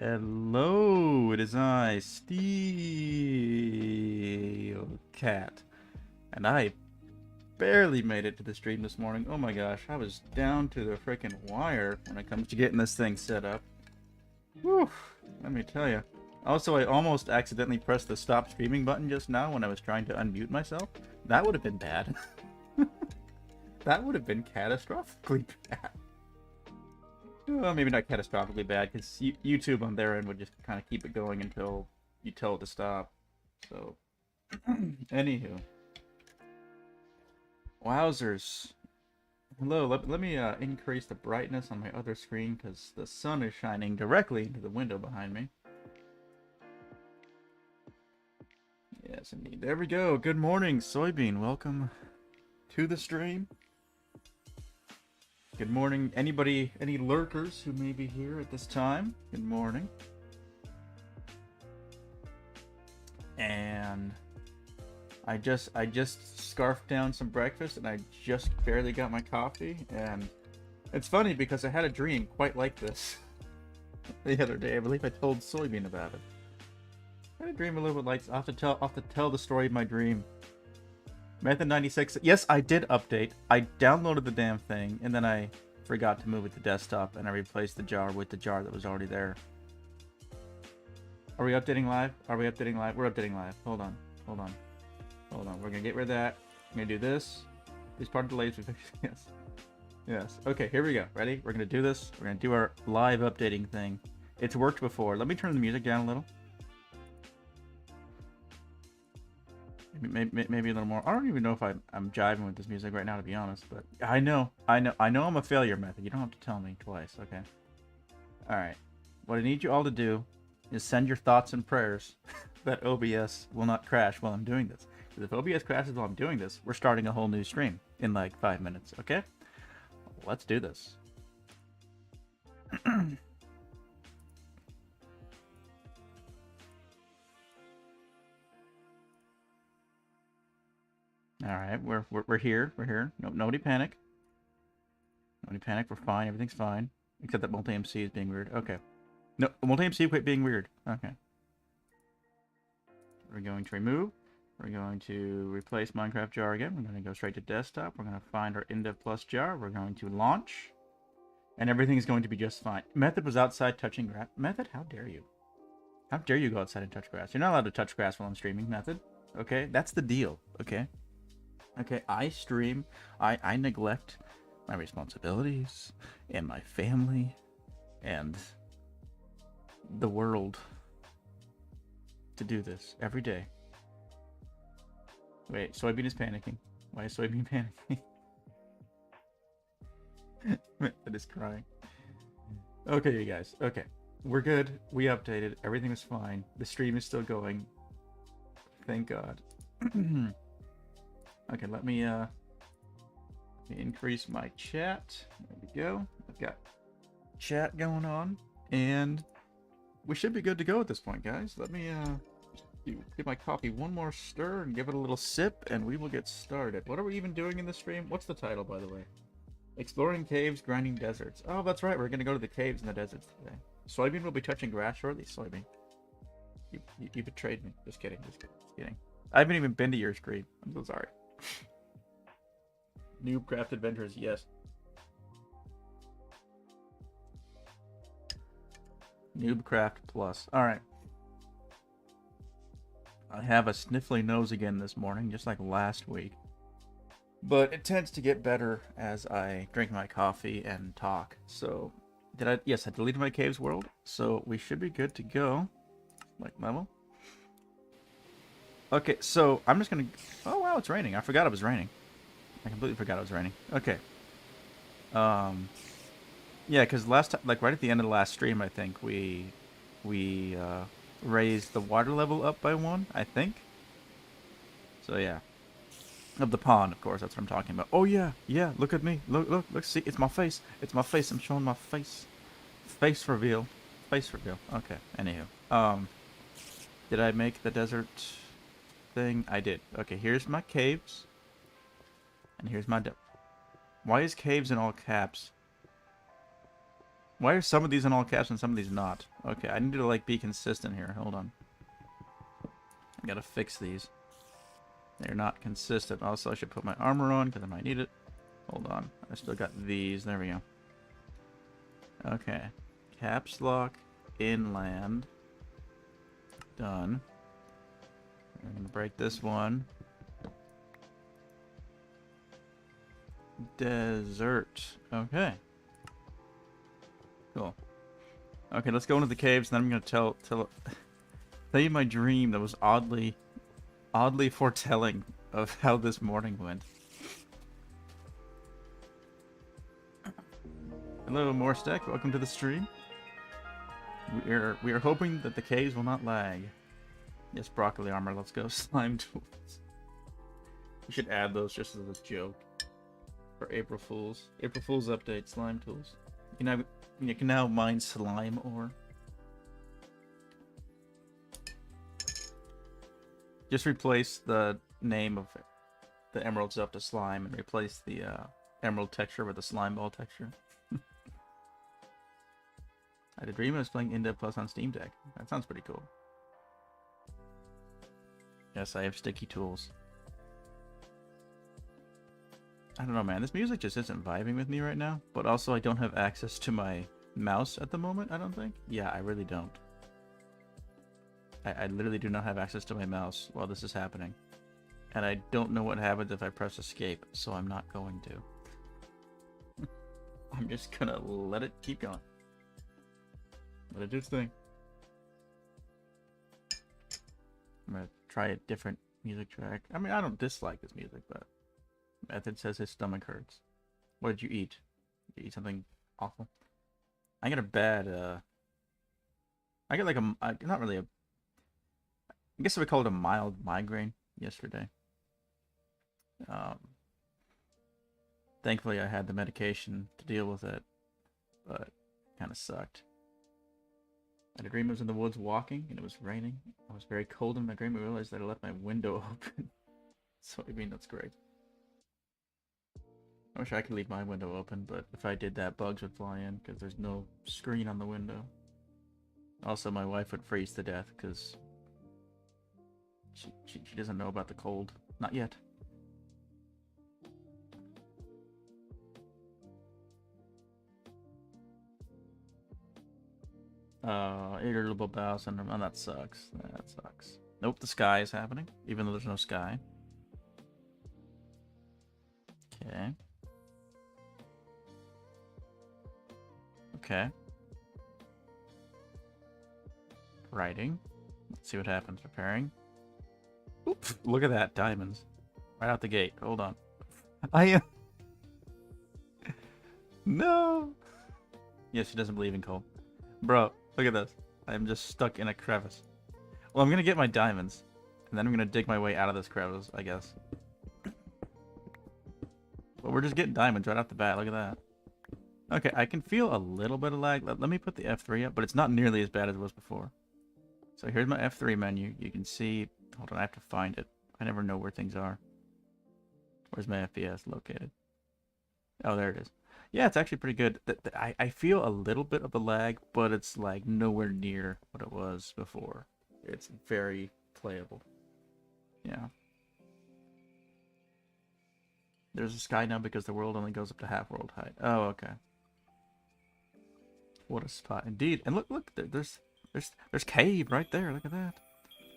Hello, it is I, Steel Cat, and I barely made it to the stream this morning. Oh my gosh, I was down to the freaking wire when it comes to getting this thing set up. Whew, let me tell you. Also, I almost accidentally pressed the stop streaming button just now when I was trying to unmute myself. That would have been bad. That would have been catastrophically bad. Well, maybe not catastrophically bad, because YouTube on their end would just kind of keep it going until you tell it to stop. So, anywho. Wowzers. Hello, let me increase the brightness on my other screen, because the sun is shining directly into the window behind me. Yes, indeed. There we go. Good morning, Soybean. Welcome to the stream. Good morning, any lurkers who may be here at this time. Good morning. And I just scarfed down some breakfast, and I just barely got my coffee. And it's funny because I had a dream quite like this the other day. I believe I told Soybean about it. I had a dream a little bit like I'll have to tell the story of my dream. Method 96. Yes, I did update. I downloaded the damn thing, and then I forgot to move it to desktop, and I replaced the jar with the jar that was already there. Are we updating live? Are we updating live? We're updating live. Hold on. Hold on. Hold on. We're going to get rid of that. I'm going to do this. These part delays. Yes. Yes. Okay, here we go. Ready? We're going to do this. We're going to do our live updating thing. It's worked before. Let me turn the music down a little. Maybe a little more. I don't even know if I'm jiving with this music right now, to be honest. But I know I'm a failure method. You don't have to tell me twice, okay? All right. What I need you all to do is send your thoughts and prayers that OBS will not crash while I'm doing this. Because if OBS crashes while I'm doing this, we're starting a whole new stream in like 5 minutes, okay? Let's do this. All right, we're here. We're here. Nope, nobody panic. Nobody panic. We're fine. Everything's fine, except that multi-MC is being weird. Okay. No, multi-MC quit being weird. Okay. We're going to remove. We're going to replace Minecraft jar again. We're going to go straight to desktop. We're going to find our Indev Plus jar. We're going to launch, and everything is going to be just fine. Method was outside touching grass. Method, how dare you? How dare you go outside and touch grass? You're not allowed to touch grass while I'm streaming, Method. Okay, that's the deal. Okay. Okay, I stream, I neglect my responsibilities and my family and the world to do this every day. Wait, Soybean is panicking. Why is Soybean panicking? It is crying. Okay, you guys. Okay, we're good. We updated. Everything is fine. The stream is still going. Thank God. Okay, let me increase my chat. There we go. I've got chat going on, and we should be good to go at this point, guys. Let me give my coffee one more stir and give it a little sip, and we will get started. What are we even doing in the stream? What's the title, by the way? Exploring caves, grinding deserts. Oh, that's right. We're gonna go to the caves and the deserts today. Soybean will be touching grass shortly. Soybean, you betrayed me. Just kidding. Just kidding. I haven't even been to your stream. I'm so sorry. Noobcraft Adventures, yes. Noobcraft Plus. Alright. I have a sniffly nose again this morning, just like last week. But it tends to get better as I drink my coffee and talk. So, yes, I deleted my caves world. So we should be good to go. Like level. Okay, so I'm just gonna... Oh, wow, it's raining. I forgot it was raining. I completely forgot it was raining. Okay. Yeah, because last time, like right at the end of the last stream, I think we raised the water level up by 1, I think. So yeah. Of the pond, of course, that's what I'm talking about. Oh yeah, yeah, look at me. Look, see, it's my face. It's my face. I'm showing my face. Face reveal. Face reveal. Okay, anywho. Did I make the desert thing? I did. Okay, here's my caves. And here's my... Why is caves in all caps? Why are some of these in all caps and some of these not? Okay, I need to like be consistent here. Hold on. I gotta fix these. They're not consistent. Also, I should put my armor on because I might need it. Hold on. I still got these. There we go. Okay. Caps lock. Inland. Done. I'm gonna break this one. Desert. Okay. Cool. Okay, let's go into the caves, and then I'm gonna tell you my dream that was oddly foretelling of how this morning went. Hello, Morstack. Welcome to the stream. We are hoping that the caves will not lag. Yes, broccoli armor. Let's go. Slime tools. We should add those just as a joke for April Fools. April Fools update. Slime tools. You can now mine slime ore. Just replace the name of the emerald stuff to slime and replace the emerald texture with the slime ball texture. I had a dream I was playing Indev Plus on Steam Deck. That sounds pretty cool. Yes, I have sticky tools. I don't know, man. This music just isn't vibing with me right now. But also, I don't have access to my mouse at the moment, I don't think. Yeah, I really don't. I literally do not have access to my mouse while this is happening. And I don't know what happens if I press escape, so I'm not going to. I'm just gonna let it keep going. Let it do its thing. I'm gonna try a different music track. I mean, I don't dislike this music, but Method says his stomach hurts. What did you eat? Did you eat something awful? I got a bad, I got like not really a, I guess I would call it a mild migraine yesterday. Thankfully I had the medication to deal with it, but it kind of sucked. I had a dream I was in the woods walking, and it was raining. I was very cold in my dream. I realized that I left my window open. So, I mean, that's great. I wish I could leave my window open, but if I did that, bugs would fly in, because there's no screen on the window. Also, my wife would freeze to death, because she doesn't know about the cold. Not yet. Irritable bowel syndrome. Oh, that sucks. That sucks. Nope, the sky is happening, even though there's no sky. Okay. Okay. Writing. Let's see what happens. Preparing. Oops, look at that. Diamonds. Right out the gate. Hold on. I am... No! Yes, she doesn't believe in coal. Bro, look at this. I'm just stuck in a crevice. Well, I'm gonna get my diamonds. And then I'm gonna dig my way out of this crevice, I guess. But we're just getting diamonds right off the bat. Look at that. Okay, I can feel a little bit of lag. Let me put the F3 up, but it's not nearly as bad as it was before. So here's my F3 menu. You can see... Hold on, I have to find it. I never know where things are. Where's my FPS located? Oh, there it is. Yeah, it's actually pretty good. I feel a little bit of a lag, but it's like nowhere near what it was before. It's very playable. Yeah. There's a sky now because the world only goes up to half world height. Oh, okay. What a spot, indeed. And look, there's cave right there. Look at that.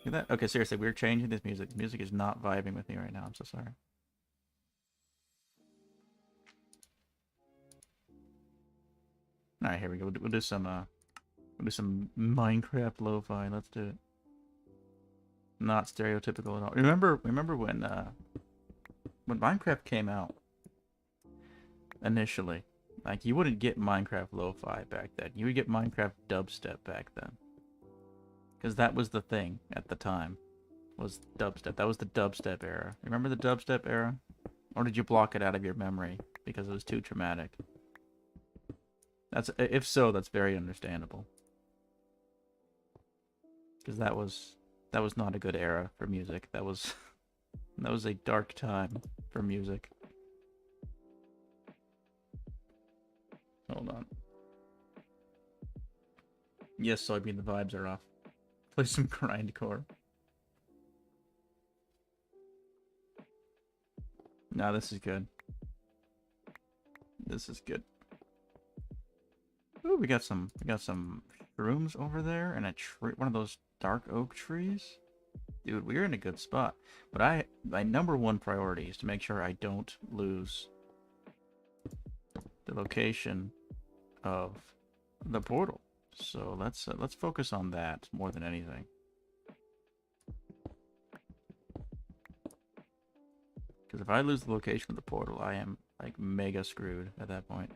Look at that. Okay, seriously, we're changing this music. The music is not vibing with me right now. I'm so sorry. All right, here we go. We'll do some Minecraft lo-fi. Let's do it. Not stereotypical at all. Remember when Minecraft came out initially, like you wouldn't get Minecraft lo-fi back then. You would get Minecraft dubstep back then, because that was the thing at the time. Was dubstep. That was the dubstep era. Remember the dubstep era? Or did you block it out of your memory because it was too traumatic? If so, that's very understandable. Because that was not a good era for music. That was a dark time for music. Hold on. Yes, soybean, the vibes are off. Play some grindcore. No, this is good. This is good. Ooh, we got some shrooms over there and a tree, one of those dark oak trees. Dude, we're in a good spot. But my number one priority is to make sure I don't lose the location of the portal. So let's focus on that more than anything. Because if I lose the location of the portal, I am like mega screwed at that point.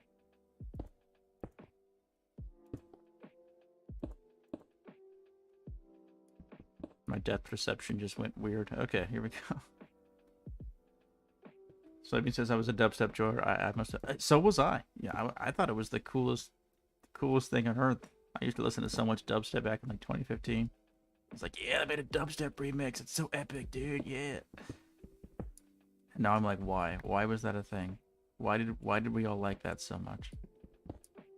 My depth perception just went weird. Okay, here we go. Soybean says I was a dubstep joiner. I must have. So was I. Yeah, I thought it was the coolest thing on earth. I used to listen to so much dubstep back in like 2015. I was like, yeah, I made a dubstep remix. It's so epic, dude. Yeah. And now I'm like, why? Why was that a thing? Why did we all like that so much?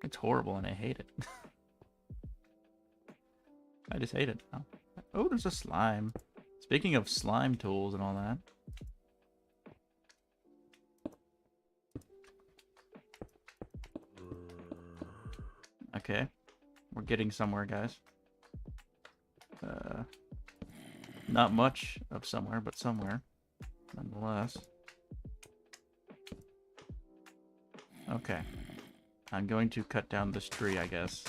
It's horrible and I hate it. I just hate it now. Oh, there's a slime. Speaking of slime tools and all that. Okay. We're getting somewhere, guys. Not much of somewhere, but somewhere. Nonetheless. Okay. I'm going to cut down this tree, I guess.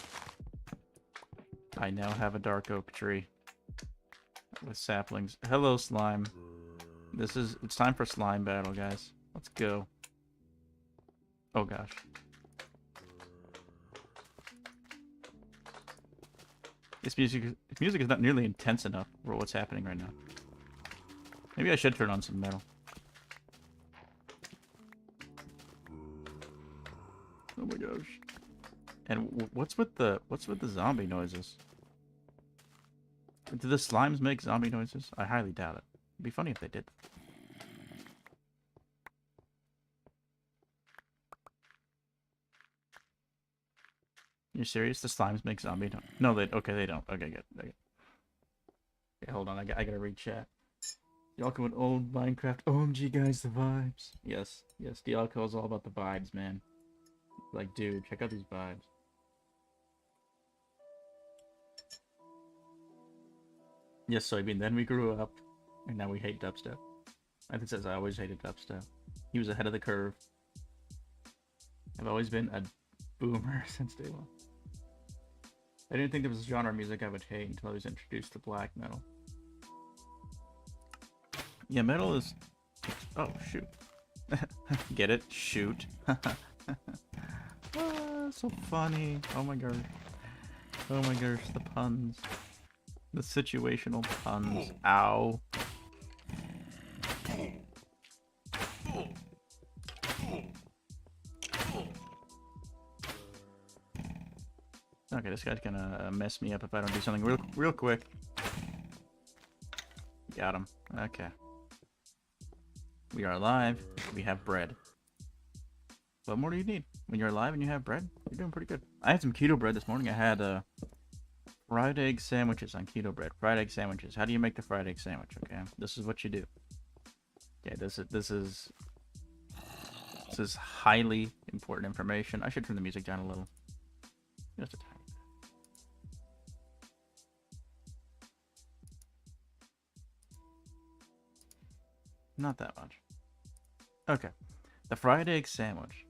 I now have a dark oak tree. With saplings. Hello, slime. It's time for slime battle, guys. Let's go. Oh, gosh. This music is not nearly intense enough for what's happening right now. Maybe I should turn on some metal. Oh my gosh. And what's with the zombie noises? Do the slimes make zombie noises? I highly doubt it. It'd be funny if they did. You're serious? The slimes make zombie noises? No, they don't. Okay, good. Okay, hold on. I gotta read chat. Dialco with old Minecraft. OMG, guys, the vibes. Yes, Dialco is all about the vibes, man. Like, dude, check out these vibes. Yes, soybean. Then we grew up, and now we hate dubstep. I think it says I always hated dubstep. He was ahead of the curve. I've always been a boomer since day one. I didn't think there was a genre of music I would hate until I was introduced to black metal. Yeah, metal is... Oh, shoot. Get it? Shoot. So funny. Oh my gosh. Oh my gosh, the puns. The situational puns. Ow. Okay, this guy's gonna mess me up if I don't do something real quick. Got him. Okay. We are alive. We have bread. What more do you need? When you're alive and you have bread, you're doing pretty good. I had some keto bread this morning. I had fried egg sandwiches on keto bread. Fried egg sandwiches. How do you make the fried egg sandwich? Okay, this is what you do. Okay, this is highly important information. I should turn the music down a little. Just a tiny bit. Not that much. Okay, the fried egg sandwich.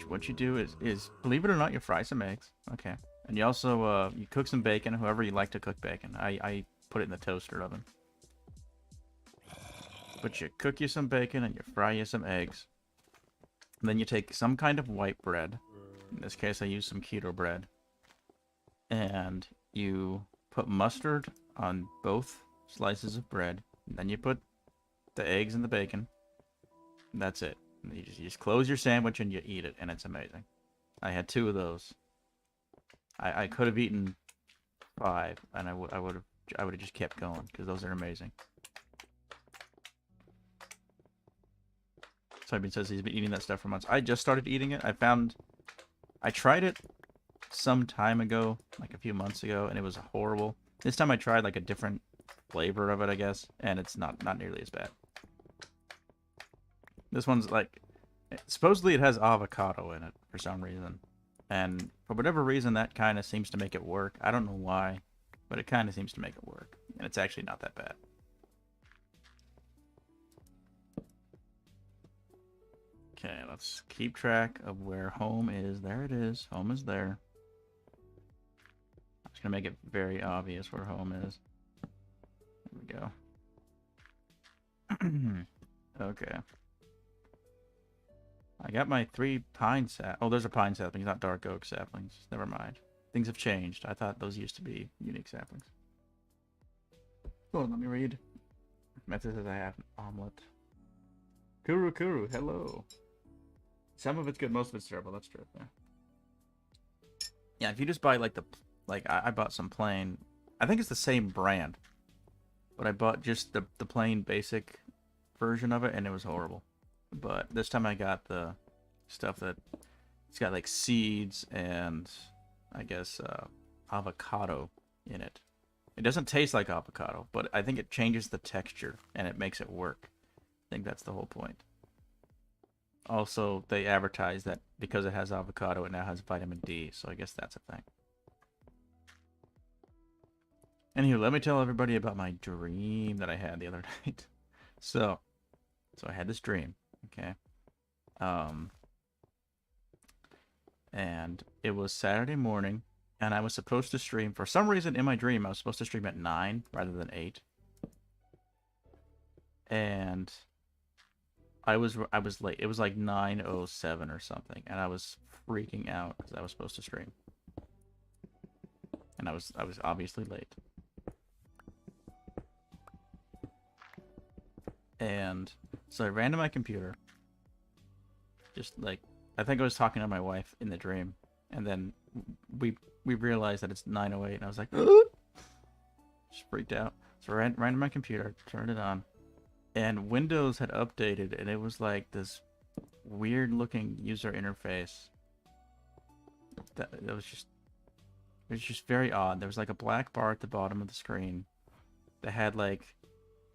What you do is believe it or not, you fry some eggs. Okay, and you also you cook some bacon. However you like to cook bacon. I put it in the toaster oven. But you cook you some bacon and you fry you some eggs. And then you take some kind of white bread. In this case, I use some keto bread. And you put mustard on both slices of bread. And then you put the eggs and the bacon. And that's it. And you just close your sandwich and you eat it, and it's amazing. I had 2 of those. I could have eaten 5, and I would have just kept going because those are amazing. Soybean says he's been eating that stuff for months. I just started eating it. I tried it some time ago, like a few months ago, and it was horrible. This time I tried like a different flavor of it, I guess, and it's not nearly as bad. This one's like, supposedly it has avocado in it for some reason, and for whatever reason that kind of seems to make it work. I don't know why, but it kind of seems to make it work, and it's actually not that bad. Okay, let's keep track of where home is. There it is. Home is there. I'm just gonna make it very obvious where home is. There we go. Okay. I got my 3 pine sap. Oh, those are pine saplings, not dark oak saplings. Never mind. Things have changed. I thought those used to be unique saplings. Hold on, let me read. Method says I have an omelet. Kuru, hello. Some of it's good, most of it's terrible. That's true. Yeah, if you just buy like I bought some plain. I think it's the same brand, but I bought just the plain basic version of it, and it was horrible. But this time I got the stuff that it's got like seeds and I guess avocado in it. It doesn't taste like avocado, but I think it changes the texture and it makes it work. I think that's the whole point. Also, they advertise that because it has avocado, it now has vitamin D, so I guess that's a thing. Anywho, let me tell everybody about my dream that I had the other night. So I had this dream, okay? And it was Saturday morning, and I was supposed to stream. For some reason, in my dream, I was supposed to stream at 9 rather than 8. And I was late. It was like 9:07 or something, and I was freaking out because I was supposed to stream, and I was obviously late. And so I ran to my computer, just like I think I was talking to my wife in the dream, and then we realized that it's 9:08, and I was like, just freaked out. So I ran to my computer, turned it on. And Windows had updated, and it was like this weird-looking user interface. It was just very odd. There was like a black bar at the bottom of the screen that had like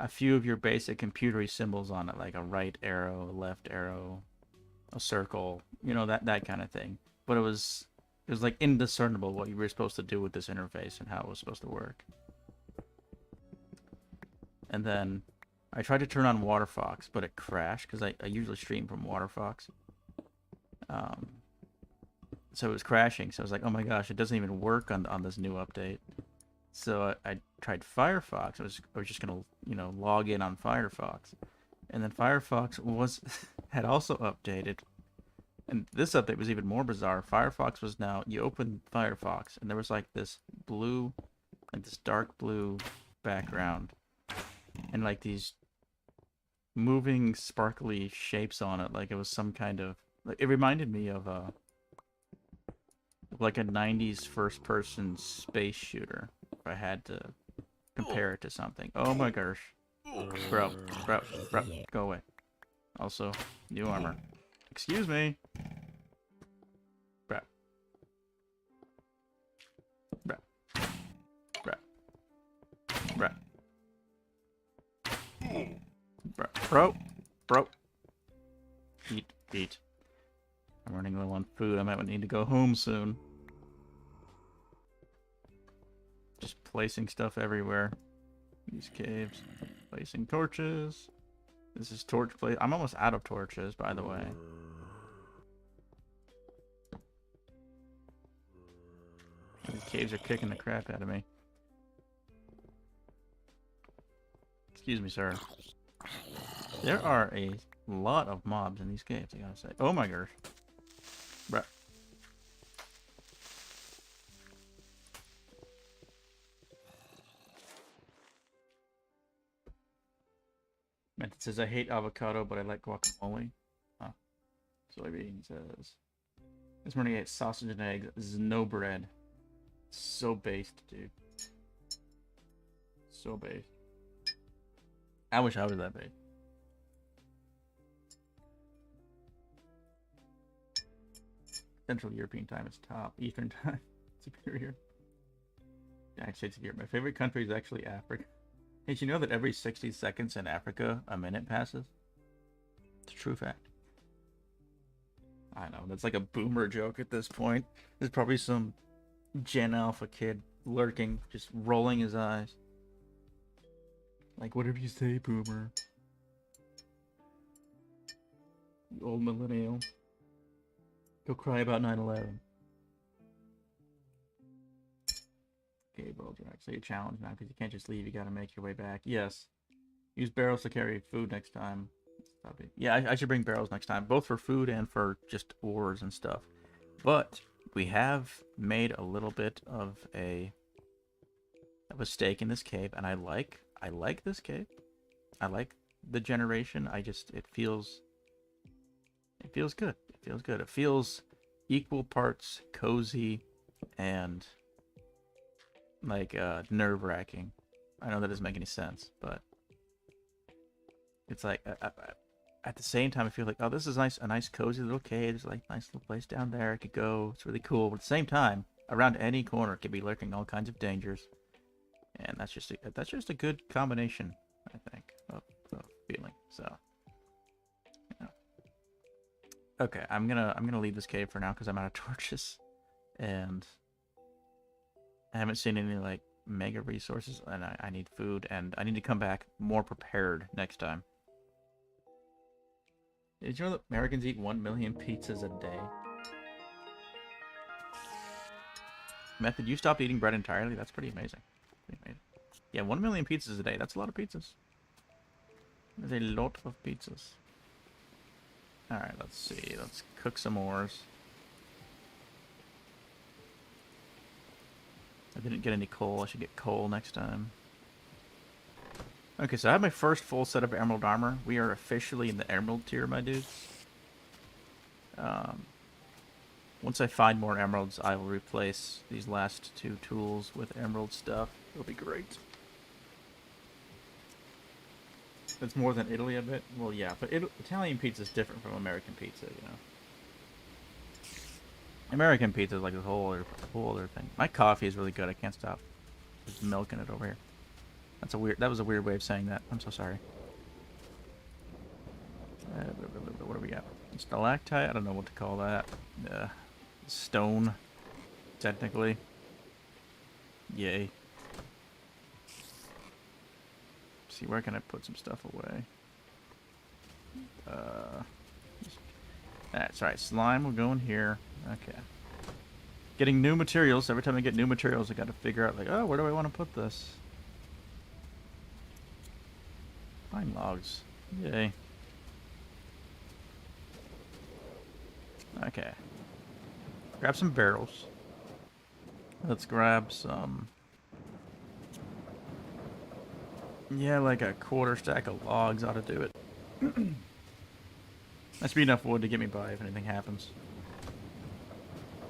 a few of your basic computery symbols on it, like a right arrow, a left arrow, a circle, you know, that kind of thing. But it was like indiscernible what you were supposed to do with this interface and how it was supposed to work. And then I tried to turn on WaterFox, but it crashed because I usually stream from WaterFox. So it was crashing. So I was like, oh my gosh, it doesn't even work on this new update. So I tried Firefox. I was just gonna log in on Firefox, and then Firefox had also updated. And this update was even more bizarre. Firefox was now, you open Firefox, and there was like this blue, like this dark blue background, and like these moving sparkly shapes on it, like it was some kind of, like, it reminded me of like a 90s first person space shooter, if I had to compare it to something. Oh my gosh. Bro, go away. Also, new armor. Excuse me. Bro. Bro. Eat. I'm running low on food. I might need to go home soon. Just placing stuff everywhere. These caves. Placing torches. This is torch place. I'm almost out of torches, by the way. These caves are kicking the crap out of me. Excuse me, sir. There are a lot of mobs in these caves, I gotta say. Oh my gosh. Bruh. It says I hate avocado, but I like guacamole. Huh. Soybean says. This morning I ate sausage and eggs. This is no bread. So based, dude. So based. I wish I was that big. Central European time is top. Eastern time, superior. United States of Europe. My favorite country is actually Africa. Hey, did you know that every 60 seconds in Africa, a minute passes? It's a true fact. I know, that's like a boomer joke at this point. There's probably some Gen Alpha kid lurking, just rolling his eyes. Like, whatever you say, boomer. You old millennial. Go cry about 9/11. Okay, Bojack, so you're challenged now because you can't just leave. You gotta make your way back. Yes. Use barrels to carry food next time. Yeah, I should bring barrels next time, both for food and for just ores and stuff. But we have made a little bit of a stake in this cave, and I like this cave. I like the generation. It feels good. It feels good. It feels equal parts cozy and like nerve-wracking. I know that doesn't make any sense, but it's like at the same time I feel like, oh, this is nice, a nice cozy little cave. There's like a nice little place down there I could go. It's really cool. But at the same time, around any corner could be lurking all kinds of dangers, and that's just a good combination, I think, of feeling. So yeah. Okay, I'm gonna leave this cave for now because I'm out of torches, and I haven't seen any like mega resources, and I need food, and I need to come back more prepared next time. Did you know that Americans eat 1 million pizzas a day? Method, you stopped eating bread entirely? That's pretty amazing. Yeah, 1 million pizzas a day. That's a lot of pizzas. That's a lot of pizzas. Alright, let's see. Let's cook some ores. I didn't get any coal. I should get coal next time. Okay, so I have my first full set of emerald armor. We are officially in the emerald tier, my dudes. Once I find more emeralds, I will replace these last 2 tools with emerald stuff. It'll be great. It's more than Italy a bit. Well, yeah, but Italian pizza is different from American pizza, you know. American pizza is like a whole other thing. My coffee is really good. I can't stop just milking it over here. That was a weird way of saying that. I'm so sorry. What do we got? Stalactite? I don't know what to call that. Stone, technically. Yay. See, where can I put some stuff away? That's right. Slime will go in here. Okay. Getting new materials. Every time I get new materials, I got to figure out, like, oh, where do I want to put this? Pine logs. Yay. Okay. Grab some barrels. Let's grab some... Yeah, like a quarter stack of logs ought to do it. That should be enough wood to get me by if anything happens.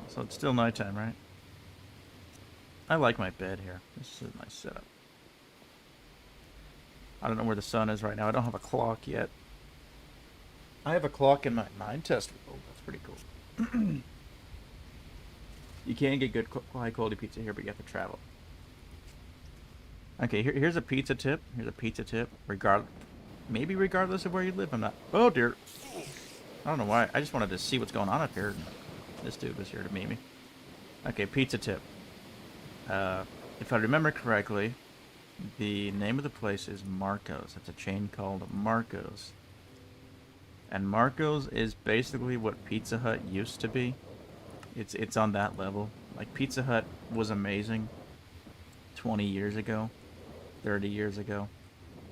So it's still nighttime, right? I like my bed here. This is a nice setup. I don't know where the sun is right now. I don't have a clock yet. I have a clock in my mine test. Oh, that's pretty cool. You can get good high quality pizza here, but you have to travel. Okay, here's a pizza tip. Here's a pizza tip. Maybe regardless of where you live. I'm not... Oh, dear. I don't know why. I just wanted to see what's going on up here. This dude was here to meet me. Okay, pizza tip. If I remember correctly, the name of the place is Marco's. It's a chain called Marco's. And Marco's is basically what Pizza Hut used to be. It's on that level. Like, Pizza Hut was amazing 20 years ago, 30 years ago.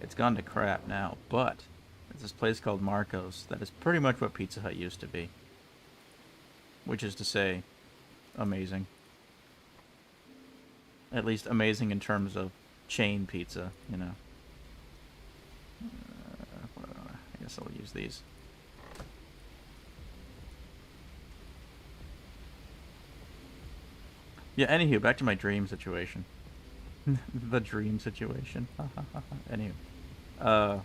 It's gone to crap now, but there's this place called Marco's that is pretty much what Pizza Hut used to be. Which is to say, amazing. At least amazing in terms of chain pizza, you know. I guess I'll use these. Yeah, anywho, back to my dream situation. The dream situation. Anywho.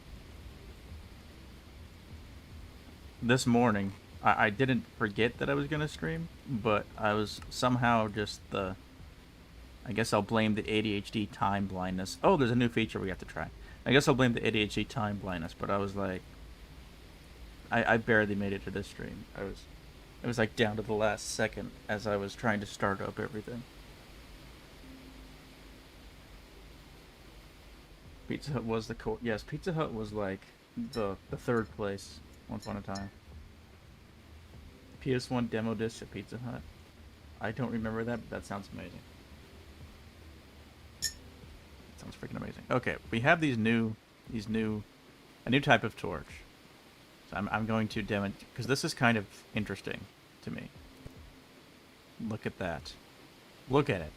This morning, I didn't forget that I was gonna stream, but I was somehow just the. I guess I'll blame the ADHD time blindness. Oh, there's a new feature we have to try. I guess I'll blame the ADHD time blindness, but I was like, I barely made it to this stream. It was like down to the last second as I was trying to start up everything. Pizza Hut was the yes, Pizza Hut was like the third place once upon a time. PS1 demo disc at Pizza Hut. I don't remember that, but that sounds amazing. Sounds freaking amazing. Okay, we have a new type of torch. So I'm going to demonstrate, because this is kind of interesting to me. Look at that. Look at it.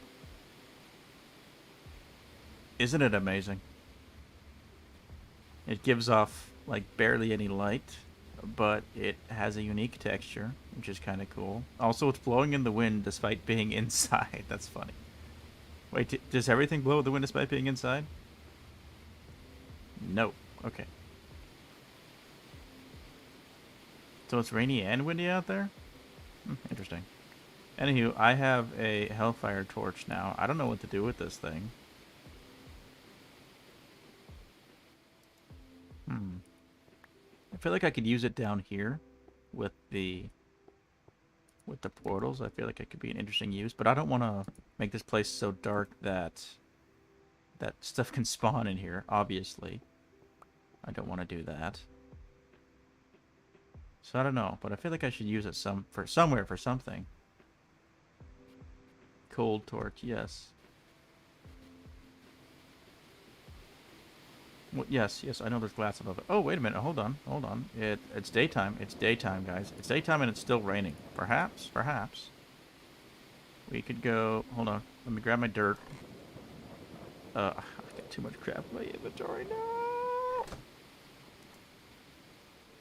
Isn't it amazing? It gives off like barely any light, but it has a unique texture, which is kind of cool. Also, it's blowing in the wind despite being inside. That's funny. Wait, does everything blow in the wind despite being inside? No. Okay. So it's rainy and windy out there? Interesting. Anywho, I have a Hellfire torch now. I don't know what to do with this thing. I feel like I could use it down here with the portals. I feel like it could be an interesting use, but I don't want to make this place so dark that stuff can spawn in here, obviously. I don't want to do that. So I don't know, but I feel like I should use it for something. Cold torch, yes. Well, yes, I know there's glass above it. Oh, wait a minute, hold on. It's daytime. It's daytime, guys. It's daytime and it's still raining. Perhaps. We could go... Hold on. Let me grab my dirt. I've got too much crap in my inventory. No!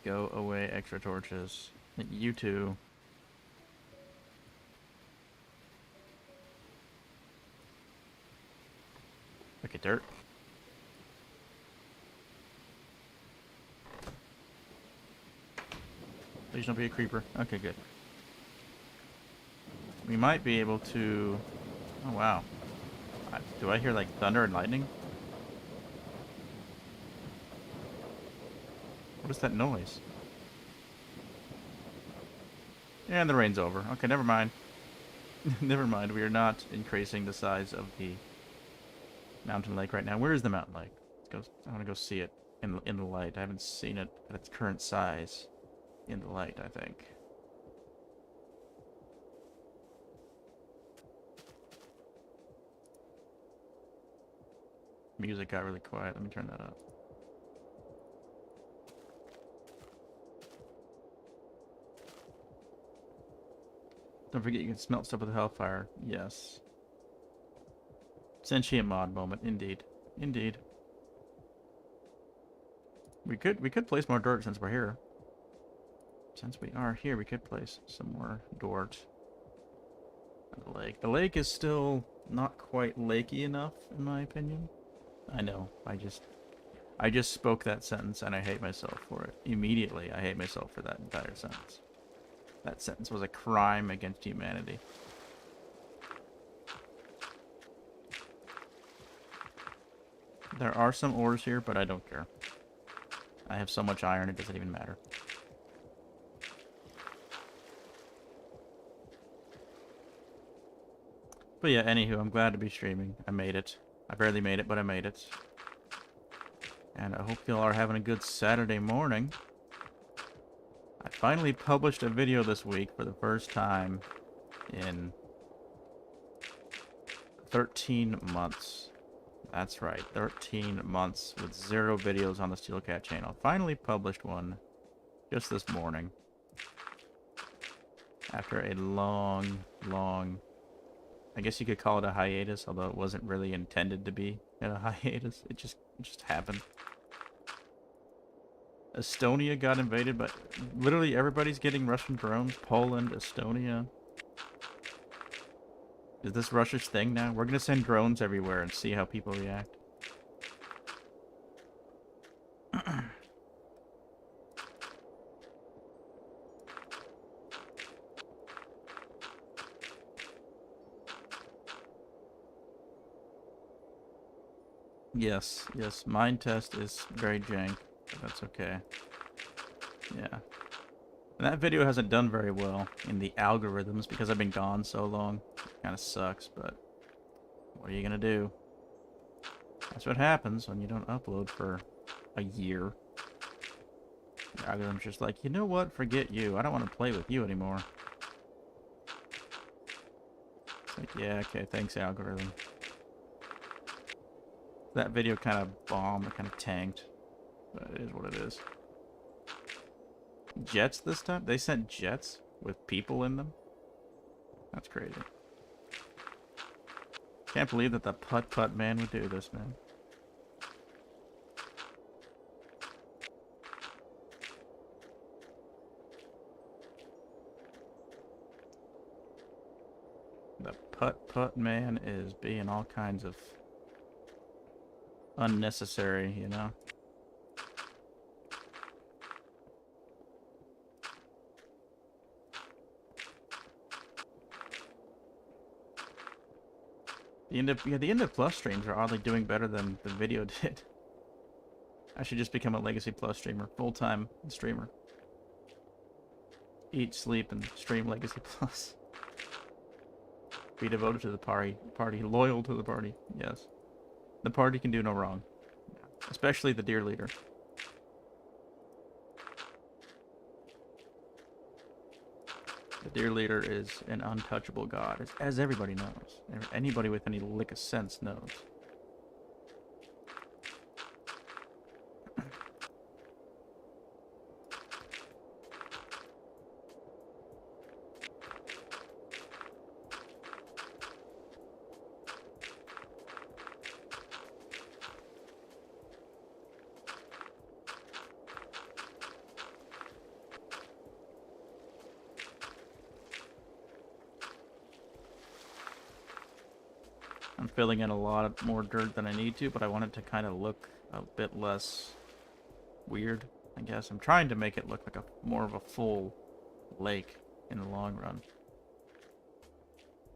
Go away, extra torches. You too. Okay, dirt. Please don't be a creeper. Okay, good. We might be able to... Oh, wow. Do I hear, like, thunder and lightning? What is that noise? And the rain's over. Okay, never mind. Never mind. We are not increasing the size of the mountain lake right now. Where is the mountain lake? Let's go. I want to go see it in the light. I haven't seen it at its current size in the light, I think. Music got really quiet. Let me turn that up. Don't forget you can smelt stuff with the Hellfire. Yes. Sentient mod moment, indeed. Indeed. We could place more dirt since we're here. Since we are here, we could place some more dirt at the lake. The lake is still not quite lakey enough, in my opinion. I know. I just spoke that sentence and I hate myself for it. Immediately, I hate myself for that entire sentence. That sentence was a crime against humanity. There are some ores here, but I don't care. I have so much iron, it doesn't even matter. But yeah, anywho, I'm glad to be streaming. I made it. I barely made it, but I made it. And I hope y'all are having a good Saturday morning. I finally published a video this week for the first time in 13 months. That's right, 13 months with 0 videos on the Steelcat channel. Finally published one just this morning. After a long, I guess you could call it a hiatus, although it wasn't really intended to be a hiatus. It just happened. Estonia got invaded, but literally everybody's getting Russian drones. Poland, Estonia. Is this Russia's thing now? We're gonna send drones everywhere and see how people react. Yes, yes, mine test is very jank, but that's okay. Yeah. And that video hasn't done very well in the algorithms because I've been gone so long. Kind of sucks, but what are you gonna do? That's what happens when you don't upload for a year. The algorithm's just like, you know what? Forget you. I don't want to play with you anymore. It's like, yeah, okay, thanks, algorithm. That video kind of bombed, it kind of tanked. But it is what it is. Jets this time? They sent jets with people in them? That's crazy. Can't believe that the putt-putt man would do this, man. The putt-putt man is being all kinds of unnecessary, you know? The Indev Plus streams are oddly doing better than the video did. I should just become a Legacy Plus streamer, full-time streamer. Eat, sleep, and stream Legacy Plus. Be devoted to the party, loyal to the party. Yes, the party can do no wrong, especially the dear leader. The dear leader is an untouchable god, as everybody knows. Anybody with any lick of sense knows. I'm filling in a lot more dirt than I need to, but I want it to kind of look a bit less weird, I guess. I'm trying to make it look like more of a full lake in the long run.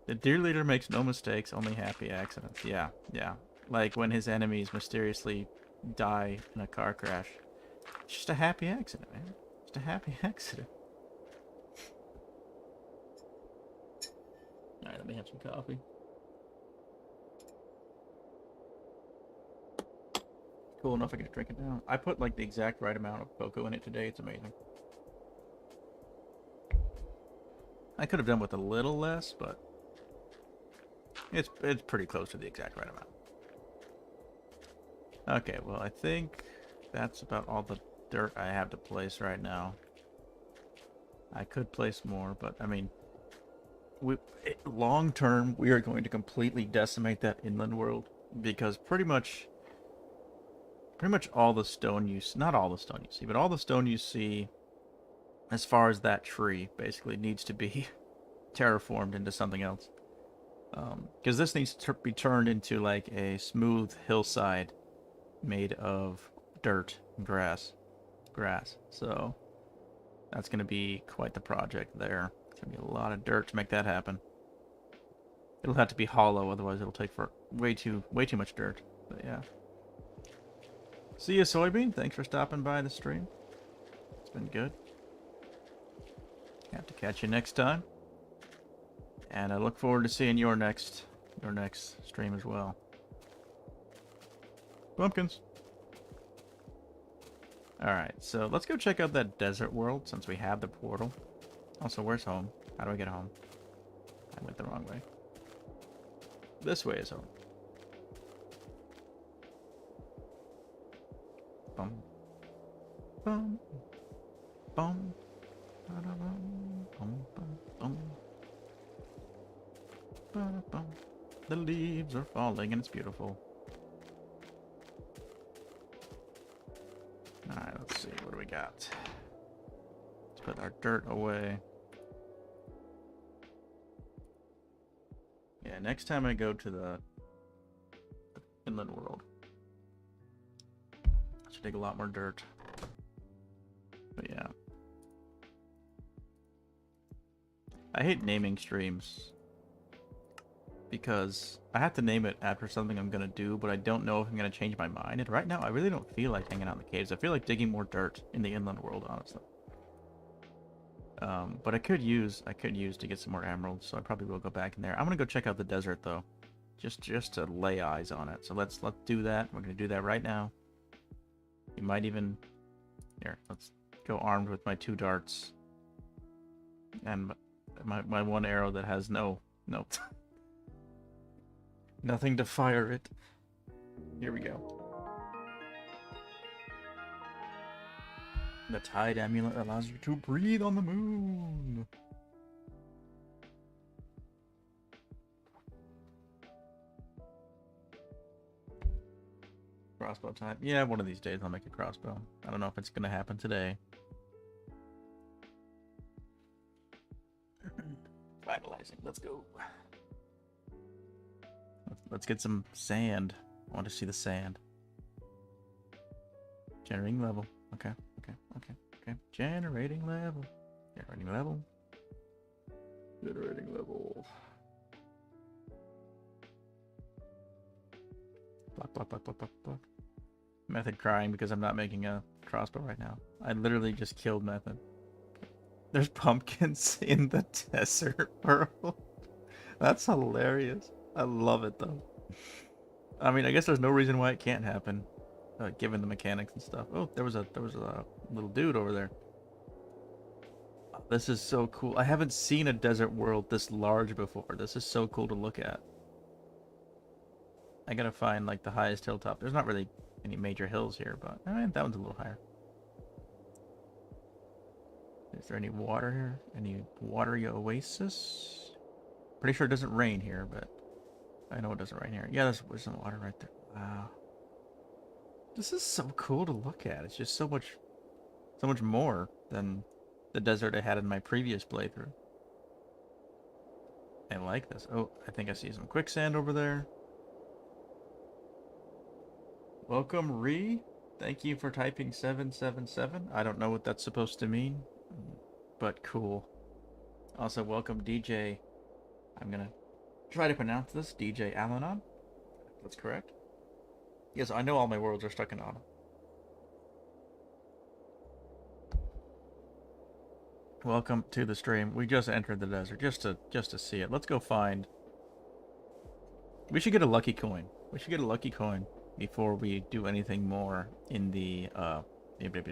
The deer leader makes no mistakes, only happy accidents. Yeah, yeah. Like when his enemies mysteriously die in a car crash. It's just a happy accident, man. Just a happy accident. Alright, let me have some coffee. Cool enough I can drink it now. I put like the exact right amount of cocoa in it today. It's amazing. I could have done with a little less, but it's pretty close to the exact right amount. Okay, well I think that's about all the dirt I have to place right now. I could place more, but I mean, long term we are going to completely decimate that inland world because pretty much all the stone you see, not all the stone you see, but all the stone you see as far as that tree basically needs to be terraformed into something else. Because this needs to be turned into like a smooth hillside made of dirt and grass. So that's going to be quite the project there. It's going to be a lot of dirt to make that happen. It'll have to be hollow, otherwise it'll take for way too much dirt. But yeah. See you, Soybean. Thanks for stopping by the stream. It's been good. Have to catch you next time. And I look forward to seeing your next stream as well. Pumpkins. Alright, so let's go check out that desert world since we have the portal. Also, where's home? How do I get home? I went the wrong way. This way is home. Bum. Bum. Bum. Bum. Bum. Bum. The leaves are falling and it's beautiful. Alright, let's see. What do we got? Let's put our dirt away. Yeah, next time I go to the inland world, I should take a lot more dirt. But yeah. I hate naming streams. because I have to name it after something I'm gonna do, but I don't know if I'm gonna change my mind. And right now, I really don't feel like hanging out in the caves. I feel like digging more dirt in the inland world, honestly. But I could use to get some more emeralds, so I probably will go back in there. I'm gonna go check out the desert though, just to lay eyes on it. So let's do that. We're gonna do that right now. You might even here. Let's go armed with my 2 darts and my 1 arrow that has no nothing to fire it. Here we go. The Tide Amulet allows you to breathe on the moon. Crossbow time. Yeah, one of these days I'll make a crossbow. I don't know if it's gonna happen today. Finalizing. Let's go. Let's get some sand. I want to see the sand. Generating level. Okay. Generating level. Generating level. Generating level. Block. Method crying because I'm not making a crossbow right now. I literally just killed Method. There's pumpkins in the desert world. That's hilarious. I love it though. I mean, I guess there's no reason why it can't happen, given the mechanics and stuff. Oh, there was a little dude over there. This is so cool. I haven't seen a desert world this large before. This is so cool to look at. I gotta find like the highest hilltop. There's not really any major hills here, but I mean, that one's a little higher. Is there any water here? Any watery oasis? Pretty sure it doesn't rain here, but I know it doesn't rain here. Yeah, there's some water right there. Wow. This is so cool to look at. It's just so much more than the desert I had in my previous playthrough. I like this. Oh, I think I see some quicksand over there. Welcome, Ree. Thank you for typing 777. I don't know what that's supposed to mean, but cool. Also, welcome, DJ. I'm gonna try to pronounce this, DJ Alanon. That's correct. Yes, I know all my worlds are stuck in autumn. Welcome to the stream. We just entered the desert just to see it. Let's go find. We should get a lucky coin. We should get a lucky coin before we do anything more in the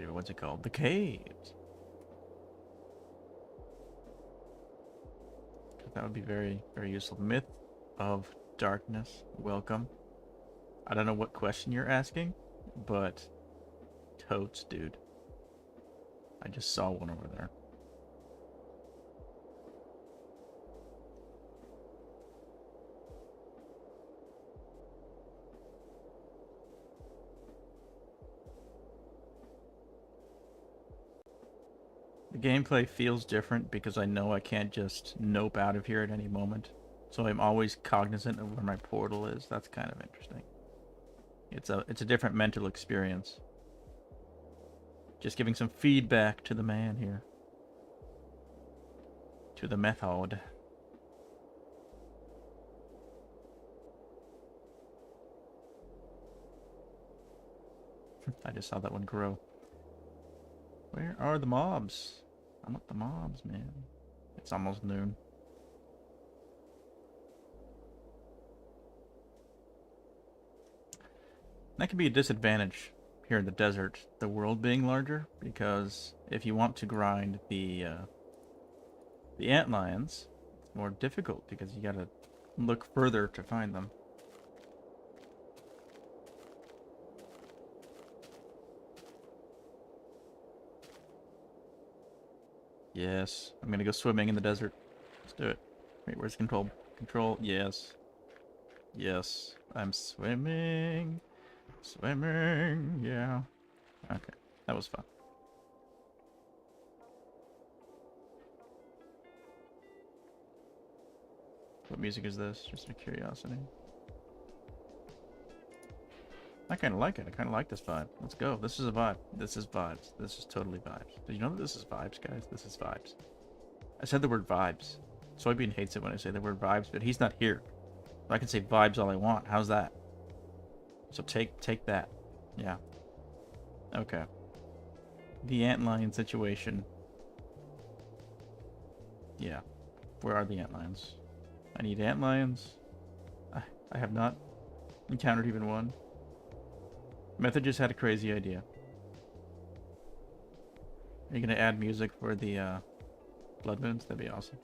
what's it called? The caves. That would be very, very useful. Myth of Darkness. Welcome. I don't know what question you're asking, but totes, dude. I just saw one over there. The gameplay feels different because I know I can't just nope out of here at any moment. So I'm always cognizant of where my portal is. That's kind of interesting. It's a different mental experience. Just giving some feedback to the man here. To the method. I just saw that one grow. Where are the mobs? I want the mobs, man. It's almost noon. That could be a disadvantage here in the desert, the world being larger, because if you want to grind the antlions, it's more difficult because you gotta look further to find them. Yes, I'm gonna go swimming in the desert. Let's do it. Wait, where's control? Control, yes. Yes, I'm swimming. Swimming, yeah. Okay, that was fun. What music is this? Just out of curiosity. I kind of like it. I kind of like this vibe. Let's go. This is a vibe. This is vibes. This is totally vibes. Did you know that this is vibes, guys? This is vibes. I said the word vibes. Soybean hates it when I say the word vibes, but he's not here. I can say vibes all I want. How's that? So take that. Yeah. Okay. The antlion situation. Yeah. Where are the antlions? I need antlions. I have not encountered even one. Method just had a crazy idea. Are you gonna add music for the blood moons? That'd be awesome.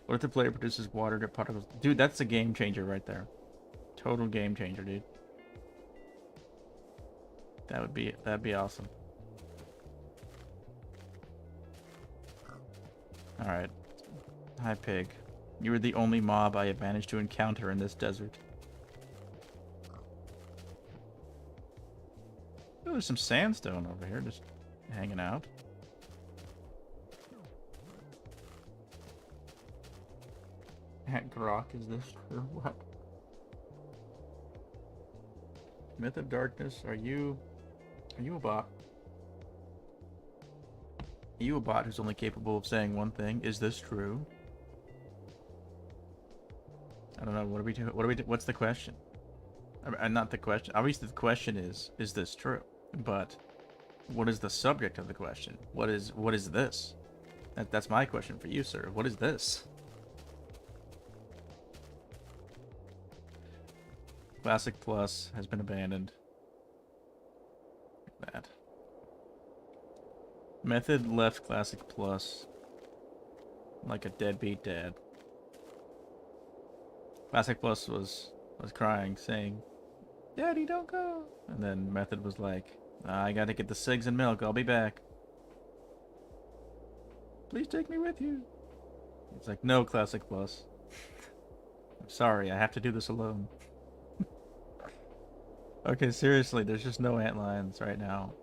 What if the player produces water to particles? Dude, that's a game changer right there. Total game changer, dude. That'd be awesome. Alright. Hi, pig. You were the only mob I have managed to encounter in this desert. Oh, there's some sandstone over here just hanging out. At Grok, is this or what? Myth of Darkness, are you a bot? Are you a bot who's only capable of saying one thing? Is this true? I don't know. What are we what's the question? Not the question. Obviously the question is this true? But what is the subject of the question? What is this? That's my question for you, sir. What is this? Classic Plus has been abandoned. That. Method left Classic Plus like a deadbeat dad. Classic Plus was crying, saying, "Daddy, don't go." And then Method was like, "I gotta get the cigs and milk. I'll be back. Please take me with you." It's like, "No, Classic Plus. I'm sorry, I have to do this alone." Okay, seriously, there's just no antlions right now.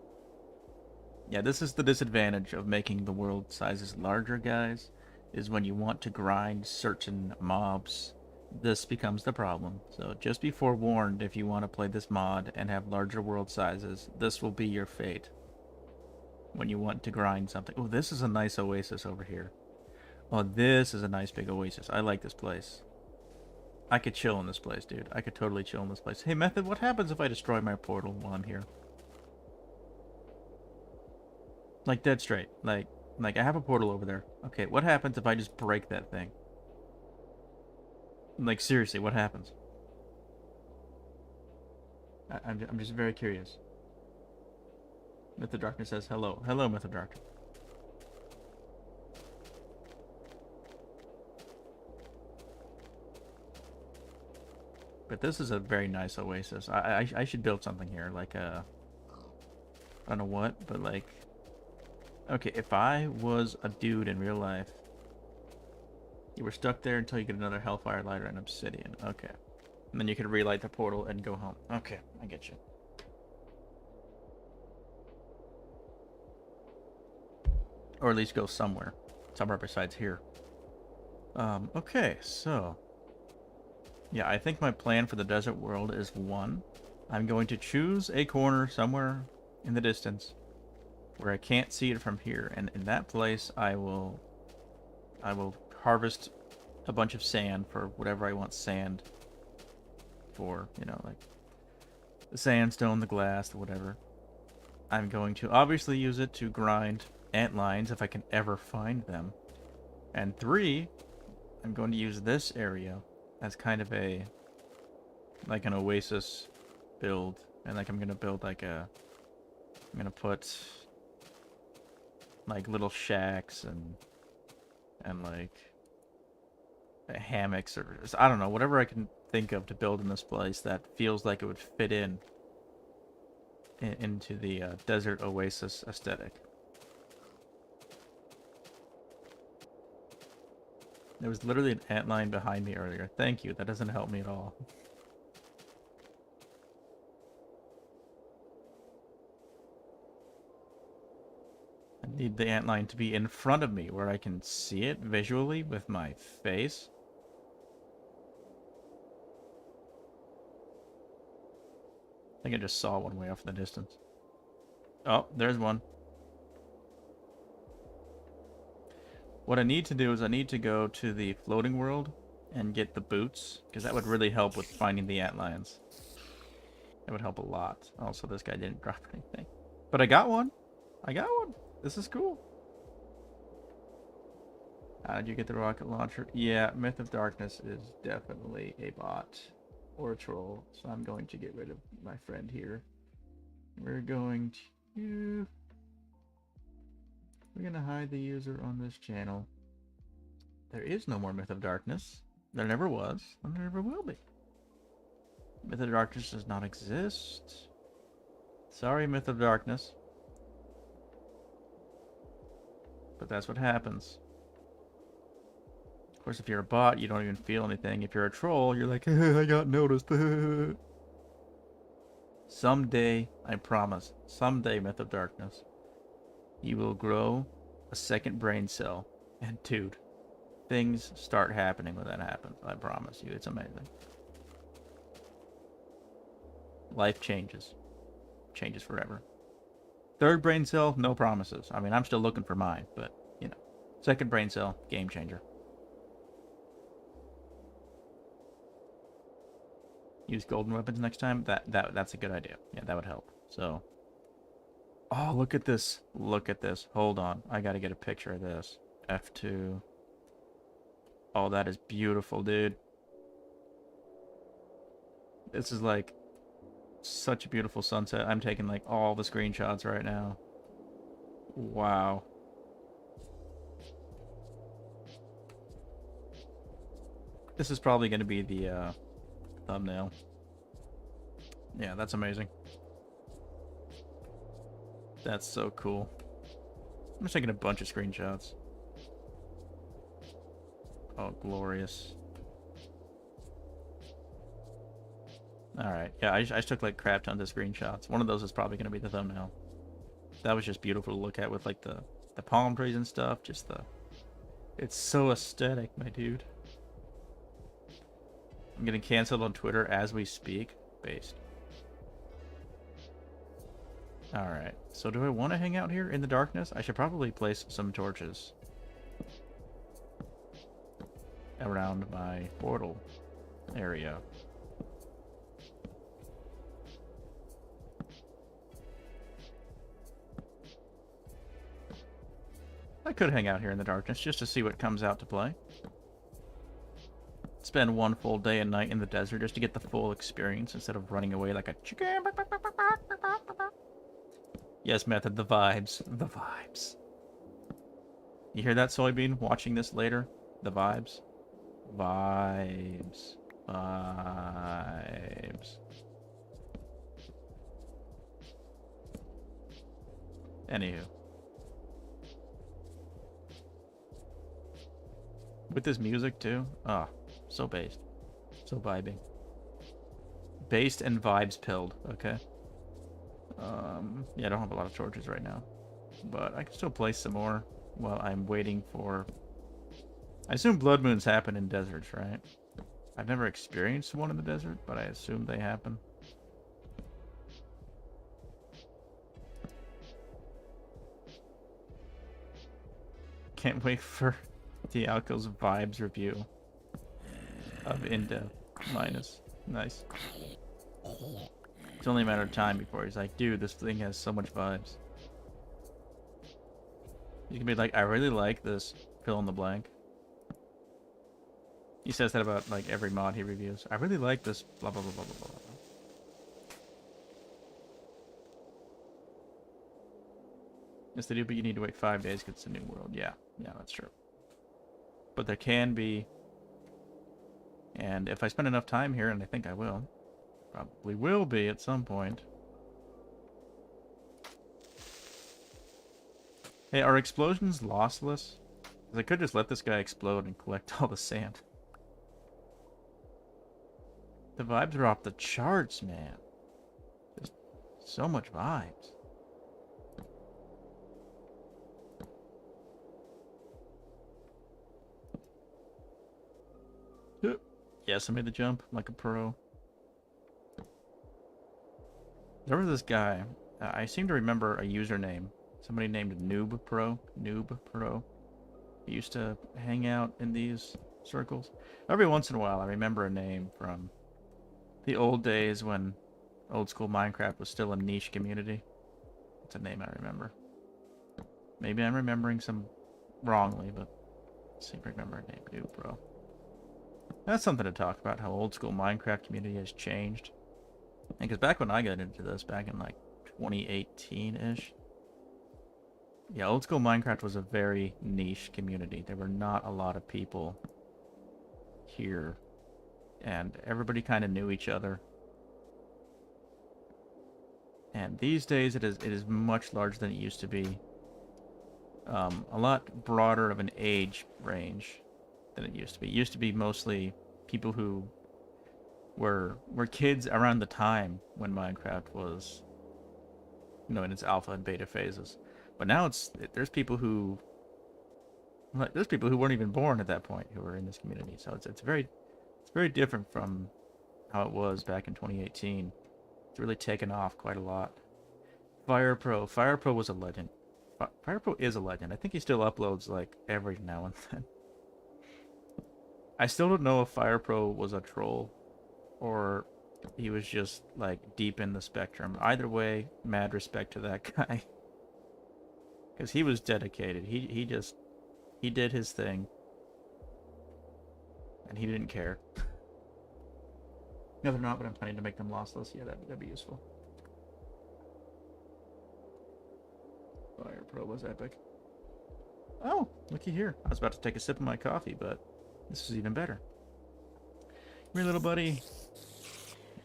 Yeah, this is the disadvantage of making the world sizes larger, guys, is when you want to grind certain mobs, this becomes the problem. So just be forewarned if you want to play this mod and have larger world sizes, this will be your fate. When you want to grind something. Oh, this is a nice oasis over here. Oh, this is a nice big oasis. I like this place. I could chill in this place, dude. I could totally chill in this place. Hey, Method, what happens if I destroy my portal while I'm here? Like, dead straight. Like I have a portal over there. Okay, what happens if I just break that thing? Like, seriously, what happens? I'm just very curious. Method Darkness says hello. Hello, Method Darkness. But this is a very nice oasis. I should build something here, like a... I don't know what, but like... Okay, if I was a dude in real life... You were stuck there until you get another Hellfire Lighter and Obsidian. Okay. And then you could relight the portal and go home. Okay, I get you. Or at least go somewhere. Somewhere besides here. Okay, so... Yeah, I think my plan for the desert world is 1. I'm going to choose a corner somewhere in the distance where I can't see it from here, and in that place I will harvest a bunch of sand for whatever I want sand for, you know, like the sandstone, the glass, whatever. I'm going to obviously use it to grind antlions if I can ever find them. And 3, I'm going to use this area as kind of a, like an oasis build. And like I'm going to build like a, I'm going to put like little shacks and like hammocks or, I don't know, whatever I can think of to build in this place that feels like it would fit into the desert oasis aesthetic. There was literally an antlion behind me earlier. Thank you. That doesn't help me at all. I need the antlion to be in front of me where I can see it visually with my face. I think I just saw one way off in the distance. Oh, there's one. What I need to do is I need to go to the floating world and get the boots, because that would really help with finding the antlions. That would help a lot. Also, this guy didn't drop anything. But I got one. I got one. This is cool. How did you get the rocket launcher? Yeah, Myth of Darkness is definitely a bot or a troll. So I'm going to get rid of my friend here. We're going to hide the user on this channel. There is no more Myth of Darkness. There never was, and there never will be. Myth of Darkness does not exist. Sorry, Myth of Darkness. But that's what happens. Of course, if you're a bot, you don't even feel anything. If you're a troll, you're like, I got noticed. Someday, I promise, someday, Myth of Darkness, you will grow a second brain cell. And dude, things start happening when that happens. I promise you, it's amazing. Life changes. Changes forever. Third brain cell, no promises. I mean, I'm still looking for mine, but, you know. Second brain cell, game changer. Use golden weapons next time? That's a good idea. Yeah, that would help. So. Oh, look at this. Look at this. Hold on. I gotta get a picture of this. F2. Oh, that is beautiful, dude. This is like such a beautiful sunset. I'm taking like all the screenshots right now. Wow. This is probably going to be the thumbnail. Yeah, that's amazing. That's so cool. I'm just taking a bunch of screenshots. Oh, glorious. Alright, yeah, I just took like crap tons of screenshots. One of those is probably going to be the thumbnail. That was just beautiful to look at with like the palm trees and stuff. Just the... It's so aesthetic, my dude. I'm getting canceled on Twitter as we speak. Based. Alright, so do I want to hang out here in the darkness? I should probably place some torches around my portal area. I could hang out here in the darkness just to see what comes out to play. Spend one full day and night in the desert just to get the full experience instead of running away like a chicken. Yes, Method, the vibes. The vibes. You hear that, Soybean? Watching this later? The vibes. Vibes. Vibes. Anywho. With this music, too? Ah, oh, so based. So vibing. Based and vibes pilled, okay? Yeah, I don't have a lot of torches right now. But I can still place some more while I'm waiting for... I assume blood moons happen in deserts, right? I've never experienced one in the desert, but I assume they happen. Can't wait for Dialco's vibes review of Indev minus. Nice. It's only a matter of time before he's like, dude, this thing has so much vibes. You can be like, I really like this fill in the blank. He says that about like every mod he reviews. I really like this blah blah blah blah blah blah. Yes, they do, but you need to wait 5 days because it's a new world. Yeah, that's true. But there can be, and if I spend enough time here, and I think I will, probably will be at some point. Hey, are explosions lossless? Because I could just let this guy explode and collect all the sand. The vibes are off the charts, man. There's so much vibes. Yes, I made the jump like a pro. There was this guy. I seem to remember a username. Somebody named Noob Pro. He used to hang out in these circles. Every once in a while, I remember a name from the old days when old school Minecraft was still a niche community. It's a name I remember. Maybe I'm remembering some wrongly, but I seem to remember a name too, bro. That's something to talk about, how old school Minecraft community has changed. Because back when I got into this, back in like 2018-ish, yeah, old school Minecraft was a very niche community. There were not a lot of people here, and everybody kind of knew each other. And these days, it is much larger than it used to be. A lot broader of an age range than it used to be. It used to be mostly people who were kids around the time when Minecraft was, in its alpha and beta phases. But now there's people who weren't even born at that point who are in this community. So it's very different from how it was back in 2018. It's really taken off quite a lot. Fire Pro was a legend. Fire Pro is a legend. I think he still uploads like every now and then. I still don't know if Fire Pro was a troll or he was just like deep in the spectrum. Either way, mad respect to that guy. Because he was dedicated. He did his thing. And he didn't care. No, they're not, but I'm planning to make them lossless. Yeah, that'd be useful. Fire Pro was epic. Oh, looky here. I was about to take a sip of my coffee, but this is even better. Come here, little buddy.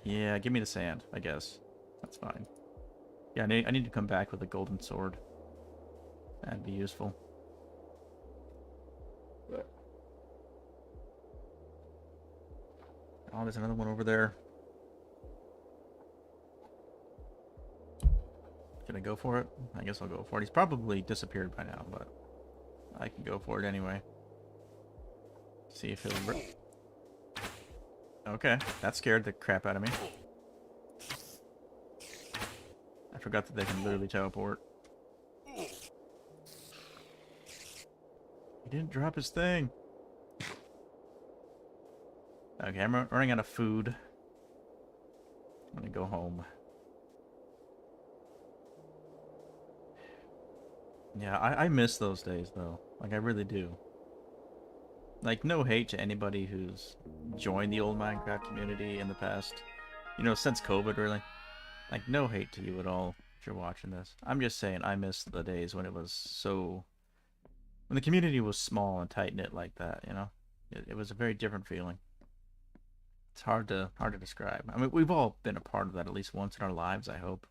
Yeah, give me the sand, I guess. That's fine. Yeah, I need to come back with a golden sword. That'd be useful. But... oh, there's another one over there. Can I go for it? I guess I'll go for it. He's probably disappeared by now, but I can go for it anyway. See if he'll... okay, that scared the crap out of me. I forgot that they can literally teleport. He didn't drop his thing. Okay, I'm running out of food. I'm gonna go home. Yeah, I miss those days, though. Like, I really do. Like, no hate to anybody who's joined the old Minecraft community in the past. Since COVID, really. Like, no hate to you at all if you're watching this. I'm just saying I miss the days when it was so... when the community was small and tight-knit like that, It was a very different feeling. It's hard to describe. I mean, we've all been a part of that at least once in our lives, I hope.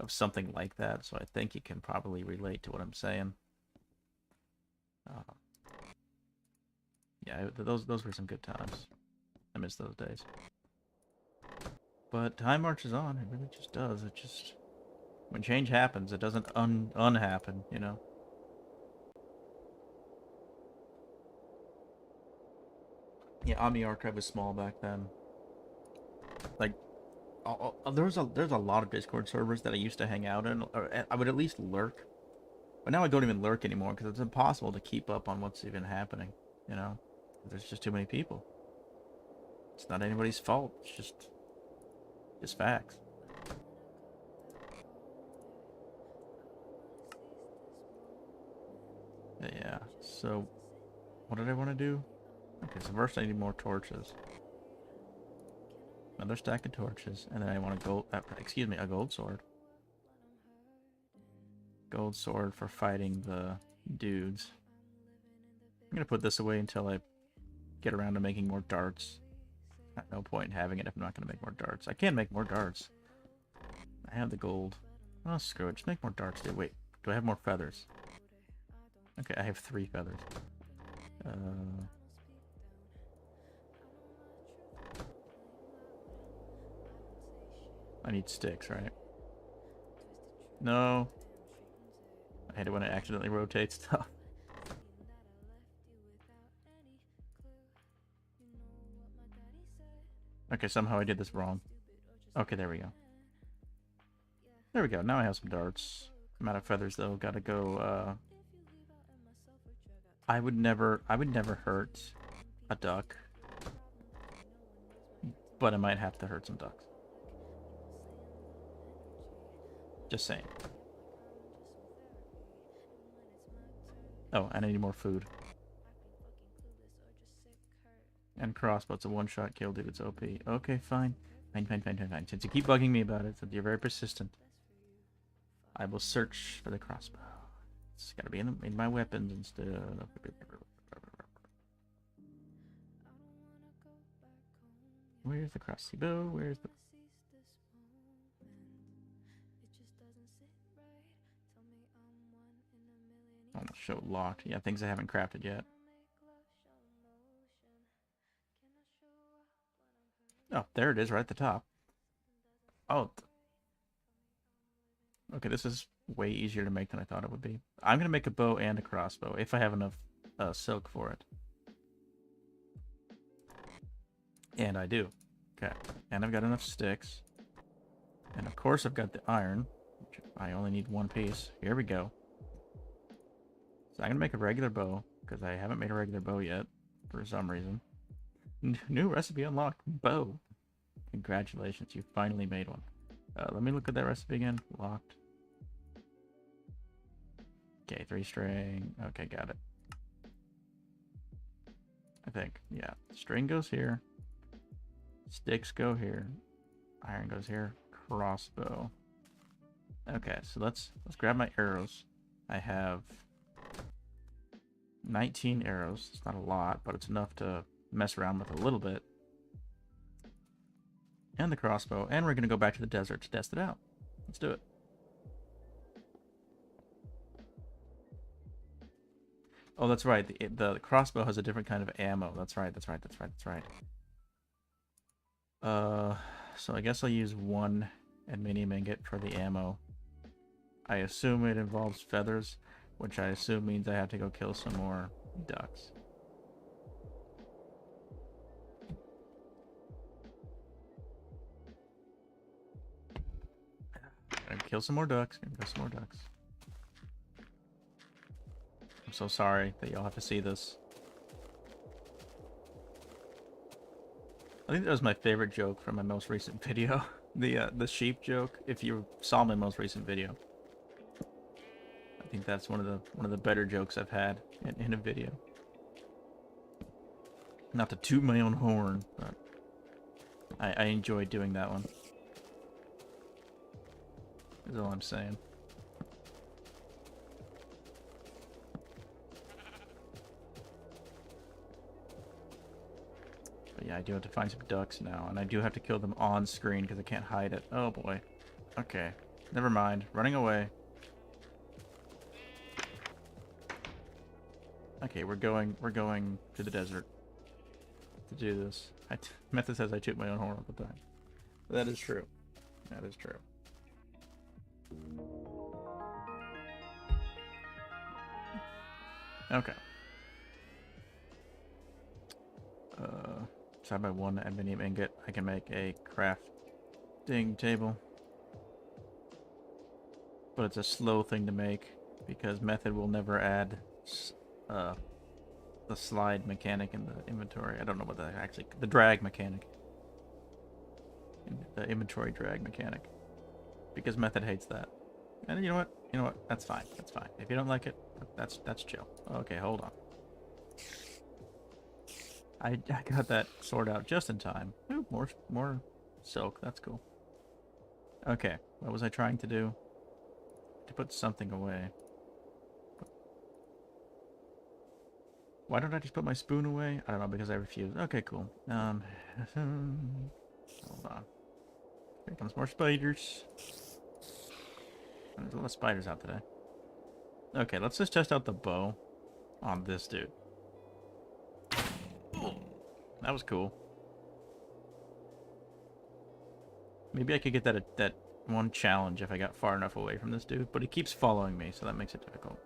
Of something like that, so I think you can probably relate to what I'm saying. Yeah, those were some good times. I miss those days. But time marches on. It really just does. It just... when change happens, it doesn't unhappen, Yeah, Omni Archive was small back then. Like, there's a lot of Discord servers that I used to hang out in, or I would at least lurk. But now I don't even lurk anymore because it's impossible to keep up on what's even happening, There's just too many people. It's not anybody's fault. It's just facts. Yeah, so what did I want to do? Okay, so first I need more torches. Another stack of torches, and then I want a gold sword. Gold sword for fighting the dudes. I'm gonna put this away until I get around to making more darts. No point in having it if I'm not gonna make more darts. I can make more darts. I have the gold. Oh, screw it. Just make more darts, dude. Wait, do I have more feathers? Okay, I have 3 feathers. I need sticks, right? No. I hate it when it accidentally rotates stuff. Okay, somehow I did this wrong. Okay, there we go. There we go. Now I have some darts. I'm out of feathers though. Gotta go. I would never hurt a duck. But I might have to hurt some ducks. Just saying. Oh, and I need more food. And crossbow's a one-shot kill, dude. It's OP. Okay, fine. Fine. Since you keep bugging me about it, since you're very persistent, I will search for the crossbow. It's gotta be in my weapons instead. Where's the crossbow? Where's the... Almost show locked. Yeah, things I haven't crafted yet. Oh, there it is, right at the top. Oh. Okay, this is way easier to make than I thought it would be. I'm gonna make a bow and a crossbow, if I have enough silk for it. And I do. Okay, and I've got enough sticks. And of course I've got the iron, which I only need one piece. Here we go. So I'm gonna make a regular bow, because I haven't made a regular bow yet, for some reason. New recipe unlocked. Bow. Congratulations, you finally made one. Let me look at that recipe again. Locked. Okay, 3-string. Okay, got it. I think, yeah. String goes here. Sticks go here. Iron goes here. Crossbow. Okay, so let's grab my arrows. I have 19 arrows. It's not a lot, but it's enough to mess around with a little bit. And the crossbow, and we're gonna go back to the desert to test it out. Let's do it. Oh, that's right. The crossbow has a different kind of ammo. That's right. So I guess I'll use one aluminium ingot for the ammo. I assume it involves feathers, which I assume means I have to go kill some more ducks. Gonna kill some more ducks. I'm so sorry that y'all have to see this. I think that was my favorite joke from my most recent video. The sheep joke. If you saw my most recent video, I think that's one of the better jokes I've had in a video. Not to toot my own horn, but I enjoyed doing that one. Is all I'm saying. But yeah, I do have to find some ducks now, and I do have to kill them on screen because I can't hide it. Oh boy. Okay, never mind. Running away. Okay, we're going to the desert to do this. Method says I toot my own horn all the time. That is true. That is true. Okay. So by one aluminium ingot, I can make a crafting table. But it's a slow thing to make because Method will never add the slide mechanic in the inventory. I don't know what that actually... The drag mechanic. The inventory drag mechanic. Because Method hates that. And you know what? You know what? That's fine. That's fine. If you don't like it, that's chill. Okay, hold on. I got that sword out just in time. Ooh, more silk. That's cool. Okay, what was I trying to do? To put something away. Why don't I just put my spoon away? I don't know, because I refuse. Okay, cool. Hold on. Here comes more spiders. There's a lot of spiders out today. Okay, let's just test out the bow on this dude. That was cool. Maybe I could get that one challenge if I got far enough away from this dude, but he keeps following me, so that makes it difficult.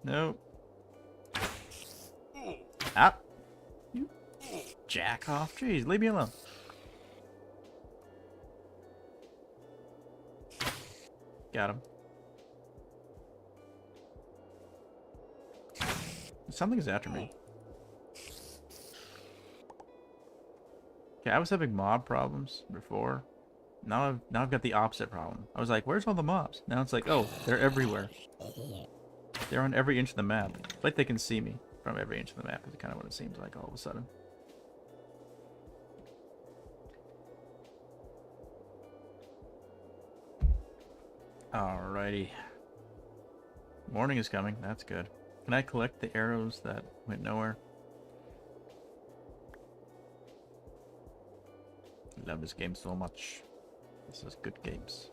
Nope. Ah! You jack off. Jeez, leave me alone. Got him. Something's after me. Okay, I was having mob problems before. Now I've got the opposite problem. I was like, where's all the mobs? Now it's like, oh, they're everywhere. They're on every inch of the map. It's like they can see me from every inch of the map. Is kind of what it seems like all of a sudden. Alrighty. Morning is coming. That's good. Can I collect the arrows that went nowhere? I love this game so much. This is good games.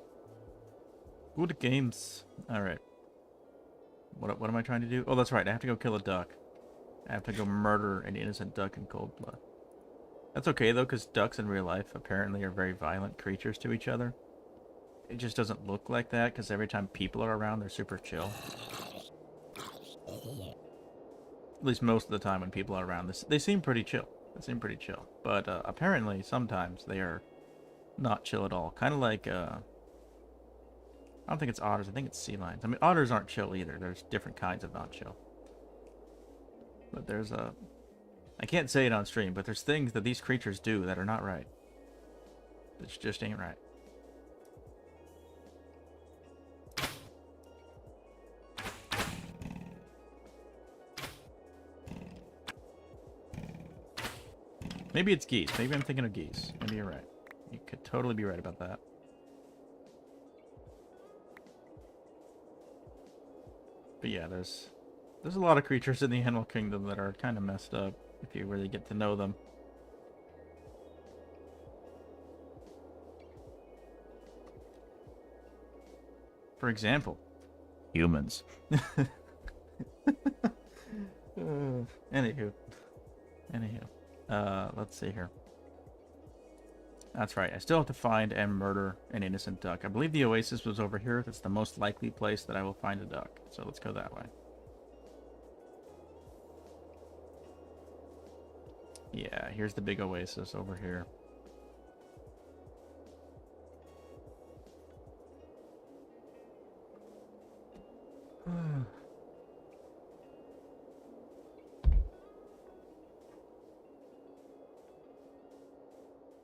Good games. Alright. What am I trying to do? Oh, that's right. I have to go kill a duck. I have to go murder an innocent duck in cold blood. That's okay, though, because ducks in real life apparently are very violent creatures to each other. It just doesn't look like that, because every time people are around, they're super chill. At least most of the time when people are around, they seem pretty chill. They seem pretty chill. But apparently, sometimes they are not chill at all. Kind of like, I don't think it's otters. I think it's sea lions. I mean, otters aren't chill either. There's different kinds of not chill. But there's I can't say it on stream, but there's things that these creatures do that are not right. It just ain't right. Maybe it's geese. Maybe I'm thinking of geese. Maybe you're right. You could totally be right about that. But yeah, there's a lot of creatures in the animal kingdom that are kind of messed up if you really get to know them. For example, humans. Anywho. Let's see here. That's right. I still have to find and murder an innocent duck. I believe the oasis was over here. That's the most likely place that I will find a duck. So let's go that way. Yeah, here's the big oasis over here.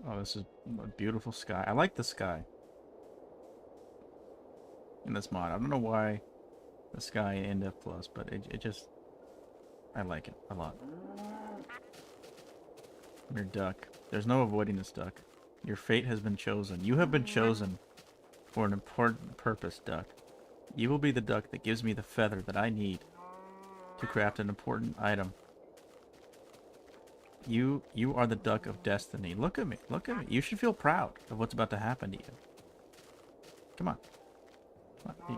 Oh, this is a beautiful sky. I like the sky in this mod. I don't know why the sky in Indev Plus, but it just... I like it a lot. Your duck. There's no avoiding this duck. Your fate has been chosen. You have been chosen for an important purpose, duck. You will be the duck that gives me the feather that I need to craft an important item. You are the duck of destiny. Look at me. Look at me. You should feel proud of what's about to happen to you. Come on.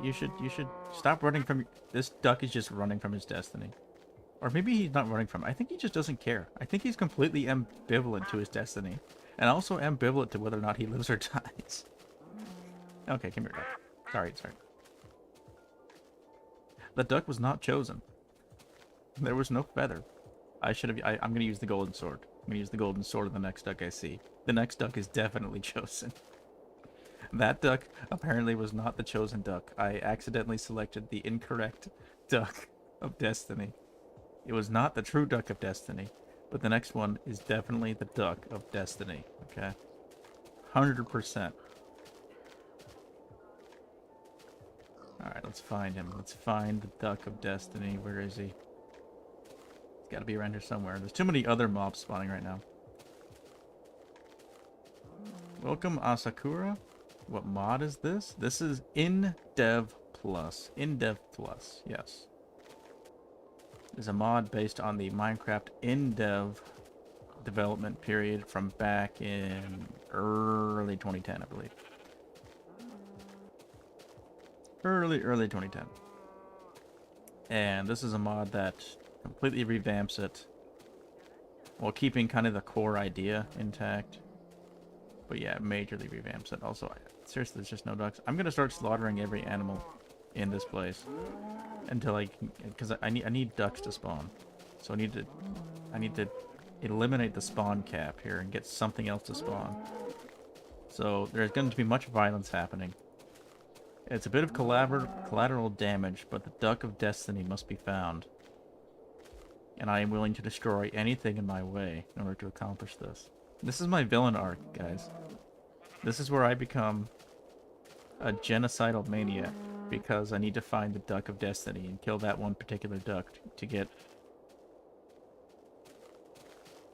You should stop running from... This duck is just running from his destiny. Or maybe he's not running from it. I think he just doesn't care. I think he's completely ambivalent to his destiny. And also ambivalent to whether or not he lives or dies. Okay, come here, duck. Sorry. The duck was not chosen. There was no feather. I'm going to use the golden sword. I'm going to use the golden sword of the next duck I see. The next duck is definitely chosen. That duck apparently was not the chosen duck. I accidentally selected the incorrect duck of destiny. It was not the true duck of destiny. But the next one is definitely the duck of destiny. Okay? 100%. Alright, let's find him. Let's find the duck of destiny. Where is he? Got to be around here somewhere. There's too many other mobs spawning right now. Welcome, Asakura. What mod is this? This is Indev Plus. Indev Plus, yes. It's a mod based on the Minecraft Indev development period from back in early 2010, I believe. Early 2010. And this is a mod that completely revamps it while keeping kind of the core idea intact. But yeah, majorly revamps it. Also, seriously, there's just no ducks. I'm gonna start slaughtering every animal in this place until I can, because I need ducks to spawn. So I need to eliminate the spawn cap here and get something else to spawn. So there's going to be much violence happening. It's a bit of collateral damage, but the duck of destiny must be found. and I am willing to destroy anything in my way in order to accomplish this. This is my villain arc, guys. This is where I become a genocidal maniac because I need to find the Duck of Destiny and kill that one particular duck to get...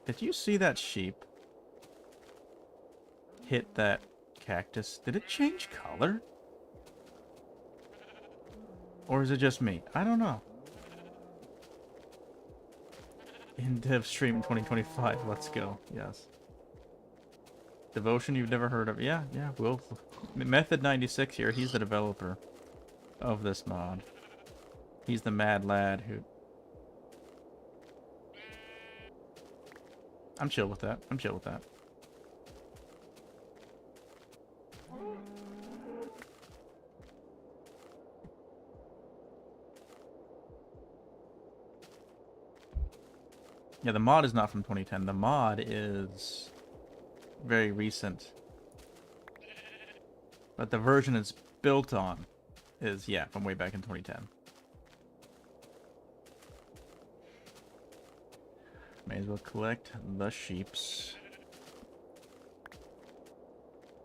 Did you see that sheep hit that cactus? Did it change color? Or is it just me? I don't know. Indev stream 2025. Let's go. Yes. Devotion you've never heard of. Yeah, Will. Method 96 here. He's the developer of this mod. He's the mad lad who... I'm chill with that. I'm chill with that. Yeah, the mod is not from 2010. The mod is very recent. But the version it's built on is, yeah, from way back in 2010. May as well collect the sheeps.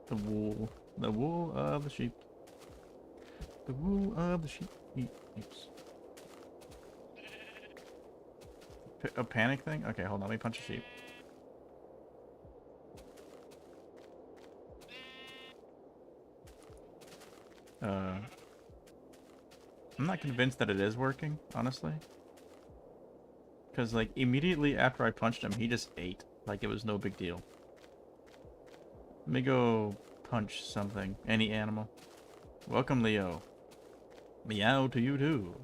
The wool. The wool of the sheep. The wool of the sheep. Sheeps. A panic thing? Okay, hold on. Let me punch a sheep. I'm not convinced that it is working, honestly. Because, like, immediately after I punched him, he just ate. Like, it was no big deal. Let me go punch something. Any animal. Welcome, Leo. Meow to you, too.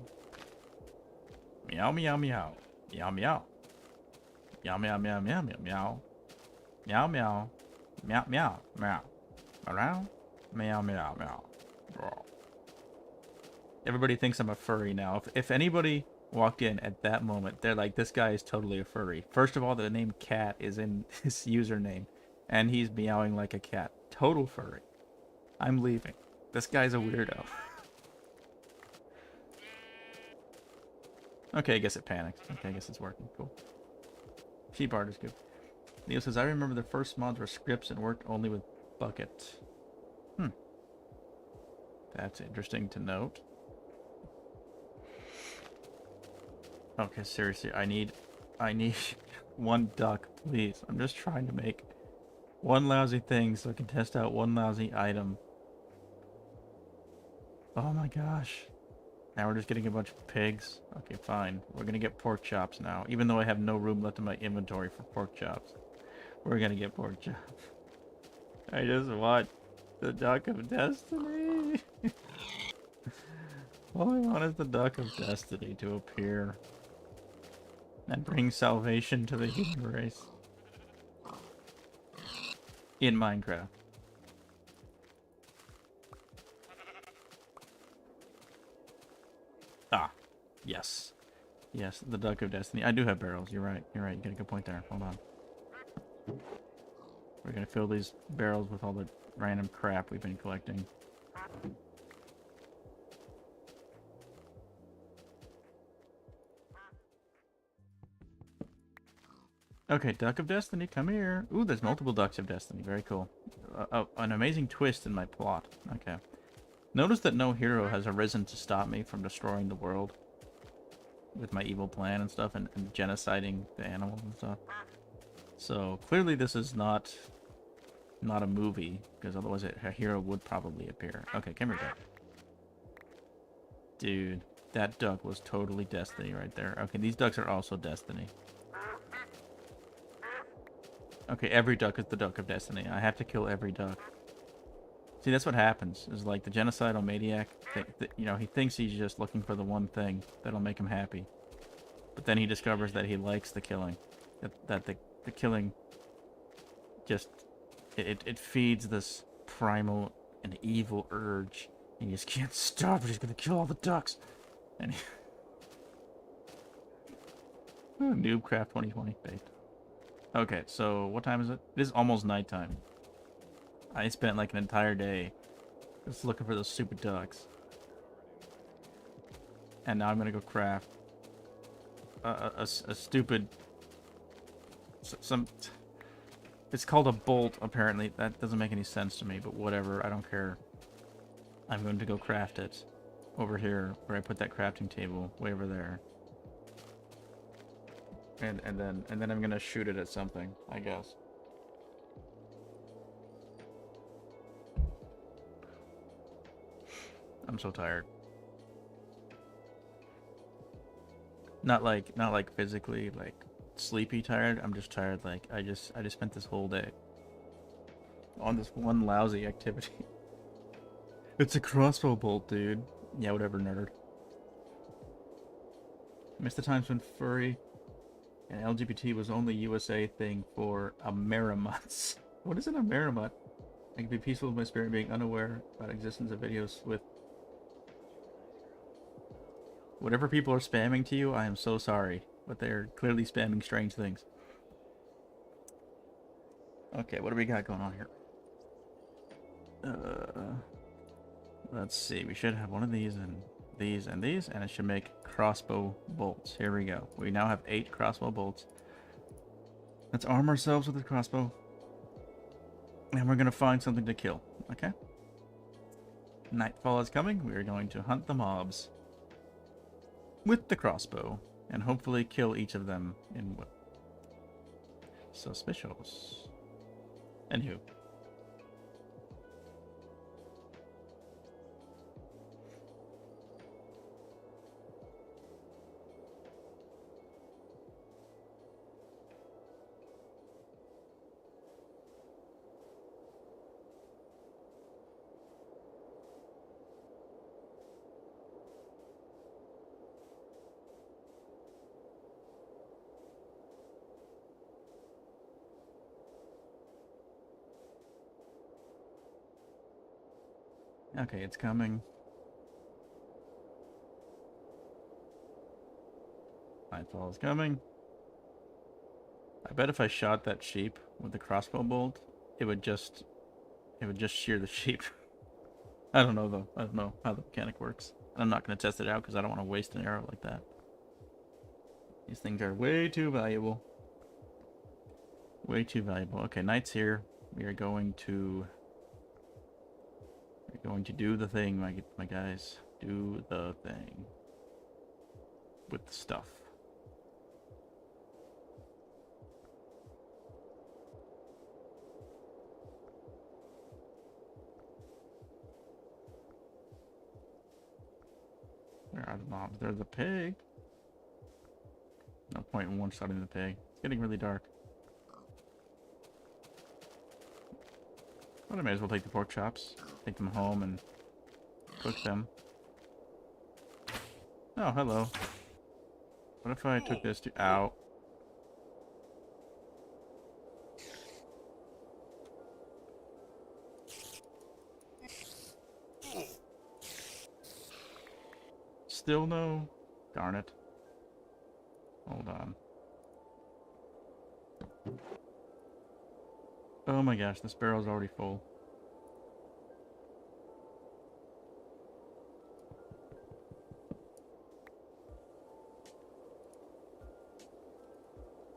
Meow, meow, meow. Meow, meow. Meow, meow, meow, meow, meow, meow. Meow, meow. Meow, meow, meow. Around? Meow, meow, meow. Everybody thinks I'm a furry now. If anybody walked in at that moment, they're like, this guy is totally a furry. First of all, the name cat is in his username, and he's meowing like a cat. Total furry. I'm leaving. This guy's a weirdo. Okay, I guess it panicked. Okay, I guess it's working. Cool. Sheep art is good. Leo says, I remember the first mods were scripts and worked only with bucket. That's interesting to note. Okay, seriously, I need one duck, please. I'm just trying to make one lousy thing so I can test out one lousy item. Oh my gosh. Now we're just getting a bunch of pigs. Okay, fine. We're gonna get pork chops now. Even though I have no room left in my inventory for pork chops. We're gonna get pork chops. I just want the Duck of Destiny. All I want is the Duck of Destiny to appear and bring salvation to the human race. In Minecraft. Ah, yes. Yes, the Duck of Destiny. I do have barrels. You're right. You're right. You got a good point there. Hold on. We're gonna fill these barrels with all the random crap we've been collecting. Okay, Duck of Destiny, come here. Ooh, there's multiple Ducks of Destiny. Very cool. An amazing twist in my plot. Okay. Notice that no hero has arisen to stop me from destroying the world with my evil plan and stuff, and genociding the animals and stuff. So clearly this is not a movie, because otherwise a hero would probably appear. Okay, come here, Duck. Dude, that duck was totally Destiny right there. Okay, these ducks are also Destiny. Okay, every duck is the Duck of Destiny. I have to kill every duck. See, that's what happens. Is like the genocidal maniac, you know, he thinks he's just looking for the one thing that'll make him happy. But then he discovers that he likes the killing. That the killing just... It feeds this primal and evil urge. And he just can't stop it. He's gonna kill all the ducks. And Noobcraft 2020 baked. Okay, so what time is it? It is almost nighttime. I spent like an entire day just looking for those stupid ducks. And now I'm gonna go craft a stupid some. It's called a bolt, apparently. That doesn't make any sense to me, but whatever. I don't care. I'm going to go craft it over here where I put that crafting table, way over there. And then I'm gonna shoot it at something, I guess. I'm so tired. Not like physically like sleepy tired. I'm just tired. Like I just spent this whole day on this one lousy activity. It's a crossbow bolt, dude. Yeah, whatever, nerd. Missed the times when furry and LGBT was only USA thing for Amerimuts. What is an Amerimut? I can be peaceful with my spirit, being unaware about existence of videos with whatever people are spamming to you. I am so sorry, but they're clearly spamming strange things. Okay, what do we got going on here? Let's see. We should have one of these and these and these, and it should make crossbow bolts. Here we go. We now have 8 crossbow bolts. Let's arm ourselves with the crossbow, and we're gonna find something to kill. Okay. Nightfall is coming. We are going to hunt the mobs with the crossbow, and hopefully kill each of them in what? Suspicious. Anywho. Okay, it's coming. Nightfall is coming. I bet if I shot that sheep with the crossbow bolt, it would just shear the sheep. I don't know though. I don't know how the mechanic works. I'm not going to test it out because I don't want to waste an arrow like that. These things are way too valuable. Way too valuable. Okay, night's here. We are going to do the thing, my guys. Do the thing with the stuff. Where are the mobs? There's a pig. No point in one-shotting the pig. It's getting really dark. But I may as well take the pork chops, take them home, and cook them. Oh, hello. What if I took this to... Ow. Still no? Darn it. Hold on. Oh my gosh, this barrel's already full.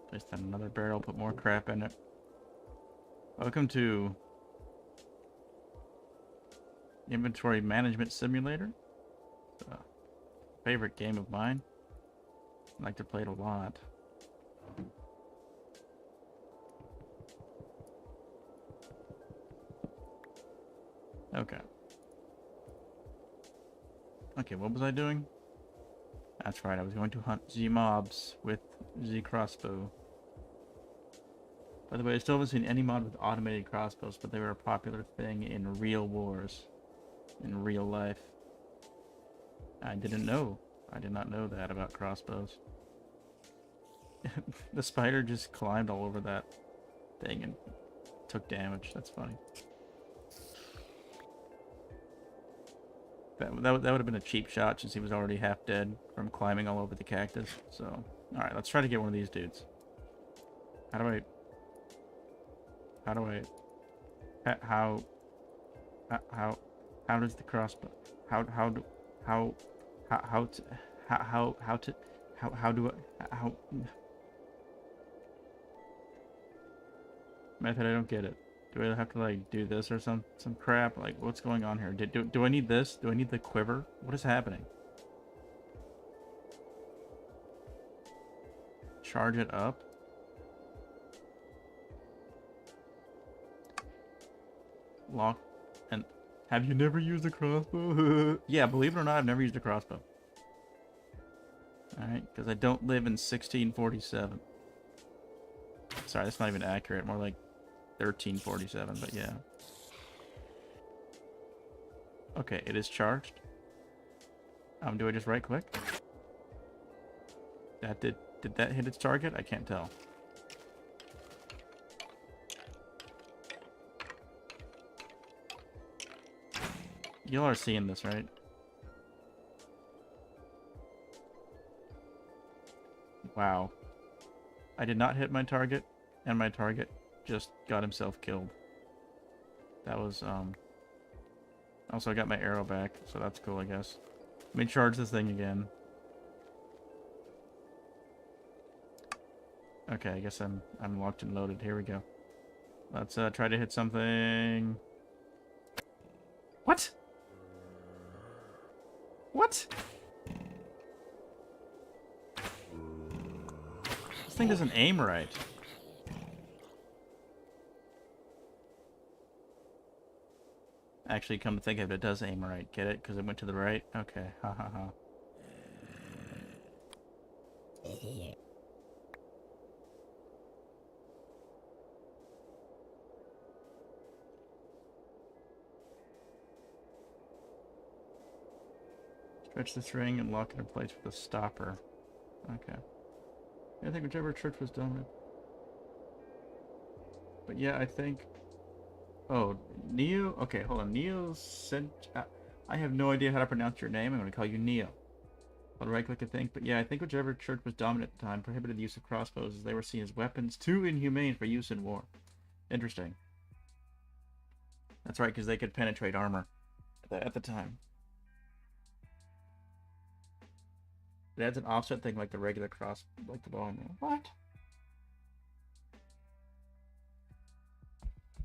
Place that in another barrel, put more crap in it. Welcome to Inventory Management Simulator. Favorite game of mine. I like to play it a lot. Okay. Okay, what was I doing? That's right, I was going to hunt Z mobs with Z crossbow. By the way, I still haven't seen any mod with automated crossbows, but they were a popular thing in real wars. In real life. I didn't know. I did not know that about crossbows. The spider just climbed all over that thing and took damage. That's funny. That would have been a cheap shot since he was already half dead from climbing all over the cactus. So, alright, let's try to get one of these dudes. How do does the crossbow, how to How do I... How... Method, I don't get it. Do I have to, like, do this or some crap? Like, what's going on here? Do I need this? Do I need the quiver? What is happening? Charge it up? Lock... And... Have you never used a crossbow? Yeah, believe it or not, I've never used a crossbow. Alright, because I don't live in 1647. Sorry, that's not even accurate. More like 1347, but yeah. Okay, it is charged. Do I just right click? That did that hit its target? I can't tell. Y'all are seeing this, right? Wow. I did not hit my target, and my target just got himself killed. That was, Also, I got my arrow back, so that's cool, I guess. Let me charge this thing again. Okay, I guess I'm locked and loaded. Here we go. Let's try to hit something. What? What? This thing doesn't aim right. Actually, come to think of it, it does aim right. Get it? Because it went to the right? Okay. Ha ha ha. Stretch this ring and lock it in place with a stopper. Okay. I think whichever church was done with. But yeah, I think... Oh, Neo? Okay, hold on. Neo sent... I have no idea how to pronounce your name. I'm going to call you Neo. I'll right-click a thing. But yeah, I think whichever church was dominant at the time prohibited the use of crossbows as they were seen as weapons too inhumane for use in war. Interesting. That's right, because they could penetrate armor at the time. It adds an offset thing like the regular cross, like the bow and arrow. What?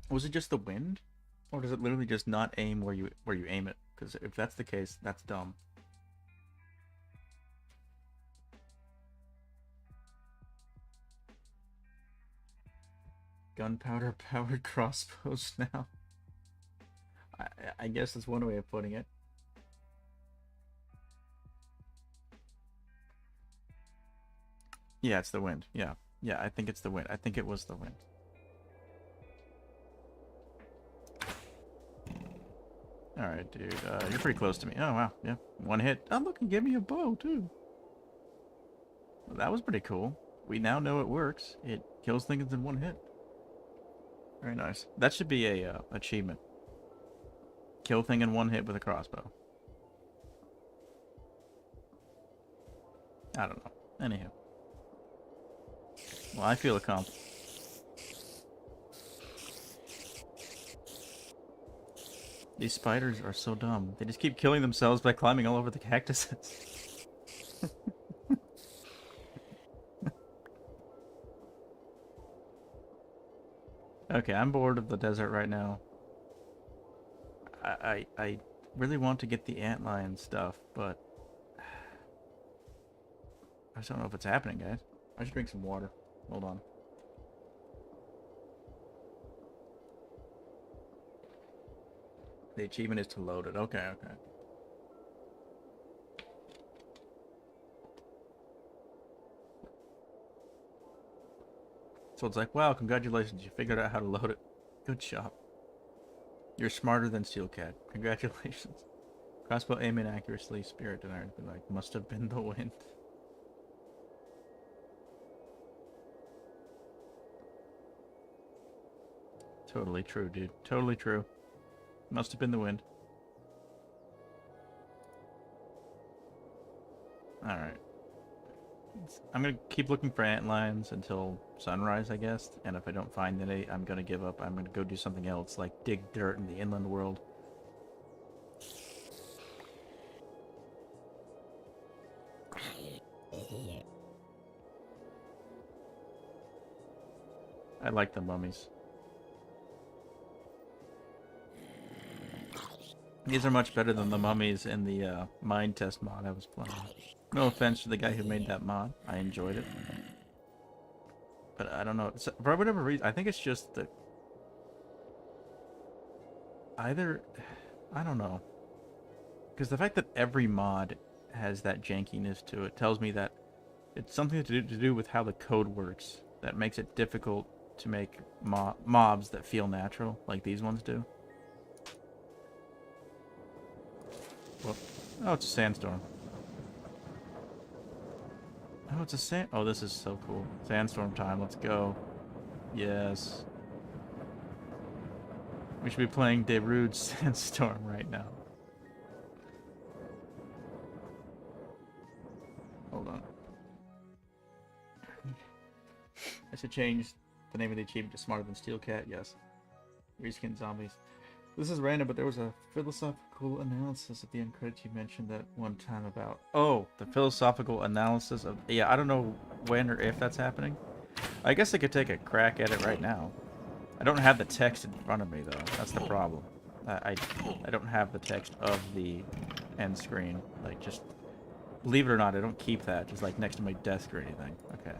Was it just the wind? Or does it literally just not aim where you aim it? Because if that's the case, that's dumb. Gunpowder powered crossbows now. I guess that's one way of putting it. Yeah, it's the wind. Yeah. Yeah, I think it's the wind. I think it was the wind. Alright, dude. You're pretty close to me. Oh, wow. Yeah. One hit. Oh, look, and give me a bow, too. Well, that was pretty cool. We now know it works. It kills things in one hit. Very nice. That should be a achievement. Kill thing in one hit with a crossbow. I don't know. Anywho. Well, I feel accomplished. These spiders are so dumb. They just keep killing themselves by climbing all over the cactuses. Okay, I'm bored of the desert right now. I really want to get the antlion stuff, but I just don't know if it's happening, guys. I should drink some water. Hold on. The achievement is to load it. Okay, okay. So it's like, wow, congratulations, you figured out how to load it. Good job. You're smarter than Steelcat. Congratulations. Crossbow aim inaccurately, spirit denied. Like, must have been the wind. Totally true, dude. Totally true. Must have been the wind. Alright. I'm gonna keep looking for antlions until sunrise, I guess. And if I don't find any, I'm gonna give up. I'm gonna go do something else, like dig dirt in the inland world. I like the mummies. These are much better than the mummies in the mine test mod I was playing. No offense to the guy who made that mod. I enjoyed it. But I don't know. For whatever reason, I think it's just the... Either... I don't know. Because the fact that every mod has that jankiness to it tells me that it's something to do with how the code works that makes it difficult to make mobs that feel natural, like these ones do. Well, oh, it's a sandstorm. Oh, it's a sand... Oh, this is so cool. Sandstorm time, let's go. Yes. We should be playing Darude's Sandstorm right now. Hold on. I should change the name of the achievement to Smarter Than Steel Cat, yes. Reskin zombies. This is random, but there was a philosophical analysis at the end credits you mentioned that one time about... Oh, the philosophical analysis of... Yeah, I don't know when or if that's happening. I guess I could take a crack at it right now. I don't have the text in front of me, though. That's the problem. I don't have the text of the end screen. Like, just... Believe it or not, I don't keep that just, like, next to my desk or anything. Okay.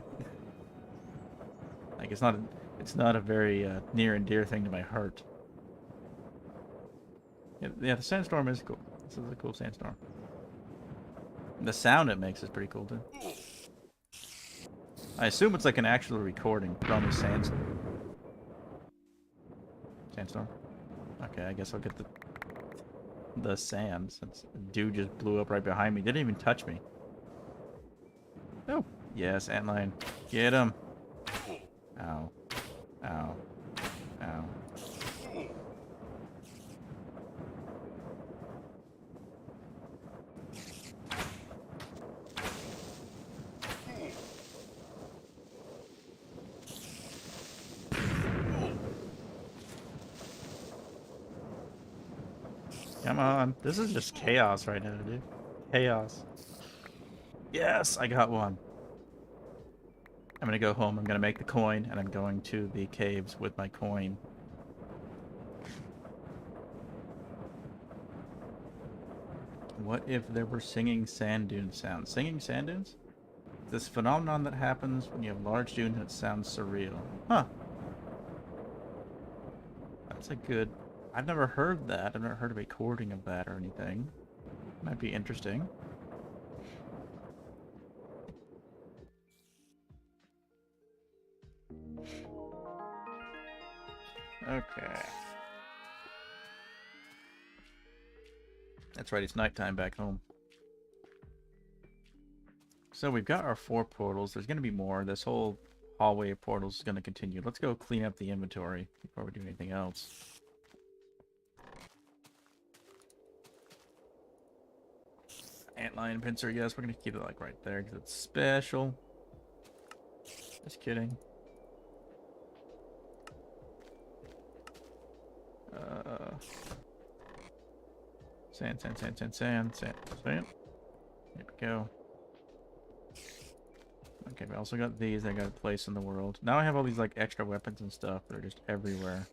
Like, it's not a very near and dear thing to my heart. Yeah, the sandstorm is cool. This is a cool sandstorm. The sound it makes is pretty cool, too. I assume it's like an actual recording from the sandstorm. Sandstorm? Okay, I guess I'll get the sand, since a dude just blew up right behind me. Didn't even touch me. Oh, yes, antlion. Get him. Ow. Ow. Ow. Come on. This is just chaos right now, dude. Chaos. Yes, I got one. I'm gonna go home, I'm gonna make the coin, and I'm going to the caves with my coin. What if there were singing sand dune sounds? Singing sand dunes? This phenomenon that happens when you have large dunes and it sounds surreal. Huh. That's a good... I've never heard that. I've never heard a recording of that or anything. Might be interesting. Okay. That's right, it's nighttime back home. So we've got our 4 portals. There's going to be more. This whole hallway of portals is going to continue. Let's go clean up the inventory before we do anything else. Antlion pincer, yes, we're going to keep it like right there because it's special. Just kidding. Sand, sand, sand, sand, sand, sand, sand. There we go. Okay, we also got these I got a place in the world. Now I have all these like extra weapons and stuff that are just everywhere.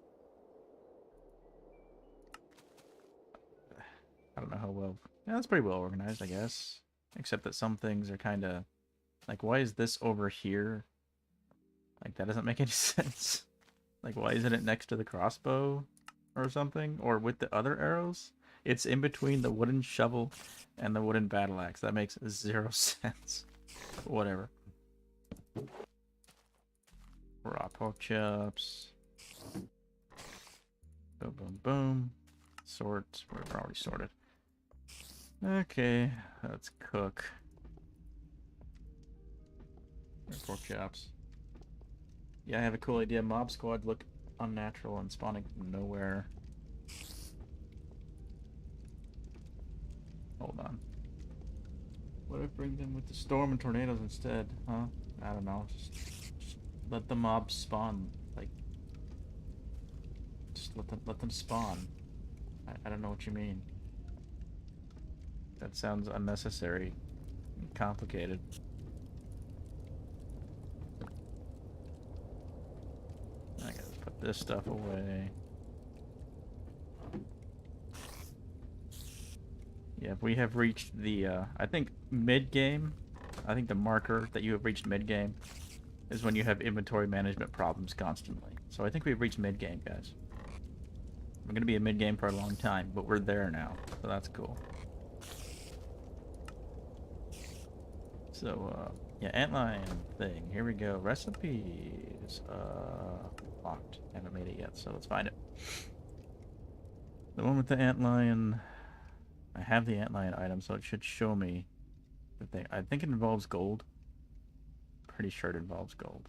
I don't know how well... Yeah, that's pretty well organized, I guess. Except that some things are kind of... Like, why is this over here? Like, that doesn't make any sense. Like, why isn't it next to the crossbow or something? Or with the other arrows? It's in between the wooden shovel and the wooden battle axe. That makes 0 sense. Whatever. Raw pork chops. Boom, boom, boom. Sort. We're already sorted. Okay, let's cook. Pork chops. Yeah, I have a cool idea. Mob squad look unnatural and spawning from nowhere. Hold on. What if I bring them with the storm and tornadoes instead? Huh? I don't know. Just let the mobs spawn. Like, just let them spawn. I don't know what you mean. That sounds unnecessary and complicated. this stuff away. Yeah, we have reached the, I think mid-game. I think the marker that you have reached mid-game is when you have inventory management problems constantly. So I think we've reached mid-game, guys. We're going to be in mid-game for a long time, but we're there now. So that's cool. So, yeah, antlion thing. Here we go. Recipes. Locked. Haven't made it yet, so let's find it. The one with the antlion. I have the antlion item, so it should show me the thing. I think it involves gold. Pretty sure it involves gold.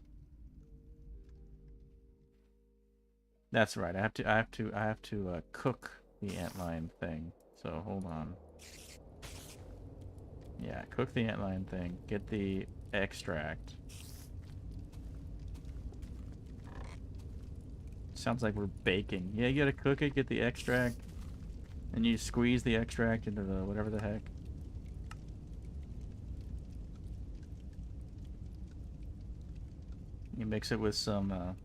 That's right. I have to cook the antlion thing. So hold on. Yeah, cook the antlion thing. Get the extract. Sounds like we're baking. Yeah, you gotta cook it, get the extract, and you squeeze the extract into the whatever the heck. You mix it with some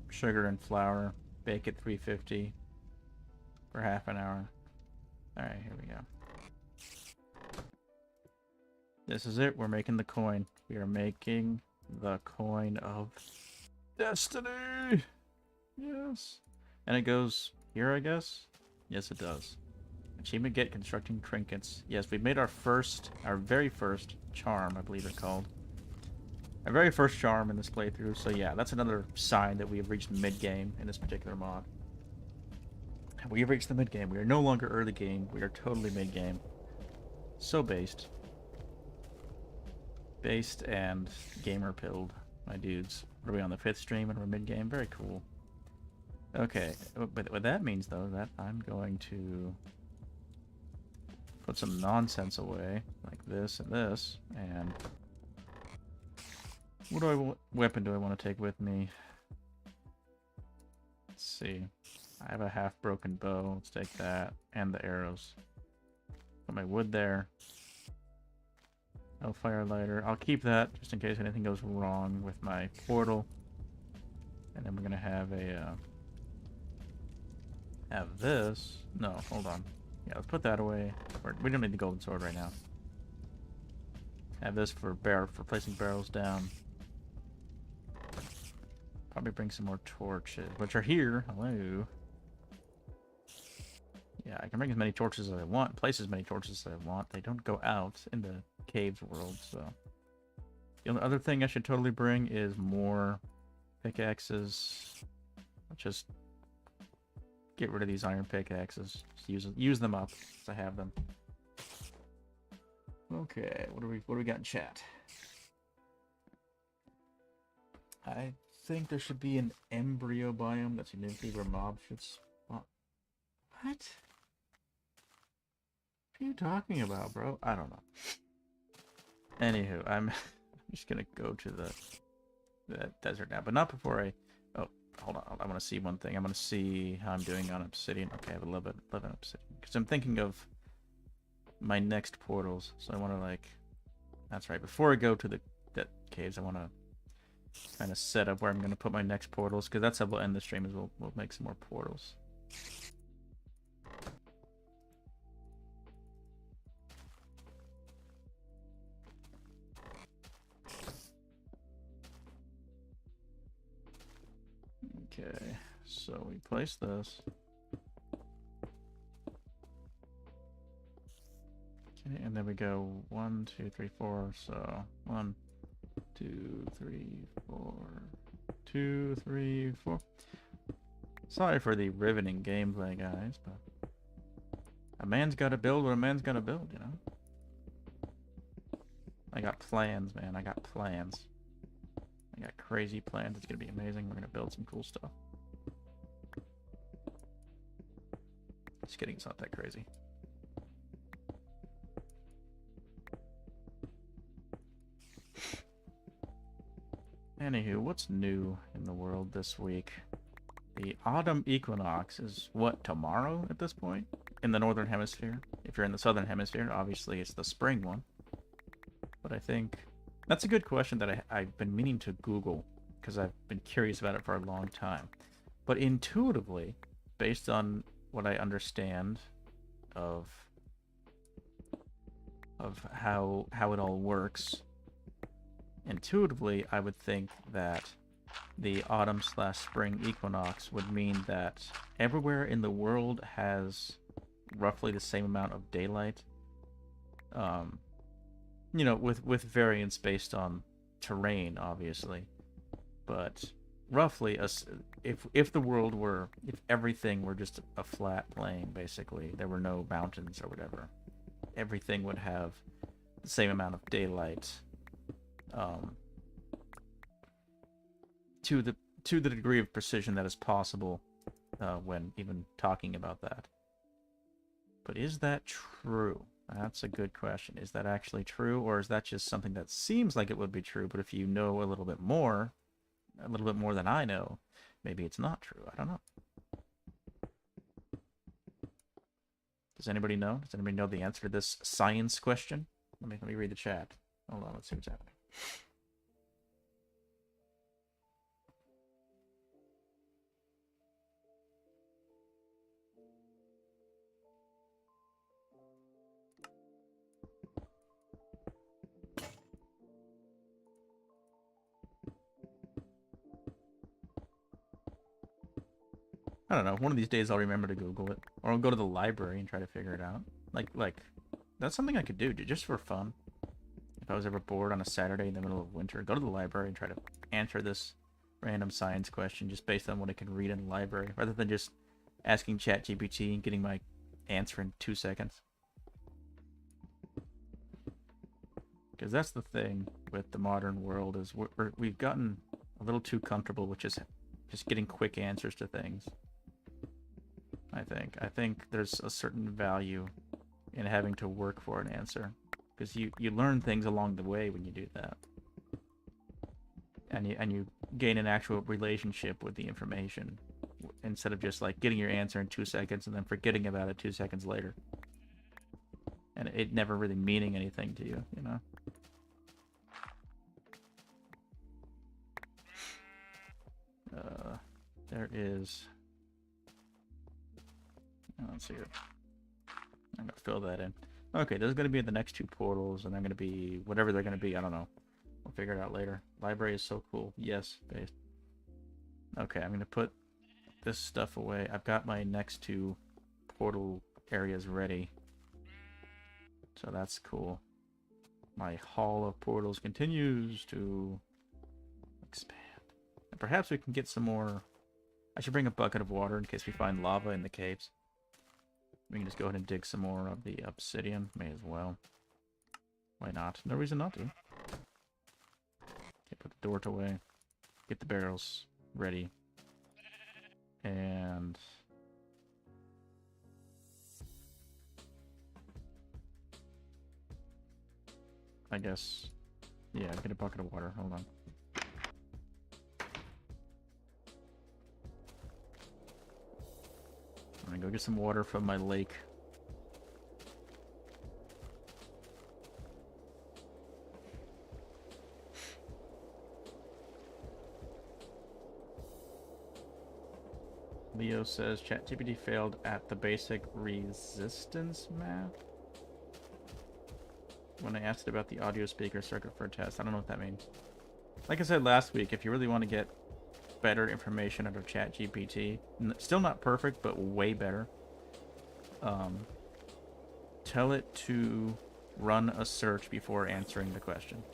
sugar and flour. Bake at 350 for half an hour. Alright, here we go. This is it. We're making the coin. We are making the coin of destiny. Yes. And it goes here, I guess? Yes, it does. Achievement get constructing trinkets. Yes, we made our very first charm, I believe it's called. Our very first charm in this playthrough. So yeah, that's another sign that we have reached mid-game in this particular mod. We have reached the mid-game. We are no longer early game. We are totally mid-game. So based. Based and gamer pilled, my dudes. What are we on the 5th stream and we're mid-game? Very cool. Okay, but what that means though, that I'm going to put some nonsense away, like this and this, and what weapon do I want to take with me? Let's see. I have a half-broken bow. Let's take that, and the arrows. Put my wood there. No fire lighter. I'll keep that just in case anything goes wrong with my portal. And then we're gonna have a have this. No, hold on. Yeah, let's put that away. We don't need the golden sword right now. Have this for placing barrels down. Probably bring some more torches, which are here. Hello. Yeah, I can bring as many torches as I want, place as many torches as I want. They don't go out in the caves world, so. The only other thing I should totally bring is more pickaxes. Just get rid of these iron pickaxes. Just use them up as I have them. Okay, what do we got in chat? I think there should be an embryo biome that's uniquely where mobs should spawn. What? What are you talking about, bro? I don't know. Anywho, I'm just gonna go to the desert now, but not before I. Oh, hold on. I want to see one thing. I want to see how I'm doing on obsidian. Okay, I have 11 obsidian because I'm thinking of my next portals. So I want to like. That's right. Before I go to the caves, I want to kind of set up where I'm going to put my next portals, because that's how we'll end the stream. Is we'll make some more portals. Okay, so we place this. Okay, and then we go 1, 2, 3, 4. So 1, 2, 3, 4. 2, 3, 4. Sorry for the riveting gameplay, guys, but a man's got to build what a man's got to build, you know? I got plans, man. I got plans. I got crazy plans. It's going to be amazing. We're going to build some cool stuff. Just kidding. It's not that crazy. Anywho, what's new in the world this week? The autumn equinox is what, tomorrow at this point? In the northern hemisphere. If you're in the southern hemisphere, obviously it's the spring one. But I think that's a good question that I've been meaning to Google. because I've been curious about it for a long time. But intuitively, based on what I understand of how it all works, intuitively I would think that the autumn/spring equinox would mean that everywhere in the world has roughly the same amount of daylight. You know, with variance based on terrain, obviously, but roughly, if the world were, if everything were just a flat plain, basically, there were no mountains or whatever, everything would have the same amount of daylight, to the degree of precision that is possible when even talking about that. But is that true? That's a good question. Is that actually true, or is that just something that seems like it would be true, but if you know a little bit more than I know, maybe it's not true. I don't know. Does anybody know? Does anybody know the answer to this science question? Let me read the chat. Hold on, let's see what's happening. I don't know. One of these days I'll remember to Google it, or I'll go to the library and try to figure it out. Like that's something I could do just for fun. If I was ever bored on a Saturday in the middle of winter, go to the library and try to answer this random science question just based on what I can read in the library, rather than just asking ChatGPT and getting my answer in 2 seconds. Because that's the thing with the modern world, is we've gotten a little too comfortable with just getting quick answers to things. I think there's a certain value in having to work for an answer, because you learn things along the way when you do that, and you gain an actual relationship with the information, instead of just like getting your answer in 2 seconds and then forgetting about it 2 seconds later, and it never really meaning anything to you, you know. There is. Let's see here. I'm gonna fill that in. Okay, there's gonna be the next 2 portals, and they're gonna be whatever they're gonna be. I don't know. We'll figure it out later. Library is so cool. Yes, based. Okay, I'm gonna put this stuff away. I've got my next 2 portal areas ready, so that's cool. My hall of portals continues to expand. And perhaps we can get some more. I should bring a bucket of water in case we find lava in the caves. We can just go ahead and dig some more of the obsidian. May as well. Why not? No reason not to. Okay, put the door away. Get the barrels ready. And I guess, yeah, get a bucket of water. Hold on. I'm gonna go get some water from my lake. Leo says ChatGPT failed at the basic resistance math. When I asked it about the audio speaker circuit for a test, I don't know what that means. Like I said last week, if you really want to get better information out of ChatGPT, still not perfect, but way better, tell it to run a search before answering the question.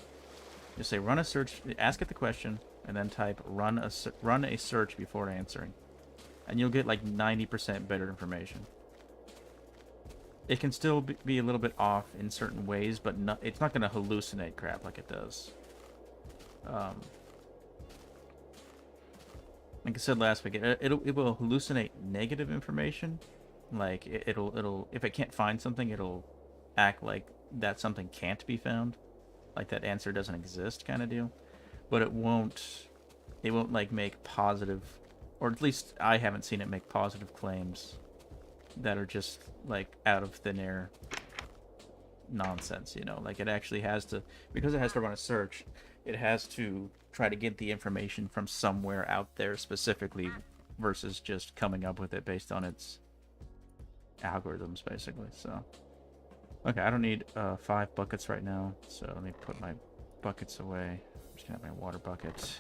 Just say run a search, ask it the question, and then type run a search before answering, and you'll get like 90% better information. It can still be a little bit off in certain ways, but it's not going to hallucinate crap like it does. Like I said last week, it will hallucinate negative information. Like it'll if it can't find something, it'll act like that something can't be found, like that answer doesn't exist, kind of deal. But it won't like make positive, or at least I haven't seen it make positive claims that are just like out of thin air nonsense, you know. Like it actually has to, because it has to run a search, it has to try to get the information from somewhere out there specifically versus just coming up with it based on its algorithms, basically. So, okay, I don't need 5 buckets right now, so let me put my buckets away. I'm just gonna have my water bucket.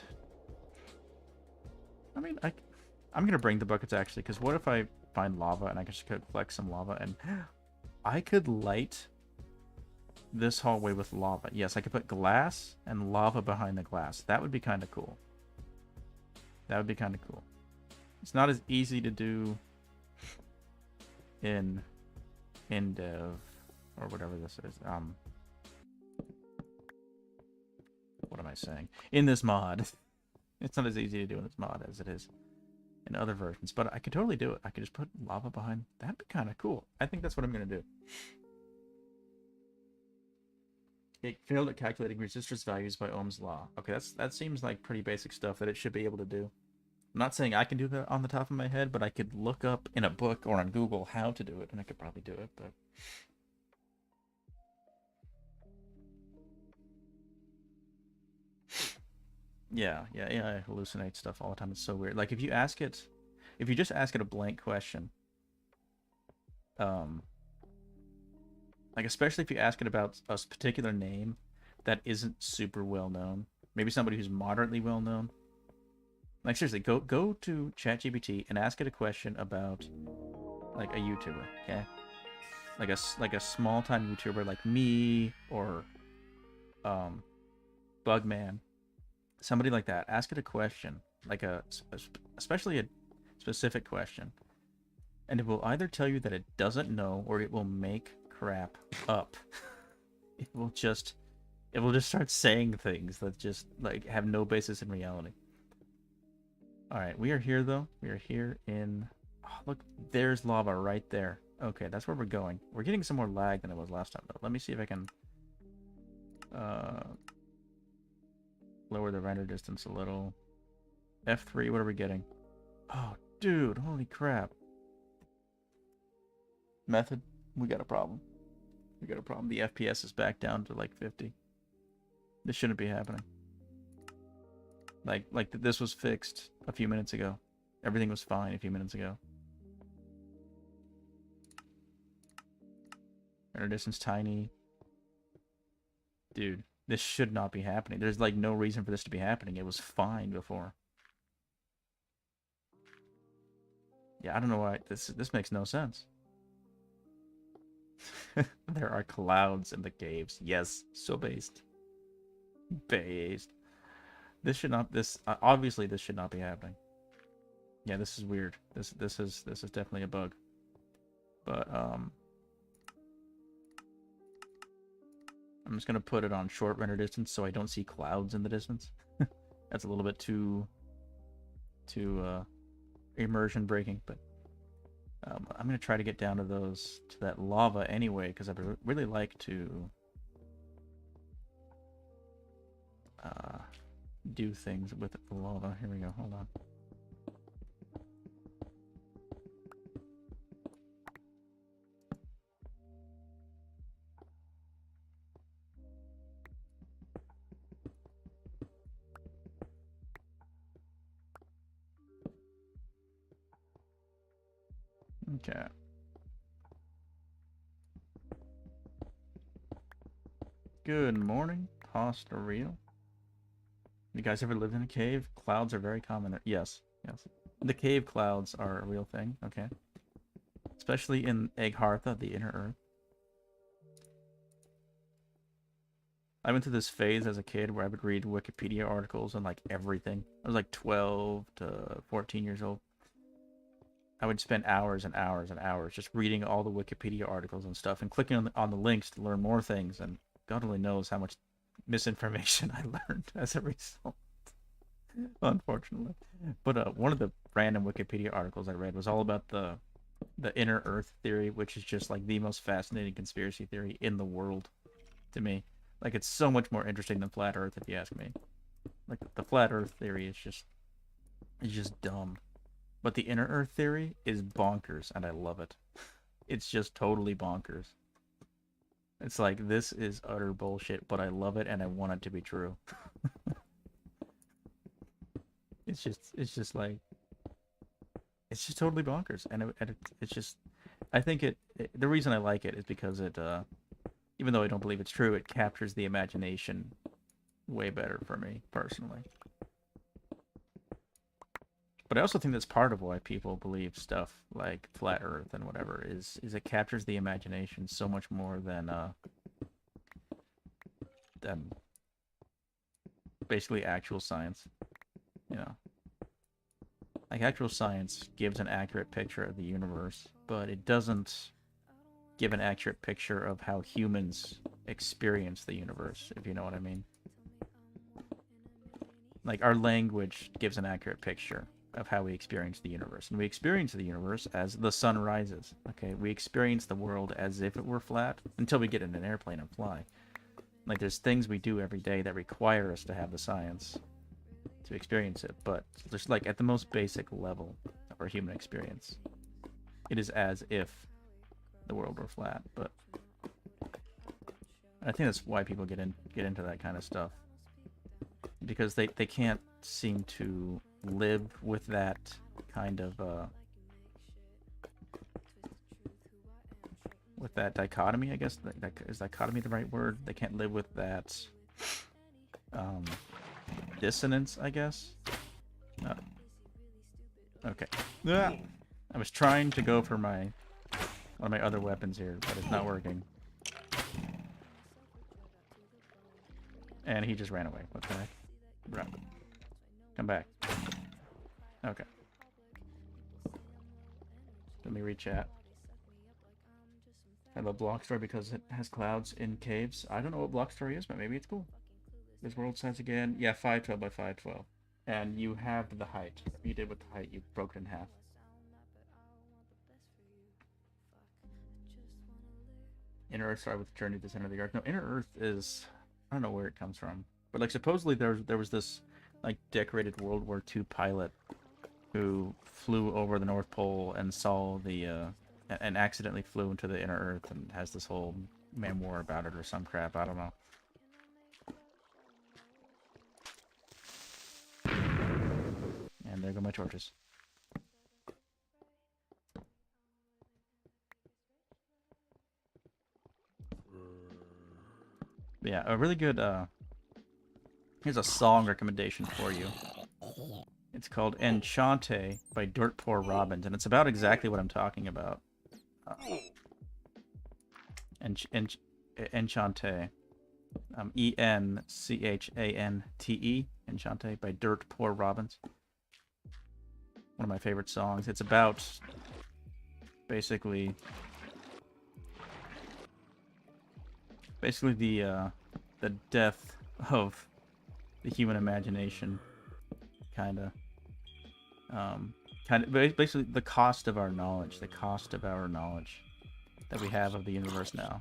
I mean, I'm gonna bring the buckets actually, because what if I find lava and I can just collect some lava and I could light this hallway with lava. Yes, I could put glass and lava behind the glass. That would be kind of cool. That would be kind of cool. It's not as easy to do in Indev or whatever this is. What am I saying? In this mod. It's not as easy to do in this mod as it is in other versions, but I could totally do it. I could just put lava behind. That'd be kind of cool. I think that's what I'm going to do. It failed at calculating resistance values by Ohm's law. Okay, that seems like pretty basic stuff that it should be able to do. I'm not saying I can do that on the top of my head, but I could look up in a book or on Google how to do it, and I could probably do it, but... Yeah, I hallucinate stuff all the time. It's so weird. Like, if you just ask it a blank question, like, especially if you ask it about a particular name that isn't super well known, maybe somebody who's moderately well known. Like, seriously, go to ChatGPT and ask it a question about, like, a YouTuber, okay? Like a small-time YouTuber like me or Bugman. Somebody like that. Ask it a question, like especially a specific question, and it will either tell you that it doesn't know or it will make crap up. It will just start saying things that just like have no basis in reality. All right, we are here though. We are here in. Oh, look, there's lava right there. Okay, that's where we're going. We're getting some more lag than it was last time though. Let me see if I can lower the render distance a little. F3, what are we getting? Oh, dude, holy crap. Method, we got a problem. We got a problem. The FPS is back down to like 50. This shouldn't be happening. Like this was fixed a few minutes ago. Everything was fine a few minutes ago. Render distance tiny. Dude, this should not be happening. There's like no reason for this to be happening. It was fine before. Yeah, I don't know why this makes no sense. There are clouds in the caves. Yes, so based. Based. This should not. Obviously this should not be happening. Yeah, this is weird. This is definitely a bug. But I'm just gonna put it on short render distance so I don't see clouds in the distance. That's a little bit too immersion breaking, but I'm gonna try to get down to that lava anyway, because I really like to do things with the lava. Here we go. Hold on. Okay. Good morning, pasta real. You guys ever lived in a cave? Clouds are very common there. Yes. The cave clouds are a real thing, okay. Especially in Eghartha, the inner earth. I went through this phase as a kid where I would read Wikipedia articles on like everything. I was like 12 to 14 years old. I would spend hours and hours and hours just reading all the Wikipedia articles and stuff and clicking on the links to learn more things, and God only knows how much misinformation I learned as a result. Unfortunately. But one of the random Wikipedia articles I read was all about the inner earth theory, which is just like the most fascinating conspiracy theory in the world to me. Like, it's so much more interesting than flat earth, if you ask me. Like, the flat earth theory is just dumb. But the inner earth theory is bonkers, and I love it. It's just totally bonkers. It's like, this is utter bullshit, but I love it and I want it to be true. it's just like it's just totally bonkers, and it's just I think the reason I like it is because it even though I don't believe it's true, it captures the imagination way better for me personally. But I also think that's part of why people believe stuff like flat Earth and whatever is it captures the imagination so much more than basically actual science. You know, like actual science gives an accurate picture of the universe, but it doesn't give an accurate picture of how humans experience the universe, if you know what I mean. Like our language gives an accurate picture of how we experience the universe. And we experience the universe as the sun rises. Okay, we experience the world as if it were flat until we get in an airplane and fly. Like there's things we do every day that require us to have the science to experience it, but just like at the most basic level of our human experience, it is as if the world were flat. But I think that's why people get into that kind of stuff, because they can't seem to live with that kind of with that dichotomy, I guess. Is dichotomy the right word? They can't live with that dissonance, I guess. Okay. I was trying to go for one of my other weapons here, but it's not working. And he just ran away. What the heck? Run. Come back. Okay. Let me rechat. I love Block Story because it has clouds in caves. I don't know what Block Story is, but maybe it's cool. This world size again. Yeah, 512 by 512. And you have the height. You did with the height. You broke it in half. Inner Earth started with the journey to the center of the earth. No, Inner Earth is... I don't know where it comes from. But, like, supposedly there was this, like, decorated World War II pilot who flew over the North Pole and saw the, and accidentally flew into the Inner Earth and has this whole memoir about it or some crap. I don't know. And there go my torches. But yeah, a really good, here's a song recommendation for you. It's called Enchante by Dirt Poor Robins, and it's about exactly what I'm talking about. Enchante. E-N-C-H-A-N-T-E. Enchante by Dirt Poor Robins. One of my favorite songs. It's about basically the death of the human imagination, basically the cost of our knowledge, that we have of the universe now.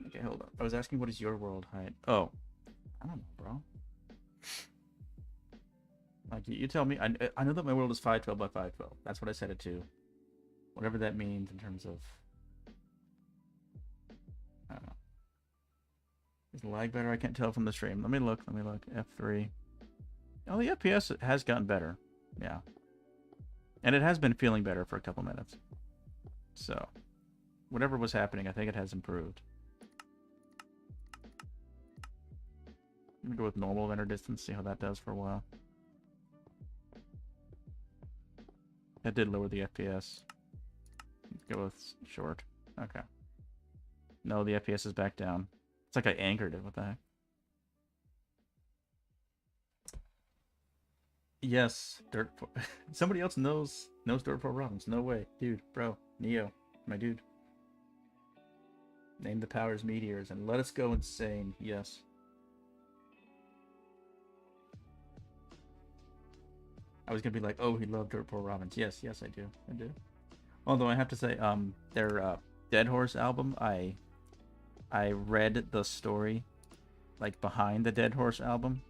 Okay, hold on. I was asking what is your world height? Oh, I don't know, bro. Like, you tell me. I know that my world is 512 by 512. That's what I set it to. Whatever that means in terms of... I don't know. Is the lag better? I can't tell from the stream. Let me look. F3. Oh, the FPS has gotten better. Yeah. And it has been feeling better for a couple minutes. So, whatever was happening, I think it has improved. I'm gonna go with normal render distance, see how that does for a while. That did lower the FPS. Let's go with short. Okay. No, the FPS is back down. It's like I anchored it. What the heck? Yes, Dirt. Somebody else knows Dirt Poor Robins. No way, dude, bro, Neo, my dude. Name the powers meteors and let us go insane. Yes. I was gonna be like, oh, he loved Dirt Poor Robins. Yes, I do. Although I have to say, their Dead Horse album, I read the story, like, behind the Dead Horse album.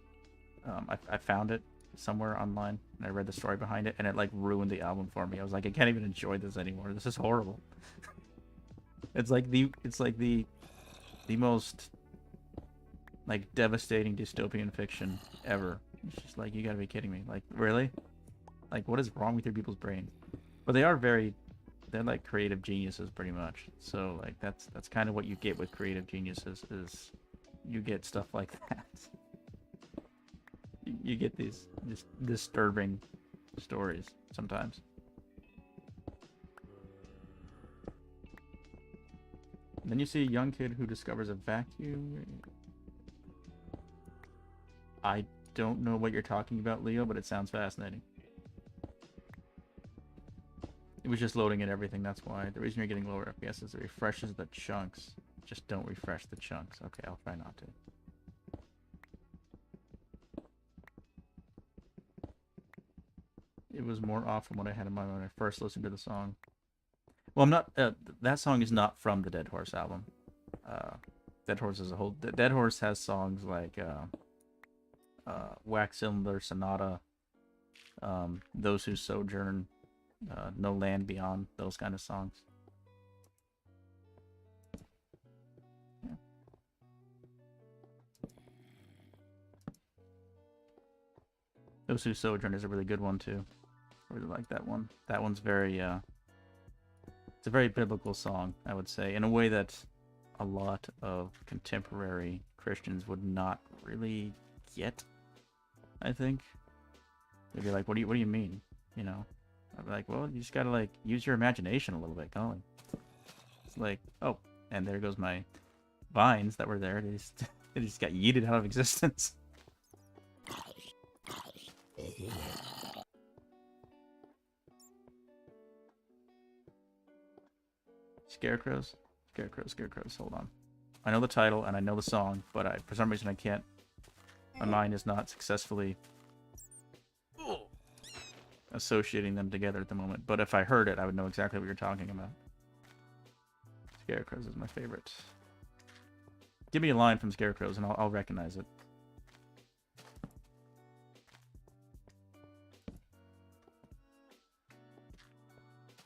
I found it somewhere online, and I read the story behind it, and it, like, ruined the album for me. I was like, I can't even enjoy this anymore. This is horrible. It's like the most like devastating dystopian fiction ever. It's just like, you gotta be kidding me. Like, really? Like, what is wrong with your people's brain? But they are they're like creative geniuses pretty much. So like that's kind of what you get with creative geniuses, is you get stuff like that. You get these just disturbing stories sometimes. And then you see a young kid who discovers a vacuum. I don't know what you're talking about, Leo, but it sounds fascinating. It was just loading in everything, that's why. The reason you're getting lower FPS is it refreshes the chunks. Just don't refresh the chunks. Okay, I'll try not to. It was more off from what I had in mind when I first listened to the song. Well, I'm not. That song is not from the Dead Horse album. Dead Horse as a whole. Dead Horse has songs like Wax Cylinder Sonata, Those Who Sojourn, No Land Beyond, those kind of songs. Yeah. Those Who Sojourn is a really good one too. I really like that one. That one's very it's a very biblical song, I would say, in a way that a lot of contemporary Christians would not really get, I think. They'd be like, what do you mean? You know? I'd be like, well, you just gotta like use your imagination a little bit, Colin. It's like, oh, and there goes my vines that were there. They just got yeeted out of existence. Scarecrows? Scarecrows. Hold on. I know the title and I know the song, but for some reason I can't. My mind is not successfully associating them together at the moment. But if I heard it, I would know exactly what you're talking about. Scarecrows is my favorite. Give me a line from Scarecrows and I'll recognize it.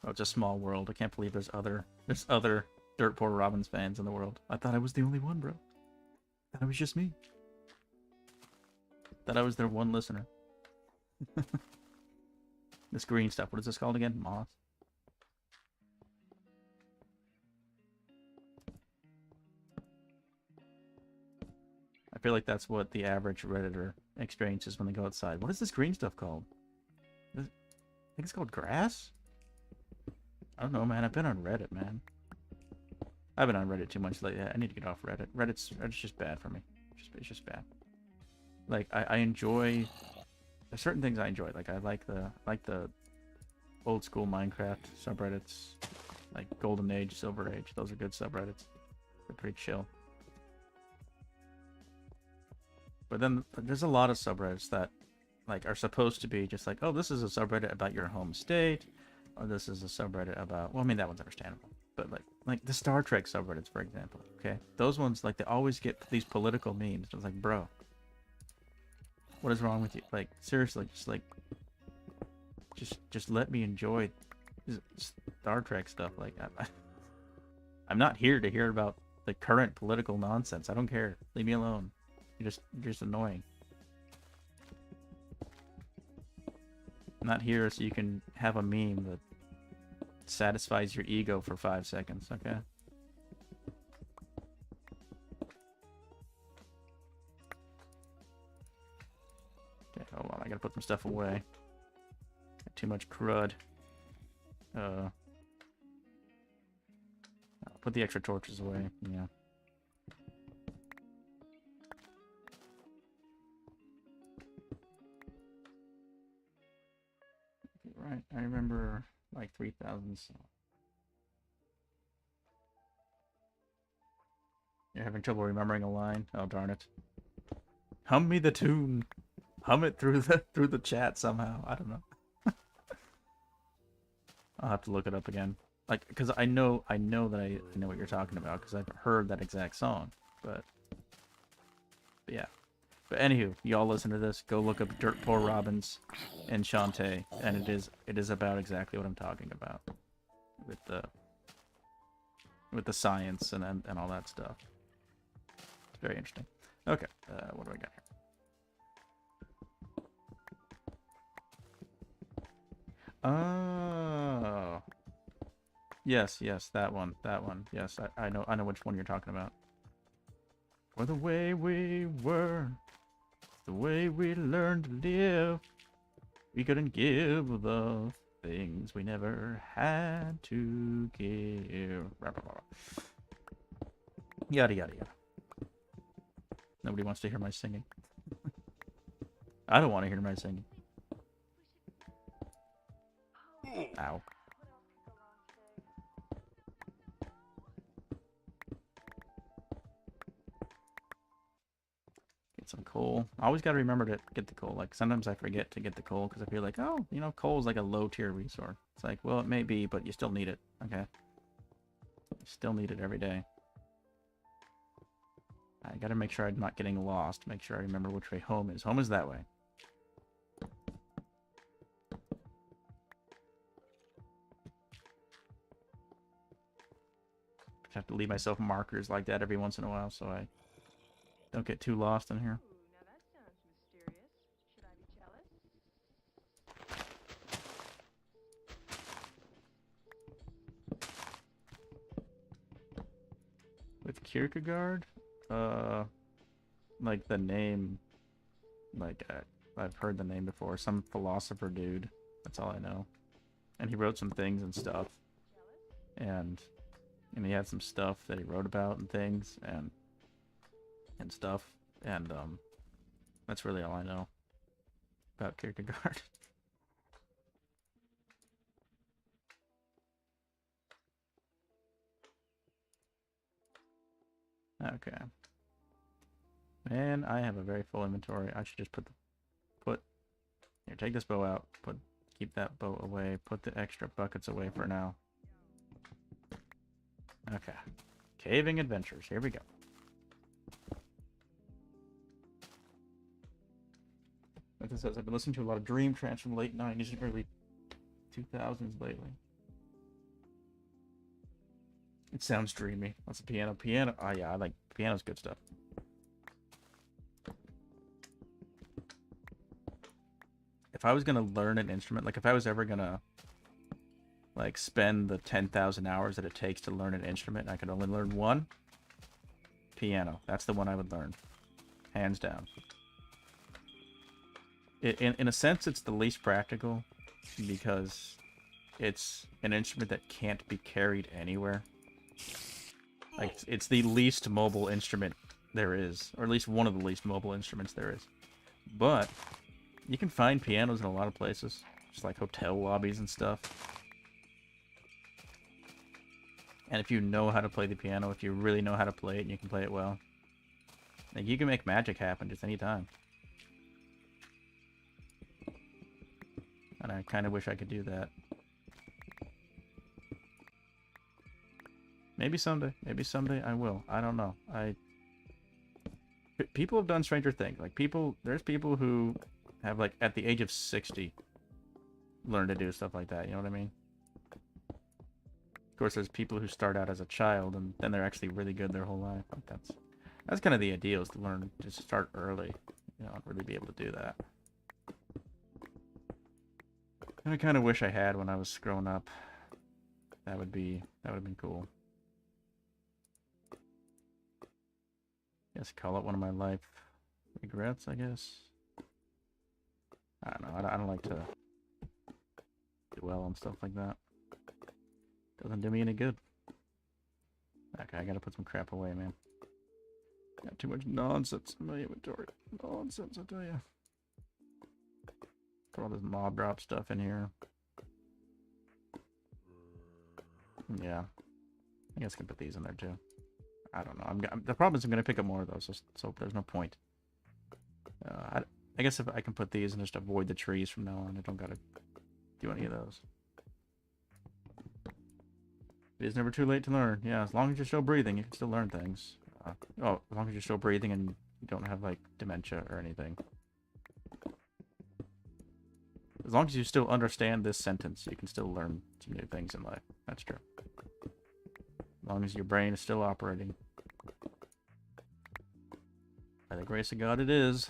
Oh, it's a small world. I can't believe there's other Dirt Poor Robins fans in the world. I thought I was the only one, bro. I thought it was just me. Thought I was their one listener. This green stuff, what is this called again? Moss? I feel like that's what the average Redditor experiences when they go outside. What is this green stuff called? I think it's called grass? I don't know, man. I've been on Reddit, man. I've been on Reddit too much lately. I need to get off Reddit. Reddit's just bad for me. It's just bad. Like I enjoy. There's certain things I enjoy. Like I like the old school Minecraft subreddits, like Golden Age, Silver Age. Those are good subreddits. They're pretty chill. But then there's a lot of subreddits that like are supposed to be just like, oh, this is a subreddit about your home state, or this is a subreddit about. Well, I mean that one's understandable. But like the Star Trek subreddits, for example, okay? Those ones, like, they always get these political memes. It's like, bro, what is wrong with you? Like, seriously, just let me enjoy Star Trek stuff. Like, I'm not here to hear about the current political nonsense. I don't care. Leave me alone. You're just annoying. I'm not here so you can have a meme that satisfies your ego for 5 seconds, okay? Okay, hold on, I gotta put some stuff away. Got too much crud. I'll put the extra torches away, yeah. Right, I remember like 3,000. You're having trouble remembering a line? Oh darn it! Hum me the tune. Hum it through the chat somehow. I don't know. I'll have to look it up again. Like, because I know that I know what you're talking about because I've heard that exact song. But yeah. But anywho, y'all listen to this. Go look up Dirt Poor Robins and Shantae, and it is about exactly what I'm talking about with the science and all that stuff. It's very interesting. Okay, what do I got here? Oh. Yes, yes, that one, that one. Yes, I know which one you're talking about. For the way we were, the way we learned to live, we couldn't give the things we never had to give. Yada, yada, yada. Nobody wants to hear my singing. I don't want to hear my singing. Ow. Get some coal. I always got to remember to get the coal. Like, sometimes I forget to get the coal because I feel like, oh, you know, coal is like a low-tier resource. It's like, well, it may be, but you still need it. Okay. You still need it every day. I gotta make sure I'm not getting lost. Make sure I remember which way home is. Home is that way. I have to leave myself markers like that every once in a while so I don't get too lost in here. Ooh, now that sounds mysterious. Should I be jealous? With Kierkegaard, like the name, like I've heard the name before. Some philosopher dude. That's all I know. And he wrote some things and stuff. And he had some stuff that he wrote about and things and stuff. And that's really all I know about Kierkegaard. Okay. Man, I have a very full inventory. I should just put here, take this bow out, keep that bow away, put the extra buckets away for now. Okay. Caving adventures, here we go. Like this says, I've been listening to a lot of Dream Trance from late 90s and early 2000s lately. It sounds dreamy. That's a piano. Piano. Oh yeah, I like piano's good stuff. If I was gonna learn an instrument, like if I was ever gonna like spend the 10,000 hours that it takes to learn an instrument, and I could only learn one, piano. That's the one I would learn, hands down. In a sense, it's the least practical because it's an instrument that can't be carried anywhere. Like, it's the least mobile instrument there is, or at least one of the least mobile instruments there is. But you can find pianos in a lot of places, just like hotel lobbies and stuff. And if you know how to play the piano, if you really know how to play it and you can play it well, like, you can make magic happen just any time. And I kind of wish I could do that. Maybe someday. Maybe someday I will. I don't know. People have done stranger things. Like, there's people who have, like, at the age of 60, learned to do stuff like that. You know what I mean? Of course, there's people who start out as a child and then they're actually really good their whole life. Like, that's kind of the ideal, is to learn, to start early. You know, and really be able to do that. And I kind of wish I had when I was growing up. That would have been cool. Guess call it one of my life regrets, I guess. I don't know. I don't like to dwell on stuff like that. Doesn't do me any good. Okay, I gotta put some crap away, man. Got too much nonsense in my inventory. Nonsense, I tell you. Put all this mob drop stuff in here. Yeah. I guess I can put these in there too. I don't know. The problem is I'm going to pick up more of those, so there's no point. I guess if I can put these and just avoid the trees from now on, I don't got to do any of those. It is never too late to learn. Yeah, as long as you're still breathing, you can still learn things. As long as you're still breathing and you don't have, like, dementia or anything. As long as you still understand this sentence, you can still learn some new things in life. That's true. As long as your brain is still operating. By the grace of God, it is.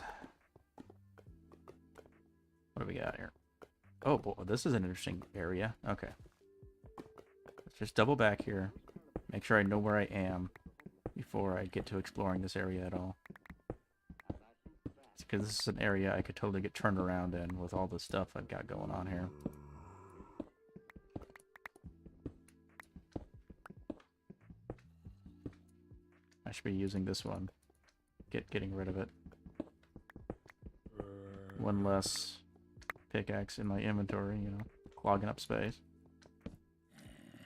What do we got here? Oh, boy, this is an interesting area. Okay. Let's just double back here. Make sure I know where I am before I get to exploring this area at all. Because this is an area I could totally get turned around in with all the stuff I've got going on here. I should be using this one. Getting rid of it. One less pickaxe in my inventory, you know, clogging up space.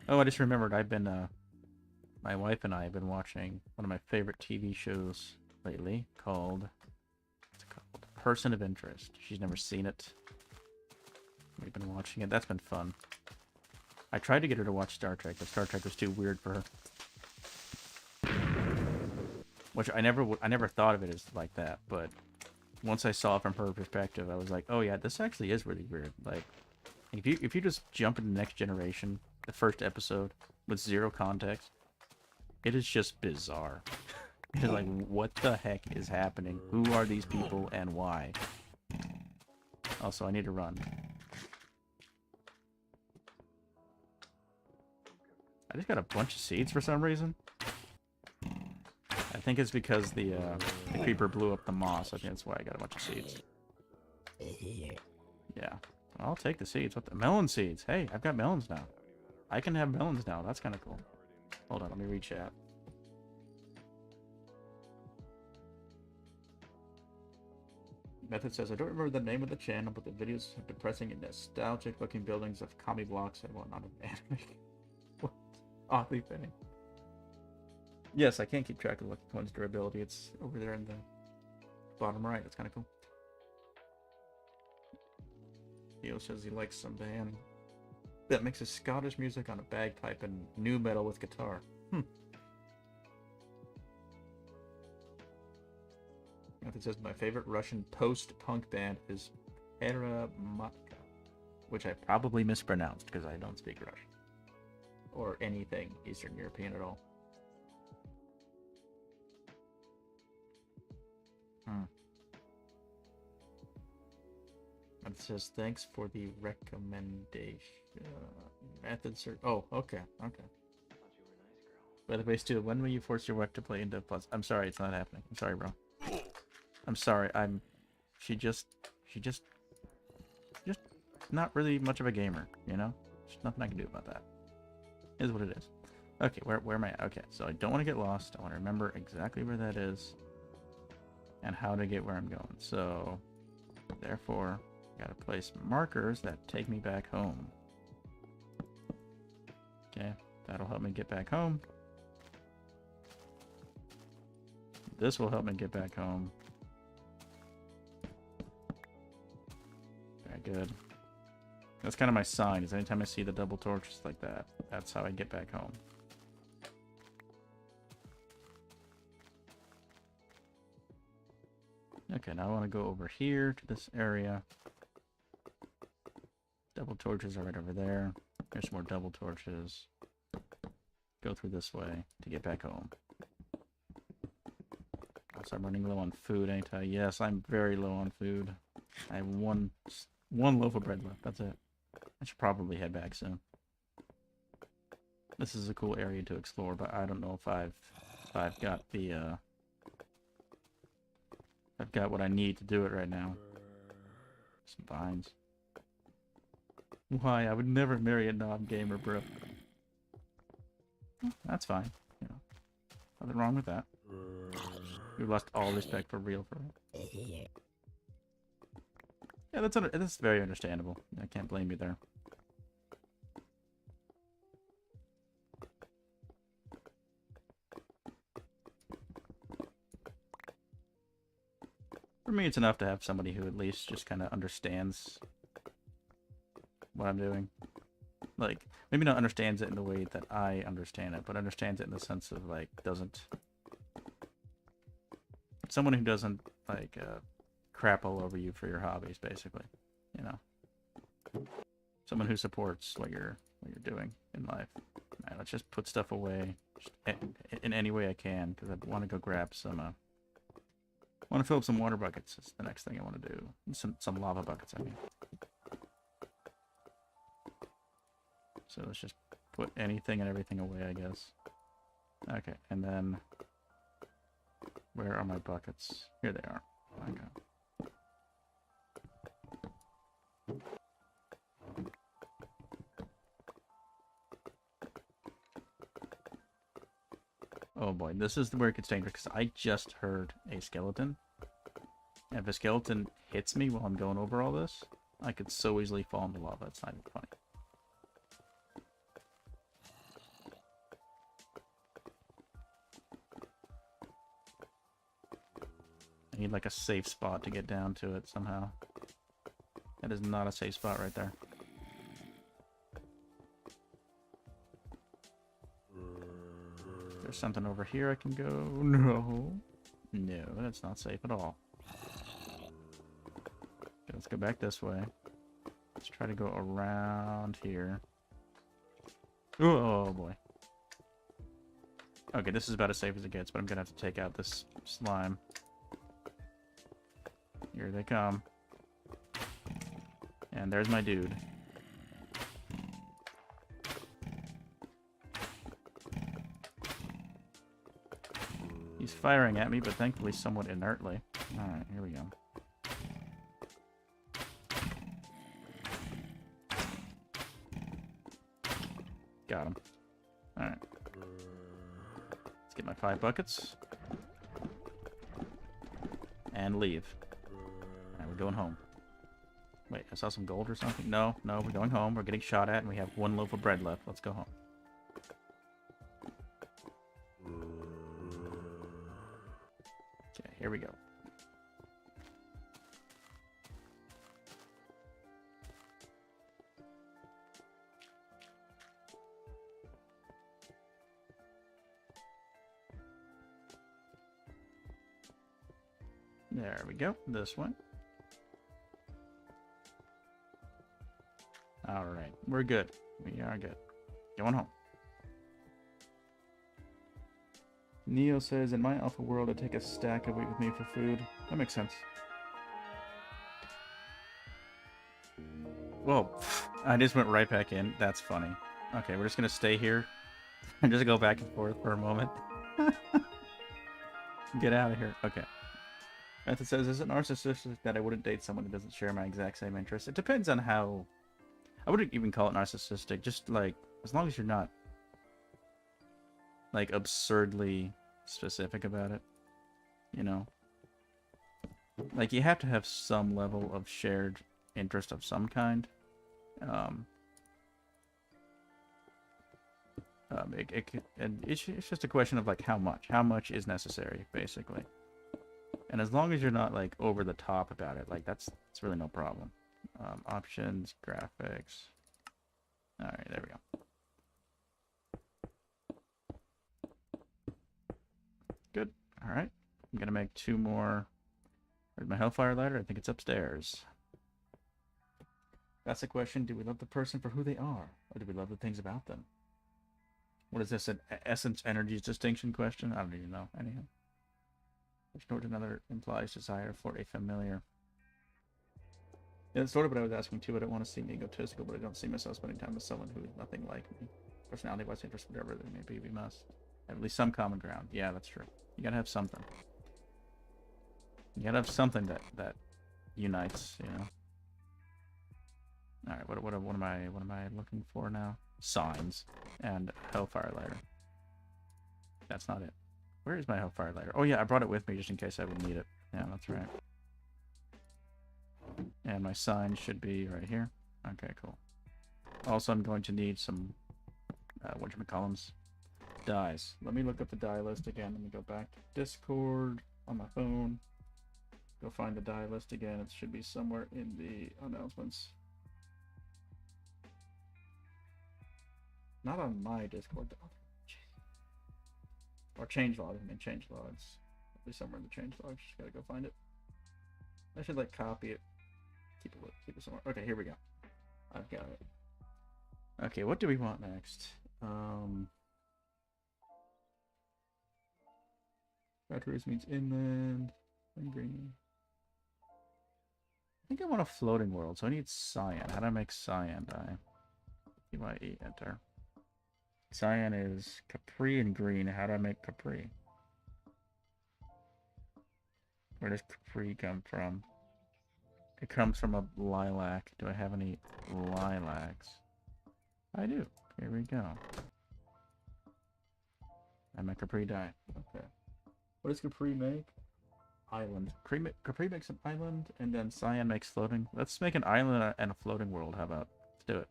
Oh, I just remembered I've been, my wife and I have been watching one of my favorite TV shows lately called, what's it called? Person of Interest. She's never seen it. We've been watching it. That's been fun. I tried to get her to watch Star Trek, but Star Trek was too weird for her. Which I never thought of it as like that, but once I saw it from her perspective, I was like, oh yeah, this actually is really weird. Like, if you just jump into the Next Generation, the first episode, with zero context, it is just bizarre. It's like, what the heck is happening? Who are these people and why? Also, I need to run. I just got a bunch of seeds for some reason. I think it's because the creeper blew up the moss. I think that's why I got a bunch of seeds. Yeah. I'll take the seeds. What the melon seeds? Hey, I've got melons now. I can have melons now. That's kind of cool. Hold on, let me read chat. Method says, I don't remember the name of the channel, but the videos have depressing and nostalgic looking buildings of comic blocks and whatnot of anime. What? Oddly fitting. Yes, I can't keep track of Lucky Coin's durability. It's over there in the bottom right. That's kind of cool. Theo says he likes some band that mixes Scottish music on a bagpipe and new metal with guitar. It says my favorite Russian post-punk band is Matka, which I probably mispronounced because I don't speak Russian or anything Eastern European at all. It says thanks for the recommendation. Method search. Oh, okay, okay. By the way, Stu, when will you force your wife to play Indev Plus? I'm sorry, it's not happening. I'm sorry, bro. I'm sorry. She just not really much of a gamer, you know? There's nothing I can do about that. It is what it is. Okay, where am I at? Okay, so I don't want to get lost. I want to remember exactly where that is and how to get where I'm going. So, therefore, I gotta place markers that take me back home. Okay, that'll help me get back home. This will help me get back home. Very good. That's kind of my sign, is anytime I see the double torches like that, that's how I get back home. Okay, now I want to go over here to this area. Double torches are right over there. There's more double torches. Go through this way to get back home. Also, I'm running low on food, ain't I? Yes, I'm very low on food. I have one loaf of bread left. That's it. I should probably head back soon. This is a cool area to explore, but I don't know if I've got the I've got what I need to do it right now. Some vines. Why? I would never marry a non-gamer, bro. That's fine. You know, nothing wrong with that. We lost all respect for real. Yeah, that's very understandable. I can't blame you there. For me, it's enough to have somebody who at least just kind of understands what I'm doing. Like, maybe not understands it in the way that I understand it, but understands it in the sense of, like, doesn't... Someone who doesn't, like, crap all over you for your hobbies, basically. You know? Someone who supports what you're doing in life. Alright, let's just put stuff away in any way I can, because I want to go grab some want to fill up some water buckets. That's the next thing I want to do. Some lava buckets, I mean. So let's just put anything and everything away, I guess. Okay, and then... where are my buckets? Here they are. Okay. Oh boy, this is where it gets dangerous, because I just heard a skeleton. And if a skeleton hits me while I'm going over all this, I could so easily fall into lava. It's not even funny. I need like a safe spot to get down to it somehow. That is not a safe spot right there. There's something over here I can go. No. No, that's not safe at all. Okay, let's go back this way. Let's try to go around here. Oh boy. Okay, this is about as safe as it gets, but I'm gonna have to take out this slime. Here they come. And there's my dude. He's firing at me, but thankfully somewhat inertly. Alright, here we go. Got him. Alright. Let's get my 5 buckets. And leave. And we're going home. Wait, I saw some gold or something? No, no, we're going home. We're getting shot at, and we have 1 loaf of bread left. Let's go home. Okay, here we go. There we go. This one. Alright, we're good. We are good. Going home. Neo says, in my alpha world, I take a stack of wheat with me for food. That makes sense. Whoa, I just went right back in. That's funny. Okay, we're just gonna stay here and just go back and forth for a moment. Get out of here. Okay. Method says, is it narcissistic that I wouldn't date someone who doesn't share my exact same interests? It depends on how... I wouldn't even call it narcissistic. Just, like, as long as you're not, like, absurdly specific about it. You know? Like, you have to have some level of shared interest of some kind. It's just a question of, like, how much. How much is necessary, basically. And as long as you're not, like, over the top about it, like, it's really no problem. Options, graphics. Alright, there we go. Good. Alright. I'm gonna make 2 more. Where's my Hellfire Lighter? I think it's upstairs. That's the question. Do we love the person for who they are? Or do we love the things about them? What is this? An essence energies distinction question? I don't even know. Anyhow. Which towards another implies desire for a familiar. Yeah, that's sort of what I was asking too. I don't want to seem egotistical, but I don't see myself spending time with someone who is nothing like me. Personality-wise, interest, whatever they may be, we must have at least some common ground. Yeah, that's true. You gotta have something. You gotta have something that unites, you know. All right, what am I looking for now? Signs and Hellfire Lighter. That's not it. Where is my Hellfire Lighter? Oh yeah, I brought it with me just in case I would need it. Yeah, that's right. And my sign should be right here. Okay, cool. Also, I'm going to need some, whatchamacallums, dyes. Let me look up the dye list again. Let me go back to Discord on my phone. Go find the dye list again. It should be somewhere in the announcements. Not on my Discord, though. Or changelog. I mean, changelogs. It'll be somewhere in the changelogs. Just gotta go find it. I should, like, copy it. Keep it somewhere. Okay, here we go. I've got it. Okay, what do we want next? Batteries means inland. And green. I think I want a floating world, so I need cyan. How do I make cyan dye? EYE, enter. Cyan is Capri and green. How do I make Capri? Where does Capri come from? It comes from a lilac. Do I have any lilacs? I do. Here we go. I make Capri dye. Okay. What does Capri make? Island. Capri makes an island, and then cyan makes floating. Let's make an island and a floating world. How about? Let's do it.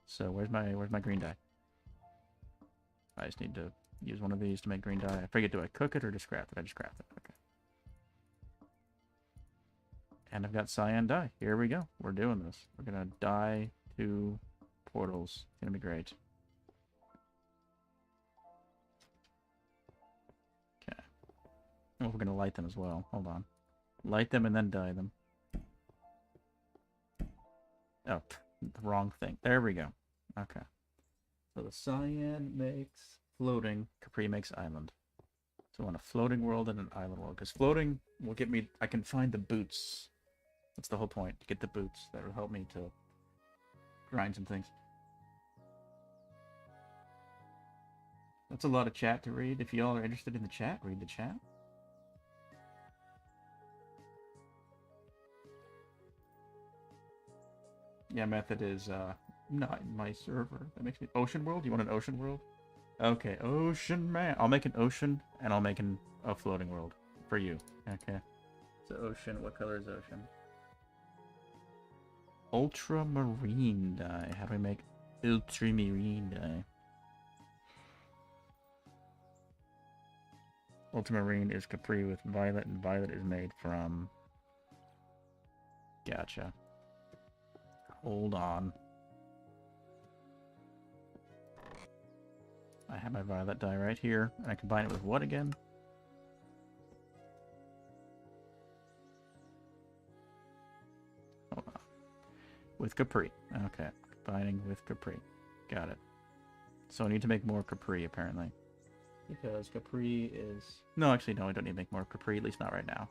So where's my green dye? I just need to use one of these to make green dye. I forget, do I cook it or just craft it? I just craft it. Okay. And I've got cyan dye. Here we go. We're doing this. We're gonna dye 2 portals. It's gonna be great. Okay. Oh, we're gonna light them as well. Hold on. Light them and then dye them. Oh, the wrong thing. There we go. Okay. So the cyan makes floating, Capri makes island. So I want a floating world and an island world. Because floating will get me... I can find the boots. That's the whole point. To get the boots. That will help me to grind some things. That's a lot of chat to read. If y'all are interested in the chat, read the chat. Yeah, method is not my server. That makes me... Ocean world? You want an ocean world? Okay, ocean man. I'll make an ocean, and I'll make a floating world for you. Okay. So ocean, what color is ocean? Ultramarine dye. How do I make ultramarine dye? Ultramarine is Capri with violet, and violet is made from... Gotcha. Hold on. I have my violet dye right here. And I combine it with what again? Hold on. With Capri. Okay. Combining with Capri. Got it. So I need to make more Capri, apparently. Because Capri is... No, actually, no, I don't need to make more Capri, at least not right now.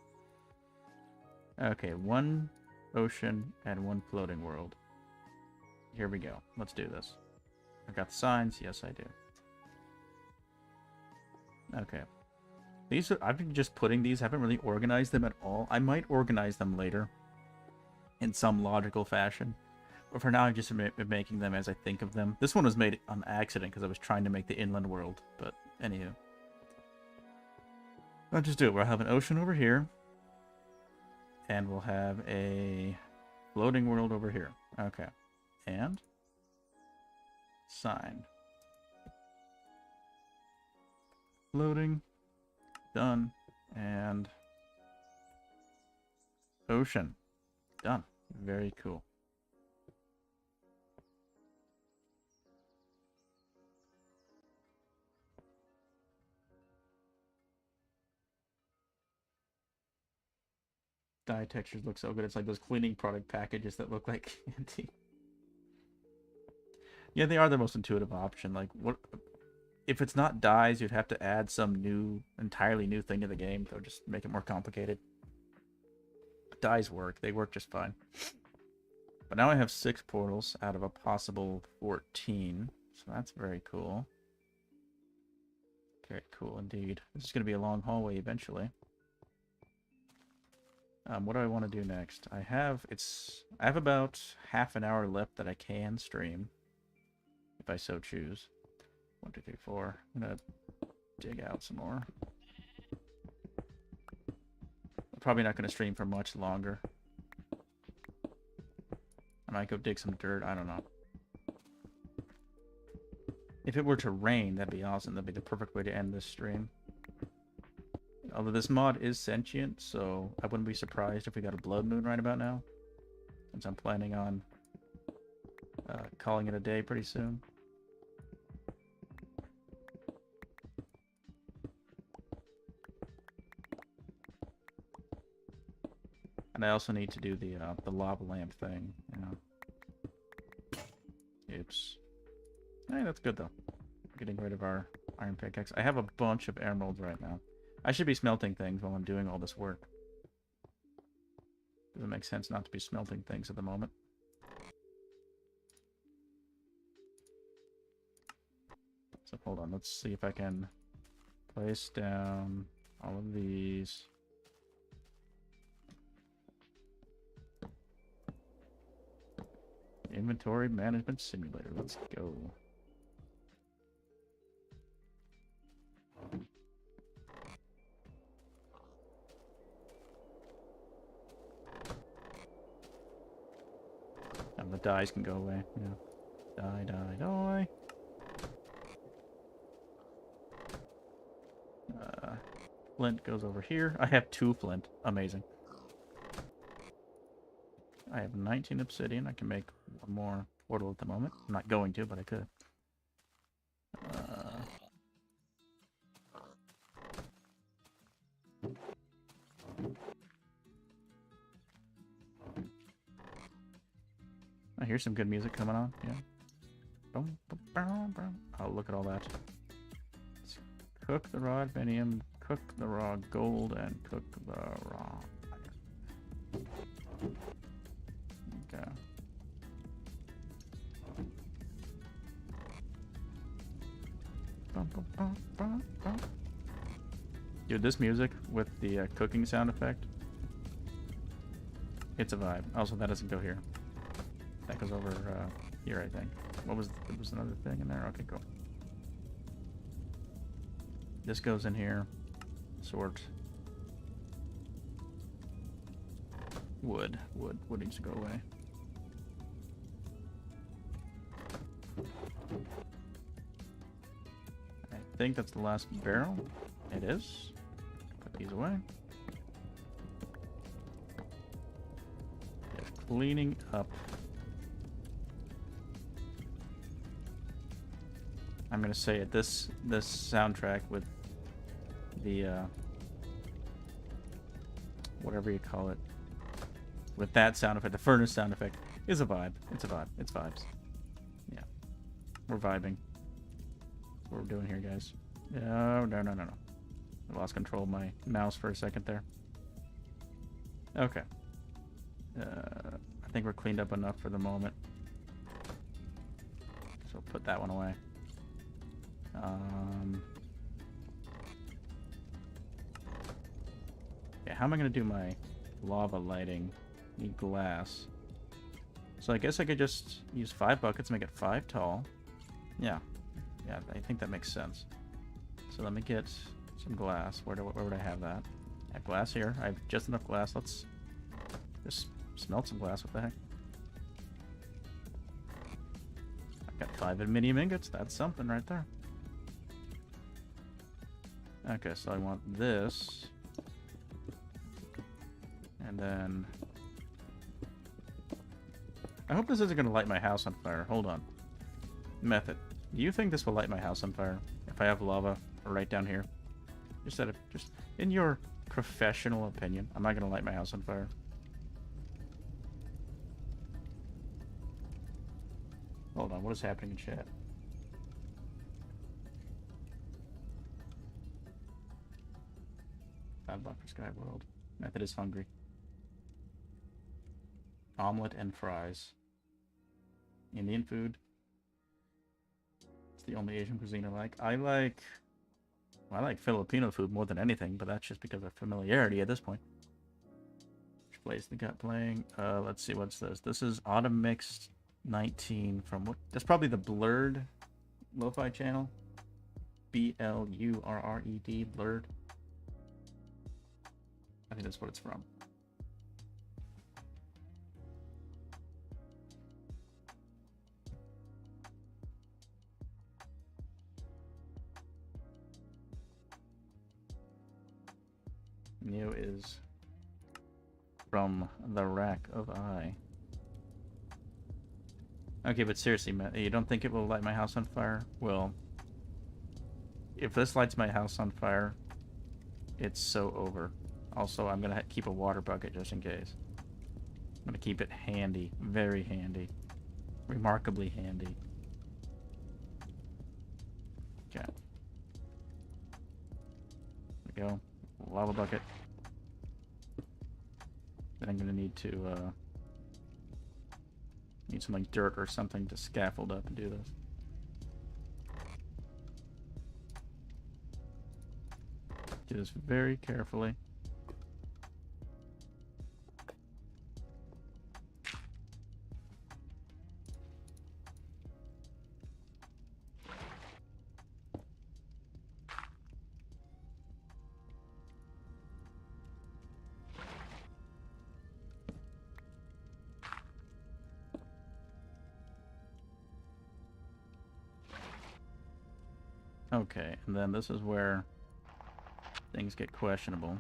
Okay, 1 ocean and 1 floating world. Here we go. Let's do this. I've got the signs. Yes, I do. Okay. These are, I've been just putting these. I haven't really organized them at all. I might organize them later in some logical fashion. But for now, I'm just making them as I think of them. This one was made on accident because I was trying to make the inland world. But anywho. I'll just do it. We'll have an ocean over here. And we'll have a floating world over here. Okay. And sign. Floating. Done. And ocean. Done. Very cool. Dye textures look so good. It's like those cleaning product packages that look like candy. Yeah, they are the most intuitive option. Like, what if it's not dyes? You'd have to add some new, entirely new thing to the game. They'll just make it more complicated. Dyes work. They work just fine. But now I have 6 portals out of a possible 14. So that's very cool. Very cool indeed. This is going to be a long hallway eventually. What do I want to do next? I have about half an hour left that I can stream. If I so choose. 1, 2, 3, 4. I'm gonna dig out some more. I'm probably not gonna stream for much longer. I might go dig some dirt. I don't know. If it were to rain, that'd be awesome. That'd be the perfect way to end this stream. Although this mod is sentient, so I wouldn't be surprised if we got a blood moon right about now. Since I'm planning on calling it a day pretty soon. And I also need to do the lava lamp thing. Yeah. Oops. Hey, that's good though. Getting rid of our iron pickaxe. I have a bunch of emeralds right now. I should be smelting things while I'm doing all this work. Doesn't make sense not to be smelting things at the moment. So hold on, let's see if I can place down all of these. Inventory Management Simulator, let's go. And the dyes can go away, yeah. Die, die, die. Flint goes over here. I have 2 flint. Amazing. I have 19 obsidian. I can make one more portal at the moment. I'm not going to, but I could. I hear some good music coming on. Yeah. Boom, boom, boom, boom. Oh, look at all that. Let's cook the raw venium, cook the raw gold, and cook the raw iron. Okay. Bum, bum, bum, bum, bum. Dude, this music with the cooking sound effect, it's a vibe. Also, that doesn't go here. That goes over here, I think. There was another thing in there? Okay, cool. This goes in here. Sort. Wood needs to go away. I think that's the last barrel. It is. Put these away. Just cleaning up. I'm gonna say it. This soundtrack with the whatever you call it, with that sound effect, the furnace sound effect, is a vibe. It's a vibe. It's vibes. Yeah, we're vibing. That's what we're doing here, guys. No. I lost control of my mouse for a second there. Okay. I think we're cleaned up enough for the moment. So put that one away. Yeah, how am I going to do my lava lighting? Need glass. So I guess I could just use 5 buckets, make it 5 tall. Yeah, I think that makes sense. So let me get some glass. Where would I have that? I have glass here. I have just enough glass. Let's just smelt some glass. What the heck? I've got 5 aluminium ingots. That's something right there. Okay, so I want this. And then... I hope this isn't going to light my house on fire. Hold on. Method. Do you think this will light my house on fire? If I have lava right down here? Just in your professional opinion, am I going to light my house on fire? Hold on, what is happening in chat? Bad luck for Sky World. Method is hungry. Omelet and fries. Indian food. It's the only Asian cuisine I like. I like Filipino food more than anything, but that's just because of familiarity at this point. Which place they got playing? Let's see, what's this? This is Autumn Mix 19 from what? That's probably the Blurred Lo-Fi channel. B-L-U-R-R-E-D, Blurred. I think that's what it's from. Neo is from the Rack of Eye. Okay, but seriously, Matt, you don't think it will light my house on fire? Well, if this lights my house on fire, it's so over. Also, I'm going to keep a water bucket just in case. I'm going to keep it handy. Very handy. Remarkably handy. Okay. There we go. lava bucket. Then I'm gonna need to need some like dirt or something to scaffold up and do this. Do this very carefully. Okay, and then this is where things get questionable.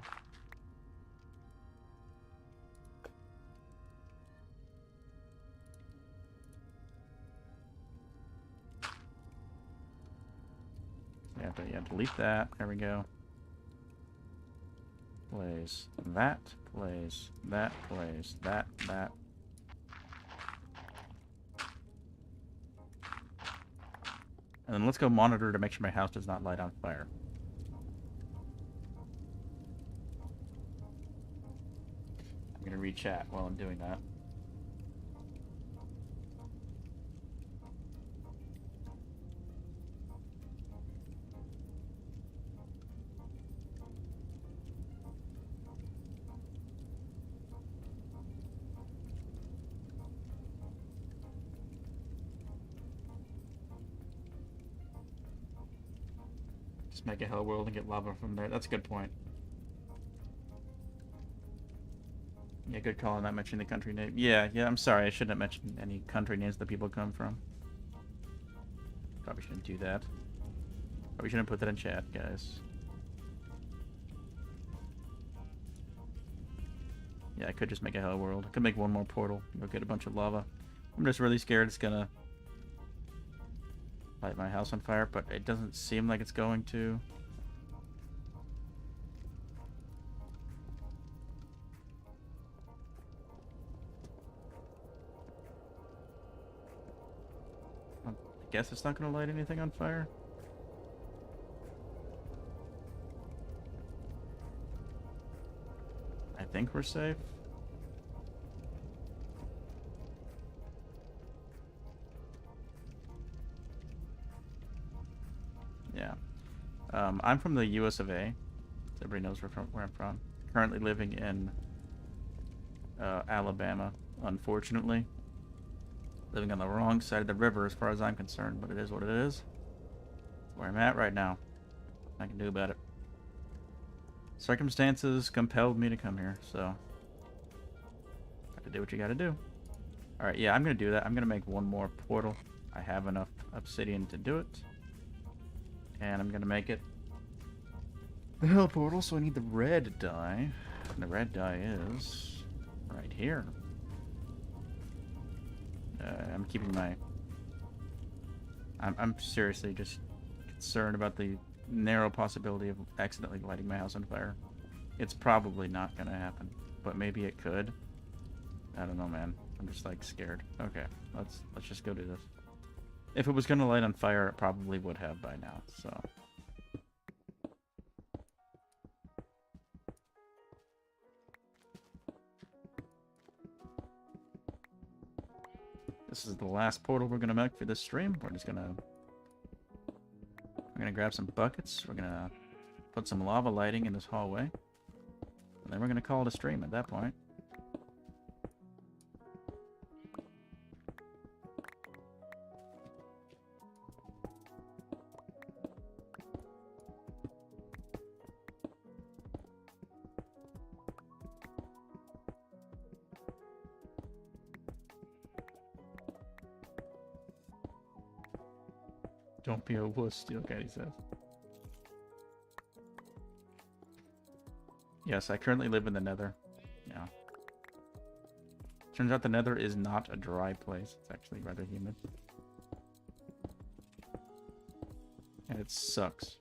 Yeah, delete that. There we go. Place that, place that, place that, that. And then let's go monitor to make sure my house does not light on fire. I'm gonna read chat while I'm doing that. Just make a hell world and get lava from there. That's a good point. Yeah, good call on not mentioning the country name. Yeah, I'm sorry. I shouldn't have mentioned any country names that people come from. Probably shouldn't do that. Probably shouldn't put that in chat, guys. Yeah, I could just make a hell world. I could make one more portal. Go get a bunch of lava. I'm just really scared it's gonna light my house on fire, but it doesn't seem like it's going to. I guess it's not going to light anything on fire. I think we're safe. Yeah. I'm from the US of A. Everybody knows where I'm from. Currently living in Alabama, unfortunately. Living on the wrong side of the river as far as I'm concerned, but it is what it is. Where I'm at right now. I can do about it. Circumstances compelled me to come here, so got to do what you got to do. Alright, yeah, I'm going to do that. I'm going to make one more portal. I have enough obsidian to do it. And I'm going to make it the hell portal, so I need the red dye. And the red dye is right here. I'm keeping my... I'm seriously just concerned about the narrow possibility of accidentally lighting my house on fire. It's probably not going to happen, but maybe it could. I don't know, man. I'm just like scared. Okay, let's just go do this. If it was going to light on fire, it probably would have by now, so... This is the last portal we're gonna make for this stream. We're gonna grab some buckets. We're gonna put some lava lighting in this hallway, and then we're gonna call it a stream at that point. Don't be a wuss, Steelcat, he says. Yes, I currently live in the Nether. Yeah. Turns out the Nether is not a dry place. It's actually rather humid. And it sucks.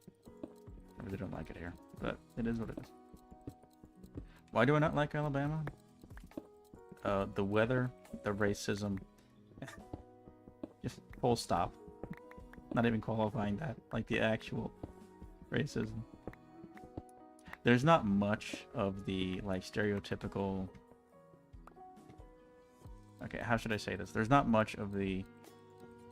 I really don't like it here, but it is what it is. Why do I not like Alabama? The weather, the racism. Just full stop. Not even qualifying that. Like the actual racism. There's not much of the, like, stereotypical... Okay, how should I say this? There's not much of the,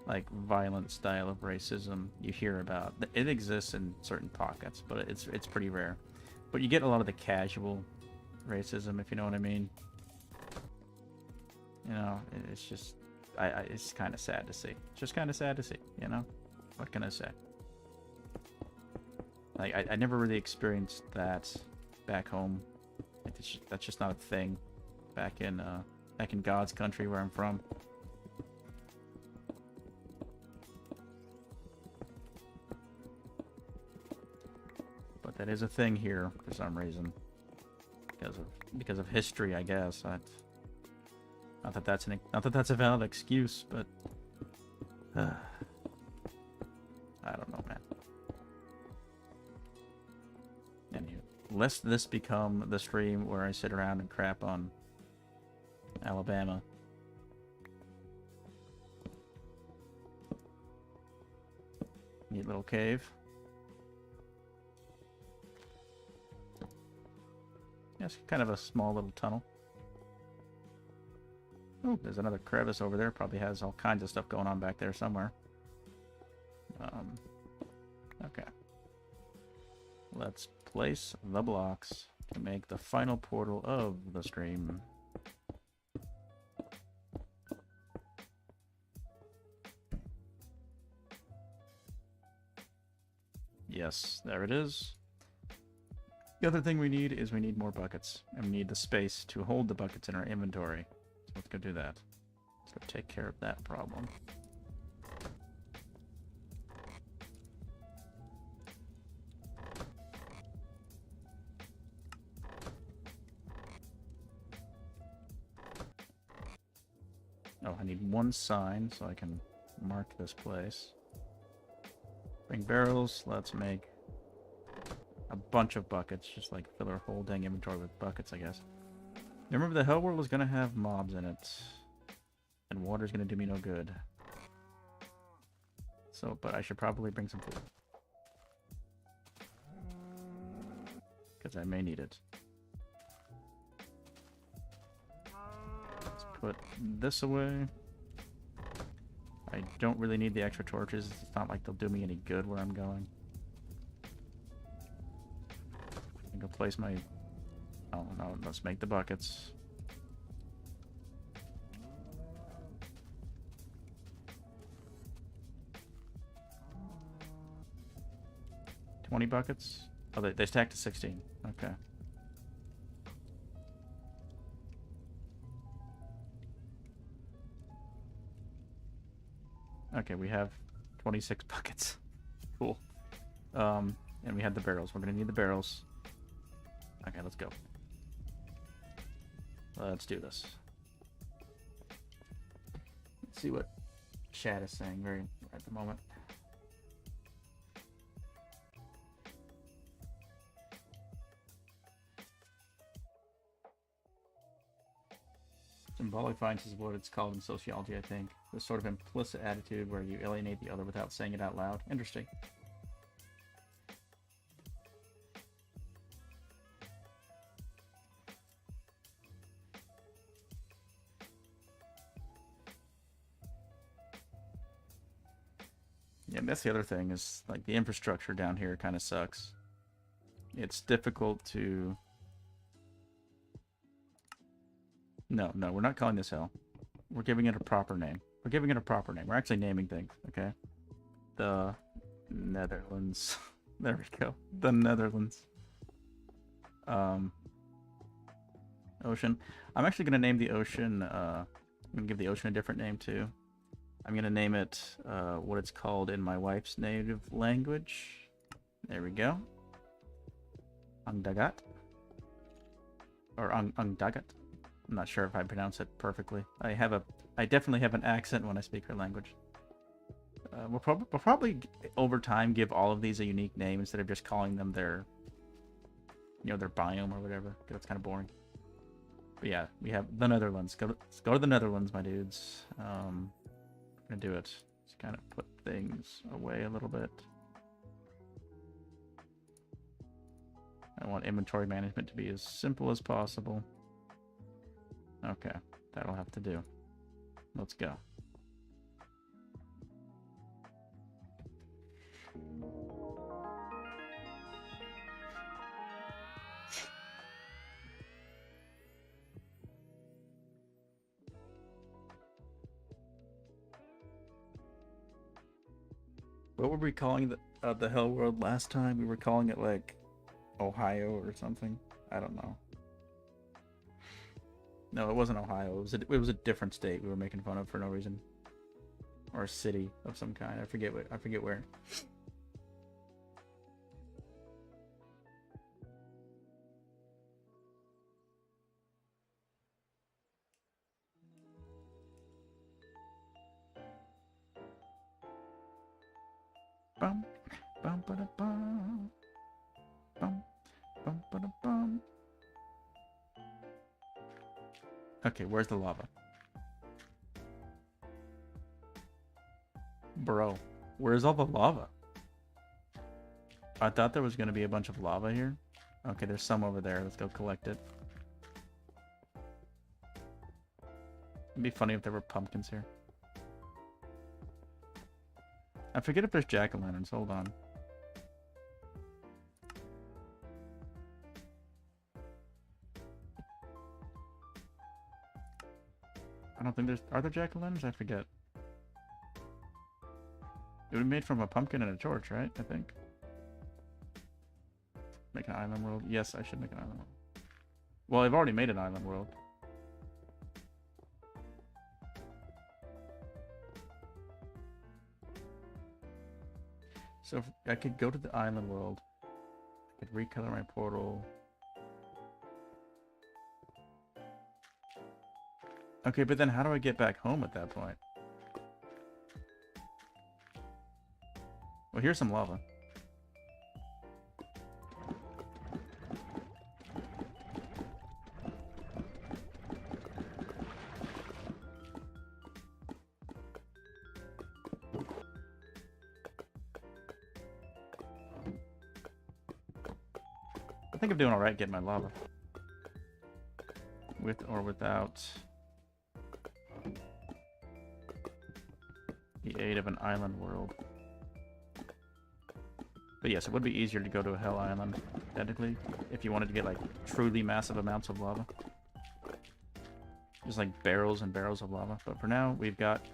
like, violent style of racism you hear about. It exists in certain pockets, but it's pretty rare. But you get a lot of the casual racism, if you know what I mean. You know, it's just... it's kind of sad to see. It's just kind of sad to see, you know? What can I say? Like, I never really experienced that back home. That's just not a thing back in God's country where I'm from. But that is a thing here for some reason, because of history, I guess. Not that that's a valid excuse, but I don't know, man. Anywho, lest this become the stream where I sit around and crap on Alabama. Neat little cave. Yes, kind of a small little tunnel. Oh, there's another crevice over there. Probably has all kinds of stuff going on back there somewhere. Okay. Let's place the blocks to make the final portal of the stream. Yes, there it is. The other thing we need is we need more buckets. And we need the space to hold the buckets in our inventory. So let's go do that. Let's go take care of that problem. Oh, I need one sign so I can mark this place. Bring barrels. Let's make a bunch of buckets. Just like fill our whole dang inventory with buckets, I guess. Remember, the Hell World is going to have mobs in it. And water's going to do me no good. So, but I should probably bring some food. Because I may need it. Let's put this away. I don't really need the extra torches. It's not like they'll do me any good where I'm going. I'm gonna place my... Oh, no, let's make the buckets. $20 buckets? Oh, they stack to 16. Okay. Okay, we have 26 buckets. Cool. And we had the barrels. We're gonna need the barrels. Okay, let's go. Let's do this. Let's see what chat is saying at the moment. Symbolic violence is what it's called in sociology, I think. This sort of implicit attitude where you alienate the other without saying it out loud. Interesting. Yeah, that's the other thing, is like the infrastructure down here kind of sucks. It's difficult to... No, we're not calling this hell. We're giving it a proper name. We're giving it a proper name. We're actually naming things, okay? The Netherlands. There we go. The Netherlands. Ocean. I'm actually going to name the ocean, I'm going to give the ocean a different name too. I'm going to name it what it's called in my wife's native language. There we go. Angdagat. Or Angdagat. I'm not sure if I pronounce it perfectly. I definitely have an accent when I speak her language. We'll probably over time give all of these a unique name instead of just calling them their, their biome or whatever. That's kind of boring. But yeah, we have the Netherlands. Let's go to the Netherlands, my dudes. I'm gonna do it. Just kind of put things away a little bit. I want inventory management to be as simple as possible. Okay, that'll have to do. Let's go. What were we calling the Hell World last time? We were calling it like Ohio or something. I don't know. No, it wasn't Ohio. It was a different state we were making fun of for no reason, or a city of some kind. I forget where. Bum, bum, ba, da, bum. Bum, bum, ba, da, bum. Okay, where's the lava? Bro, where's all the lava? I thought there was going to be a bunch of lava here. Okay, there's some over there. Let's go collect it. It'd be funny if there were pumpkins here. I forget if there's jack-o'-lanterns. Hold on. I don't think there's... Are there jack-o'-lanterns? I forget. It would be made from a pumpkin and a torch, right? I think. Make an island world. Yes, I should make an island world. Well, I've already made an island world. So if I could go to the island world. I could recolor my portal. Okay, but then how do I get back home at that point? Well, here's some lava. I think I'm doing alright getting my lava. With or without the aid of an island world. But yes, it would be easier to go to a hell island, technically, if you wanted to get like truly massive amounts of lava. Just like barrels and barrels of lava. But for now, we've got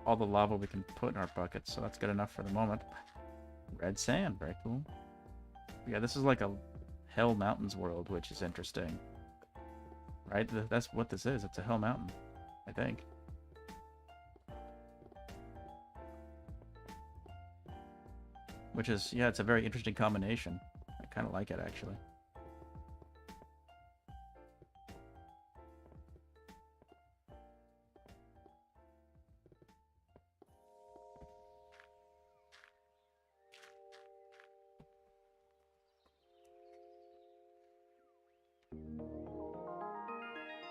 all the lava we can put in our buckets, so that's good enough for the moment. Red sand, very cool. Yeah, this is like a Hell Mountains world, which is interesting. Right? That's what this is. It's a Hell Mountain, I think. Which is, yeah, it's a very interesting combination. I kind of like it, actually.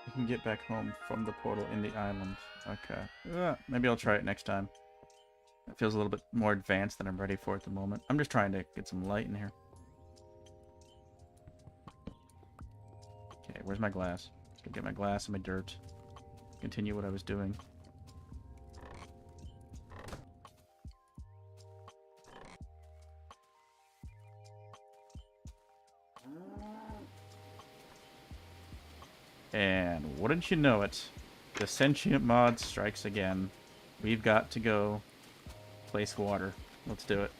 You can get back home from the portal in the island. Okay. Maybe I'll try it next time. It feels a little bit more advanced than I'm ready for at the moment. I'm just trying to get some light in here. Okay, where's my glass? Let's go get my glass and my dirt. Continue what I was doing. And wouldn't you know it, the sentient mod strikes again. We've got to go place water. Let's do it.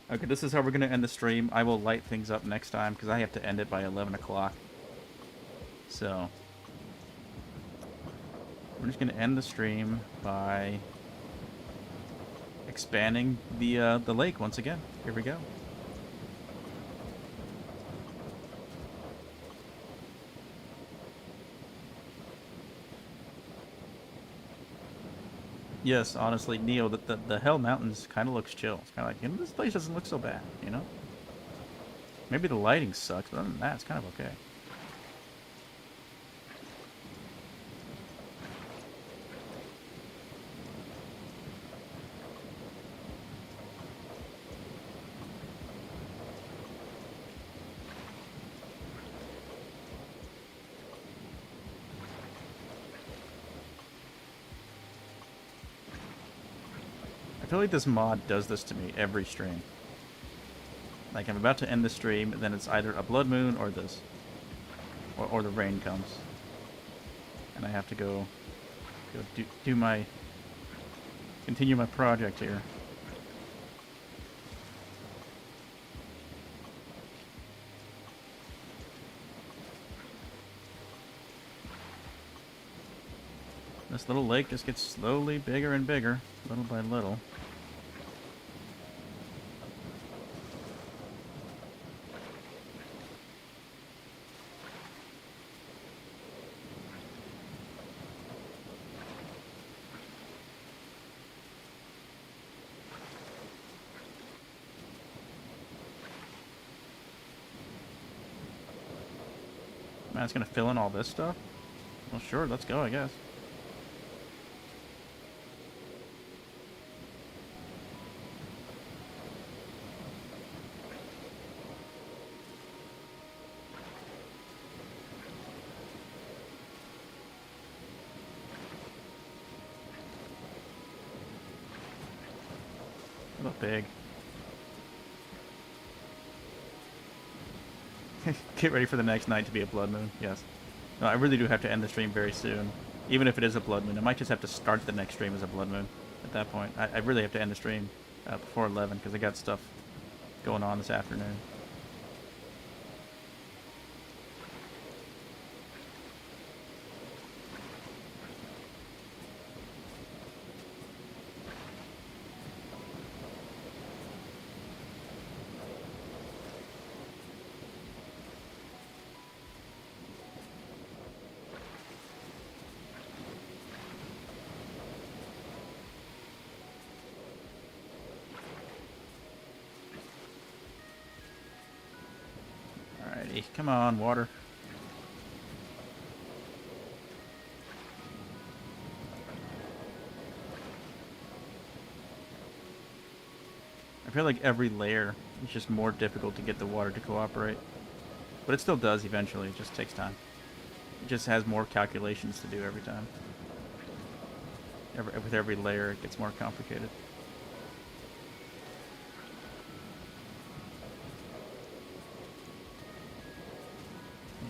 Okay, this is how we're going to end the stream. I will light things up next time because I have to end it by 11 o'clock. So, we're just going to end the stream by expanding the lake once again. Here we go. Yes, honestly, Neo, the Hell Mountains kind of looks chill. It's kind of like, you know, this place doesn't look so bad, you know? Maybe the lighting sucks, but other than that, it's kind of okay. feel like this mod does this to me every stream. Like, I'm about to end the stream, and then it's either a blood moon or this. Or the rain comes. And I have to go do my... continue my project here. This little lake just gets slowly bigger and bigger, little by little. Man, it's gonna fill in all this stuff? Well, sure, let's go, I guess. A little big. Get ready for the next night to be a blood moon. Yes. No, I really do have to end the stream very soon. Even if it is a blood moon. I might just have to start the next stream as a blood moon at that point. I really have to end the stream before 11 because I got stuff going on this afternoon. Alrighty, come on, water. I feel like every layer is just more difficult to get the water to cooperate. But it still does eventually, it just takes time. It just has more calculations to do every time. With every layer it gets more complicated.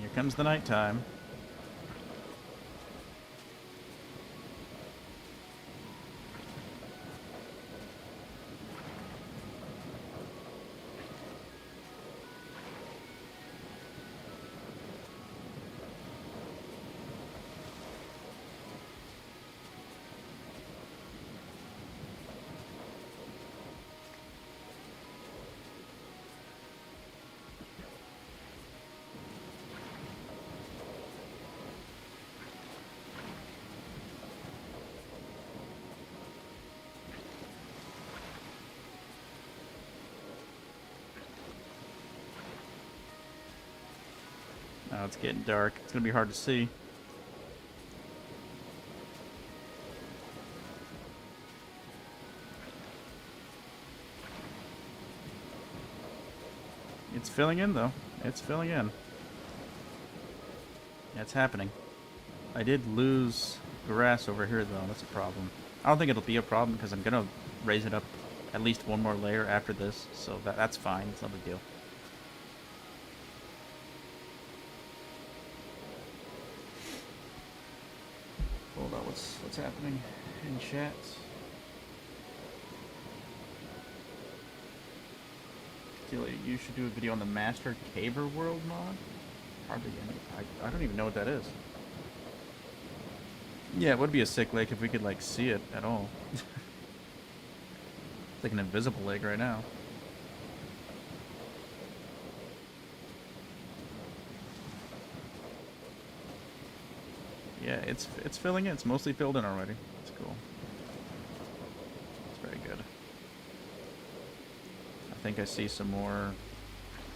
Here comes the nighttime. Now it's getting dark. It's gonna be hard to see. It's filling in though. It's filling in. Yeah, it's happening. I did lose grass over here though. That's a problem. I don't think it'll be a problem because I'm gonna raise it up at least one more layer after this, so that's fine. It's no big deal. Hold on, what's happening in chat? You should do a video on the Master Caver World mod? Hardly any. I don't even know what that is. Yeah, it would be a sick lake if we could, like, see it at all. It's like an invisible lake right now. Yeah, it's filling in. It's mostly filled in already. It's cool. It's very good. I think I see some more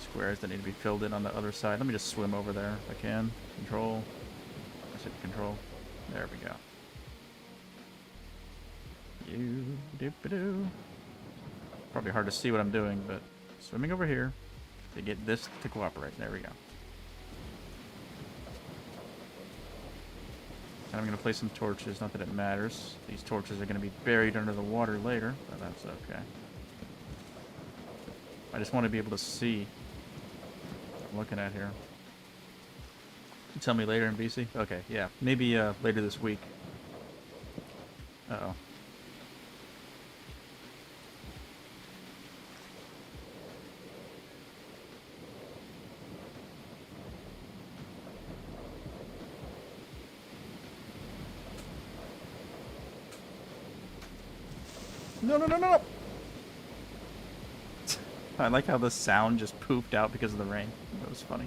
squares that need to be filled in on the other side. Let me just swim over there if I can. Control. I said control. There we go. You-dip-a-doo. Probably hard to see what I'm doing, but swimming over here to get this to cooperate. There we go. I'm going to place some torches. Not that it matters. These torches are going to be buried under the water later, but that's okay. I just want to be able to see what I'm looking at here. You tell me later in BC? Okay, yeah. Maybe later this week. Uh-oh. No, no, no, no, no! I like how the sound just poofed out because of the rain. That was funny.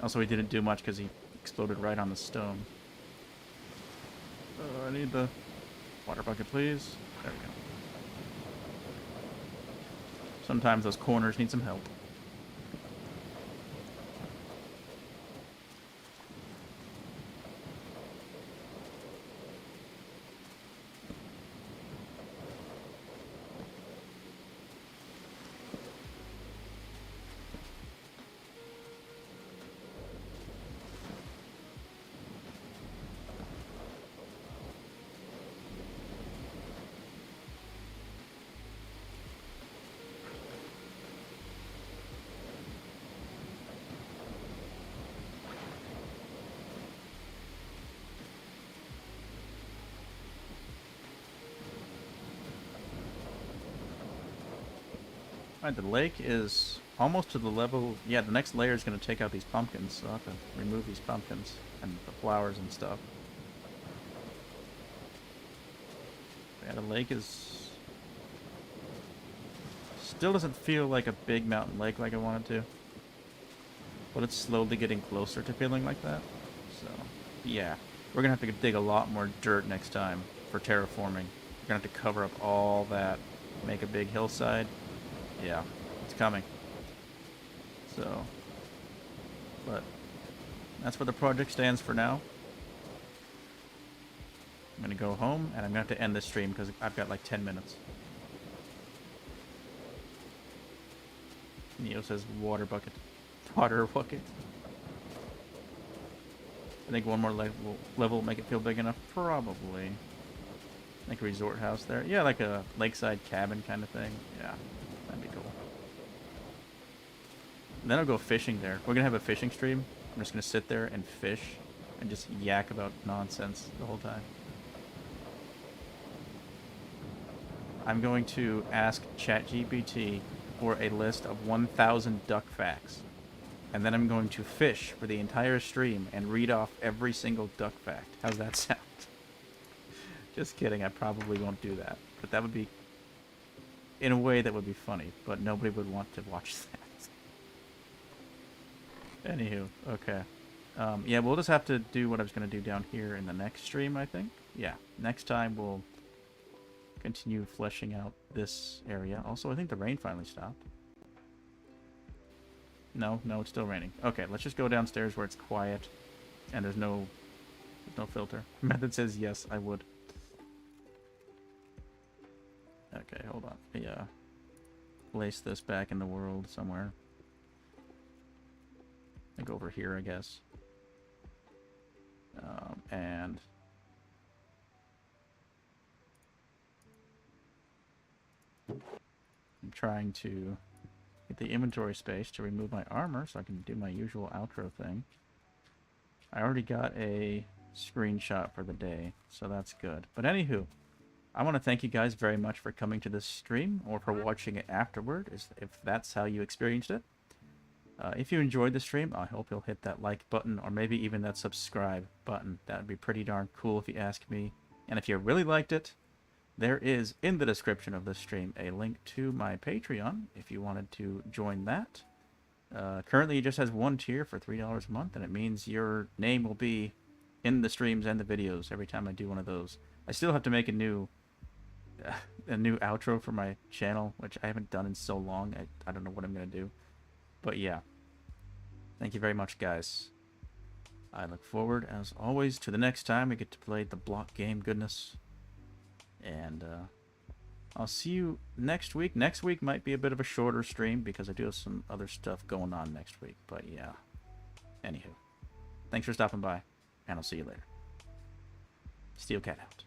Also, he didn't do much because he exploded right on the stone. I need the water bucket, please. There we go. Sometimes those corners need some help. Alright, the lake is almost to the level... Yeah, the next layer is going to take out these pumpkins, so I'll have to remove these pumpkins and the flowers and stuff. Yeah, the lake is... Still doesn't feel like a big mountain lake like I want it to. But it's slowly getting closer to feeling like that. So, yeah. We're going to have to dig a lot more dirt next time for terraforming. We're going to have to cover up all that, make a big hillside. Yeah, it's coming. So, but that's where the project stands for now. I'm going to go home, and I'm going to have to end this stream because I've got like 10 minutes. Neo says water bucket. Water bucket. I think one more level will make it feel big enough. Probably. Like a resort house there. Yeah, like a lakeside cabin kind of thing. Yeah, that'd be cool. And then I'll go fishing there. We're going to have a fishing stream. I'm just going to sit there and fish and just yak about nonsense the whole time. I'm going to ask ChatGPT for a list of 1,000 duck facts. And then I'm going to fish for the entire stream and read off every single duck fact. How's that sound? Just kidding, I probably won't do that. But that would be... In a way, that would be funny. But nobody would want to watch that. Anywho, okay. Yeah, we'll just have to do what I was going to do down here in the next stream, I think. Yeah, next time we'll continue fleshing out this area. Also, I think the rain finally stopped. No, it's still raining. Okay, let's just go downstairs where it's quiet and there's no filter. Method says yes, I would. Okay, hold on. Yeah. Place this back in the world somewhere. Like over here, I guess. And I'm trying to get the inventory space to remove my armor so I can do my usual outro thing. I already got a screenshot for the day, so that's good. But anywho, I want to thank you guys very much for coming to this stream or for watching it afterward, if that's how you experienced it. If you enjoyed the stream, I hope you'll hit that like button or maybe even that subscribe button. That would be pretty darn cool if you ask me. And if you really liked it, there is in the description of this stream a link to my Patreon if you wanted to join that. Currently it just has one tier for $3 a month, and it means your name will be in the streams and the videos every time I do one of those. I still have to make a new outro for my channel, which I haven't done in so long. I don't know what I'm going to do. But yeah, thank you very much, guys. I look forward, as always, to the next time we get to play the block game goodness. And I'll see you next week. Next week might be a bit of a shorter stream because I do have some other stuff going on next week. But yeah, anywho, thanks for stopping by. and I'll see you later. Steel Cat out.